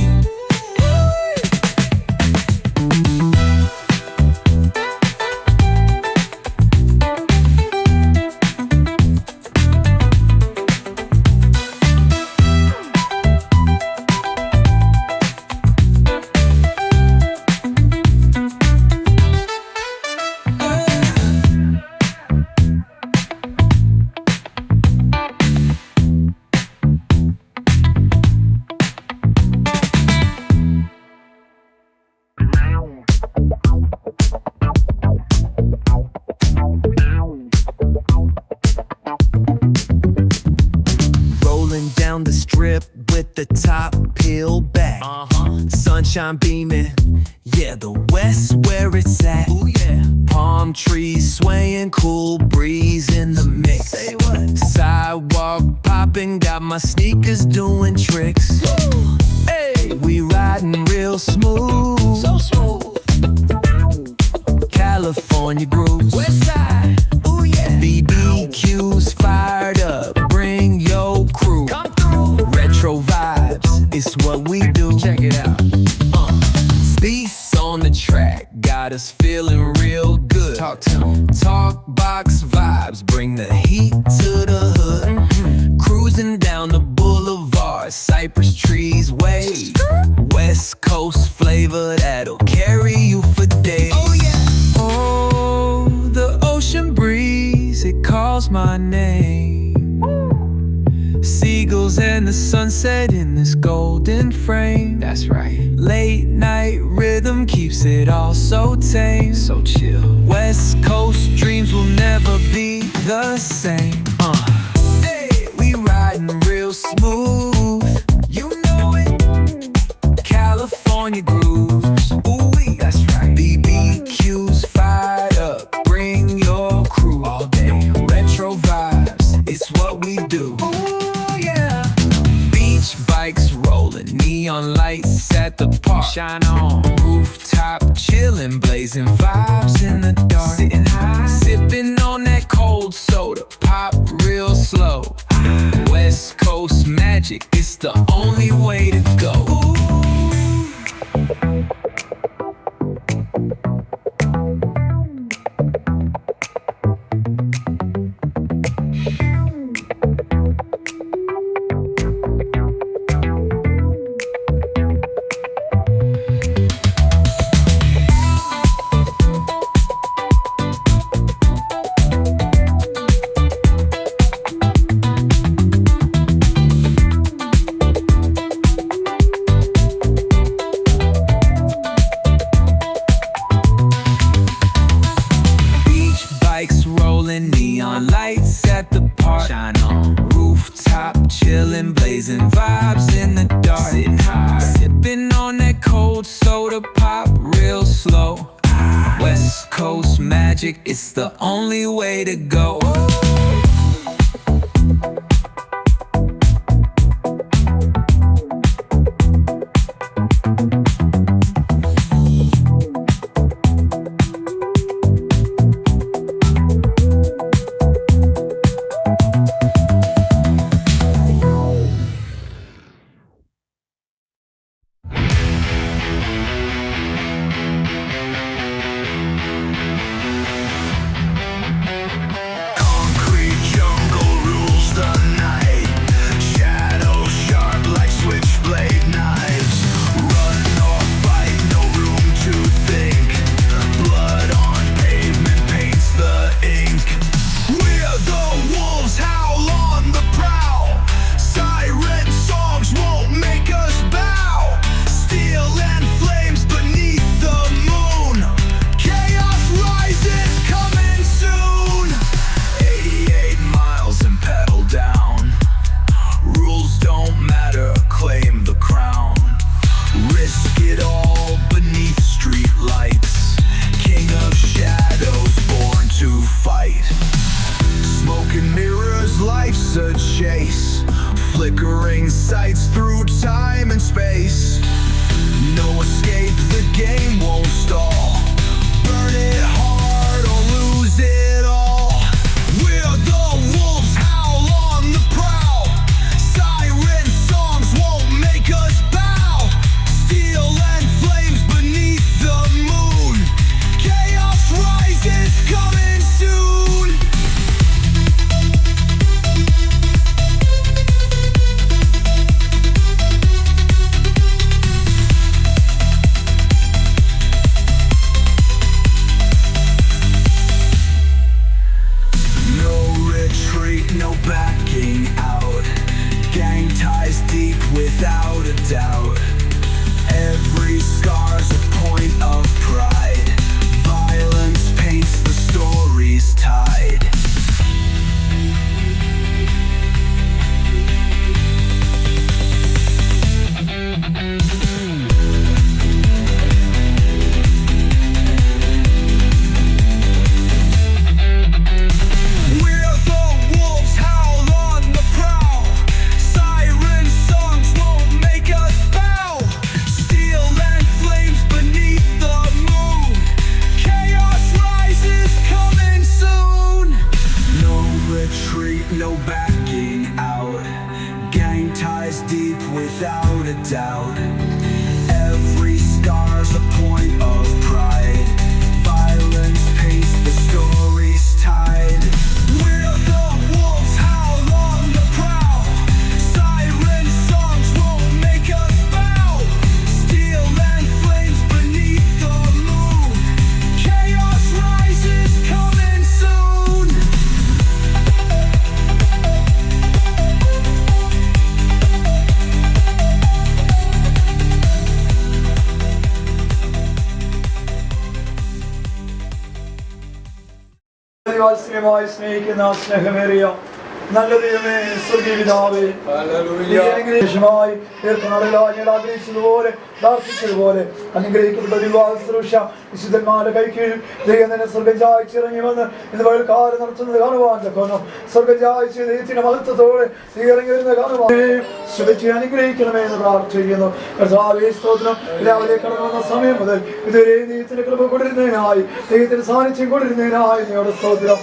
Down the strip with the top peeled back. Sunshine beaming, yeah, the West where it's at. Ooh, yeah. Palm trees swaying, cool breeze in the mix. Say what? Sidewalk popping, got my sneakers doing tricks. Woo. Hey, we riding real smooth, so smooth. California grooves, West Side, ooh yeah. BBQs fired up, bring your crew. Come through. Retro vibes, it's what we do. Check it out. Beats on the track, got us feeling real good. Talk to 'em. Talk box vibes, bring the heat to the hood. Cruising down the boulevard, cypress trees wave. West Coast flavor that'll carry you for days. Oh yeah. Oh, the ocean breeze, it calls my name. Seagulls and the sunset in this golden frame. That's right. Late night rhythm keeps it all so tame. So chill. West Coast dreams will never be the same. Hey, we riding real smooth. You know it. California grooves. Ooh, that's right. BBQs fired up. Bring your crew all day. Retro vibes, it's what we do. Bikes rolling, neon lights at the park. Shine on, rooftop chillin', blazing vibes in the dark. Sitting high, sipping on that cold soda, pop real slow. West Coast magic, it's the only way to go. Neon lights at the park. Shine on, roof rooftop, chillin', blazing vibes in the dark. Sipping on that cold soda pop real slow. West Coast magic, it's the only way to go. Flickering sights through time and space. No escape, the game won't stall. Burn it hard or lose it all. We're the wolves, howl on the prowl. Siren songs won't make us bow. Steel and flames beneath the moon. Chaos rises, coming soon. No backing out. Gang ties deep without a doubt. Every scar's a point of pride. Violence paints the story's tide. No backing out. Gang ties deep without a doubt. Every scar's a point of pride. Violence paints the story's tide. We're the wolves, howl on the prowl. Siren songs won't make us bow. Steel and flames beneath the moon. Chaos rises, coming soon. വാത്സല്യമായി സ്നേഹിക്കുന്ന സ്നേഹമേറിയ നല്ല ദൈവമേ, സ്വർഗീയ പിതാവേ, ശേഷമായി ആഗ്രഹിച്ചതുപോലെ പ്രാർത്ഥിച്ചതുപോലെ അനുഗ്രഹിക്കപ്പെട്ട ഒരു വിവാഹ ശുശ്രൂഷ വിശുദ്ധന്മാരുടെ കൈക്കീഴിൽ ദൈവം തന്നെ സ്വർഗം ചായച്ചിറങ്ങി വന്ന് ഇന്ന് വയൽക്കാരൻ നടത്തുന്നത് കാണുവാൻ തക്കോണം. സ്വർഗം ചായച്ച് ദൈവത്തിന്റെ മഹത്വത്തോടെ ഇറങ്ങി വരുന്നത് കാണുവാൻ ശ്രമിച്ച് അനുഗ്രഹിക്കണമേ എന്ന് പ്രാർത്ഥിക്കുന്നു. കർത്താവേ സ്തോത്രം. രാവിലെ കടന്നു വന്ന സമയം മുതൽ ഇതുവരെ ദൈവത്തിന്റെ കൃപ കൊണ്ടിരുന്നതിനായി, ദൈവത്തിന്റെ സാന്നിധ്യം കൊണ്ടിരുന്നതിനായി നിങ്ങളുടെ സ്തോത്രം.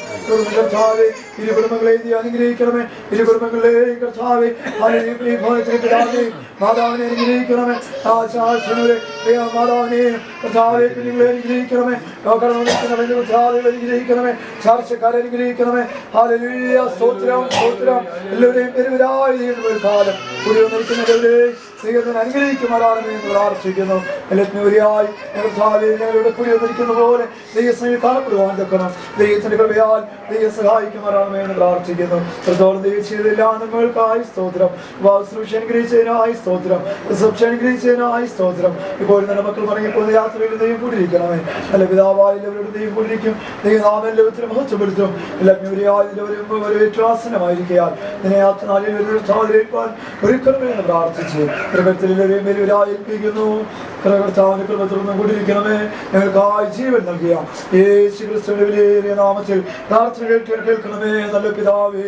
കർത്താവേ, ഇരു കുടുംബങ്ങളെ നീ അനുഗ്രഹിക്കണമേ. ഇരു കുടുംബങ്ങളിലെയും കർത്താവേ മാതാവിനെ അനുഗ്രഹിക്കണമേ. മാതാവിനെ കർത്താവേ, കുഞ്ഞുങ്ങളെ അനുഗ്രഹിക്കണമേ. അനുഗ്രഹിക്കണമേ. ചാർച്ചക്കാരെ അനുഗ്രഹിക്കണമേ. ഹല്ലേലൂയ. സ്തോത്രം, സ്തോത്രം. എല്ലാവരെയും പെരുവരായി ഒരു കാലം കൂടി വന്നിരിക്കുന്നവരെ ദൈവത്തിന് അനുഗ്രഹിക്കുമാറാണെന്ന് എന്ന് പ്രാർത്ഥിക്കുന്നു. എല്ലാത്തിനുപരിയായി ഞങ്ങളുടെ കൂടി വന്നിരിക്കുന്ന പോലെ ദൈവസ്നേഹം കാണപ്പെടുവാൻ തക്കണം. ദൈവത്തിന്റെ കൃപയാൽ ദൈവം സഹായിക്കുമാറാണെന്ന് എന്ന് പ്രാർത്ഥിക്കുന്നു. പ്രത്തോളം ദൈവം ചെയ്തില്ല നിങ്ങൾക്കായി സ്തോത്രം. അനുഗ്രഹിച്ചതിനായി സ്തോത്രം. അനുഗ്രഹിച്ചതിനായി സ്തോത്രം. ഇപ്പോൾ നല്ല മക്കൾ മടങ്ങിപ്പോകുന്ന യാത്രയിൽ ദൈവം കൂടിയിരിക്കണമേ. നല്ല പിതാവായ എല്ലാവരുടെ ദൈവം കൂടിയിരിക്കും. ദൈവനാമം എല്ലാവരും മഹത്വപ്പെടുത്തും. എല്ലാവരും വിശ്വാസനമായിരിക്കാൻ നിന്നെ യാത്രനാളിൽ വരുവാൻ ഒരിക്കലുമെന്ന് പ്രാർത്ഥിച്ച് പ്രകൃതിയിലെല്ലാവരെയും ഏൽപ്പിക്കുന്നു. കർത്താവിന്റെ കൃപ തുറന്നു കൊണ്ടിരിക്കണമേ. ഞങ്ങൾക്കായി ജീവൻ നൽകിയ യേശു ക്രിസ്തുവിന്റെ വിലയേറിയ നാമത്തിൽ പ്രാർത്ഥന കേൾക്കണമേ നല്ല പിതാവേ.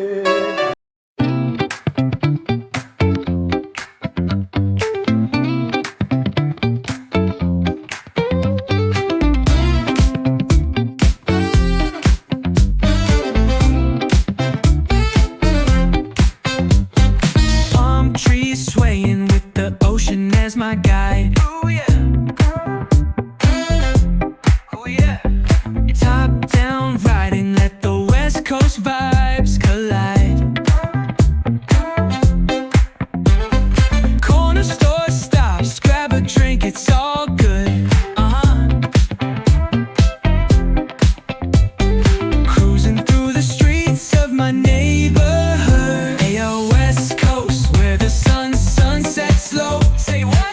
As my guide. Oh yeah. Oh yeah. Top down riding, let the West Coast vibes collide. Corner store stops, grab a drink, it's all good. Cruising through the streets of my neighborhood. Ayo, West Coast, where the sun sets low. Say what?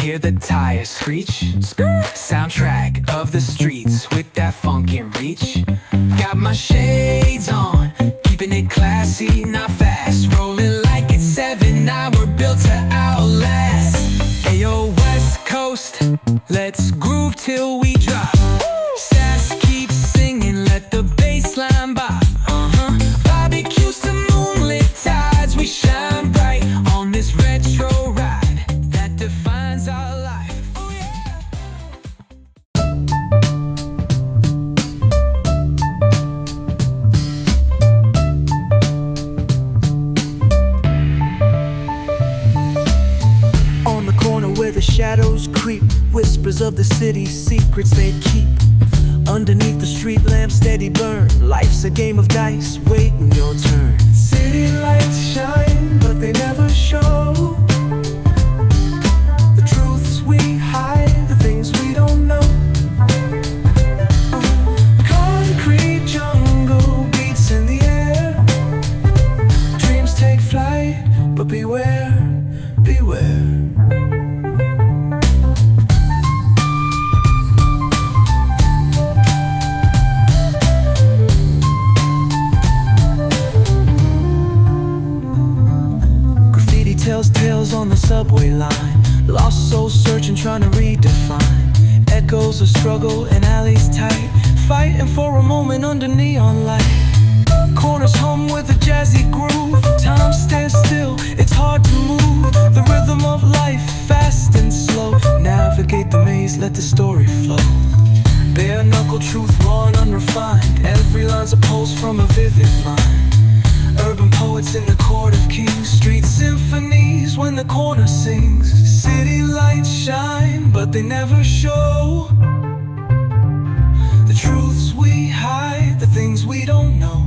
Hear the tires screech. Soundtrack of the streets with that funkin' reach. Got my shades on, keeping it classy, not fast. Rolling like it's 7, now we're built to outlast. Ayo, West Coast, let's groove till we drop. Sass keeps singing, let the bass line bop. Barbecues to moonlit tides, we shine bright on this retro ride. Our life. Oh, yeah. On the corner where the shadows creep, whispers of the city's secrets they keep. Underneath the street lamp steady burn. Life's a game of dice, waiting your turn. City lights shine, but they never show. We hide the things we don't know. Concrete jungle beats in the air. Dreams take flight, but beware, beware. Graffiti tells tales on the subway line. Lost souls searching, trying to redefine. Echoes of struggle and alleys tight, fighting for a moment under neon light. Corners hum with a jazzy groove. Time stands still, it's hard to move. The rhythm of life, fast and slow. Navigate the maze, let the story flow. Bare knuckle truth, raw and unrefined. Every line's a pulse from a vivid mind. Urban poets in the court of kings. Street symphonies when the corner sings. City lights shine, but they never show. The truths we hide, the things we don't know.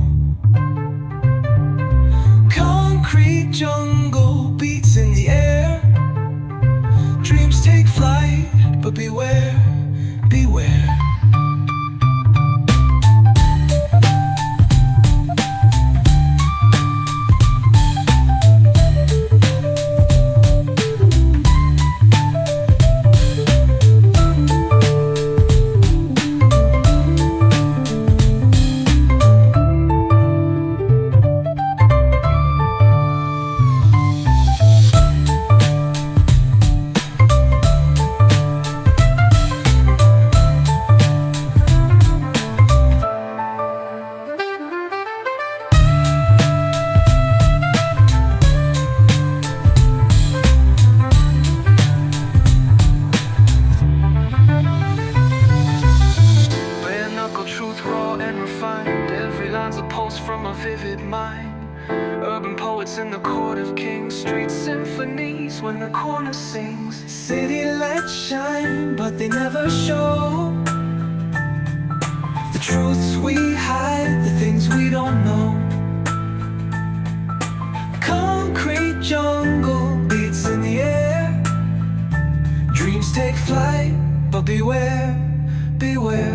Concrete jungle beats in the air. Dreams take flight, but beware, beware. vivid mind. Urban poets in the court of kings, street symphonies when the corner sings. City lights shine, but they never show the truths we hide, the things we don't know. Concrete jungle beats in the air. Dreams take flight, but beware, beware.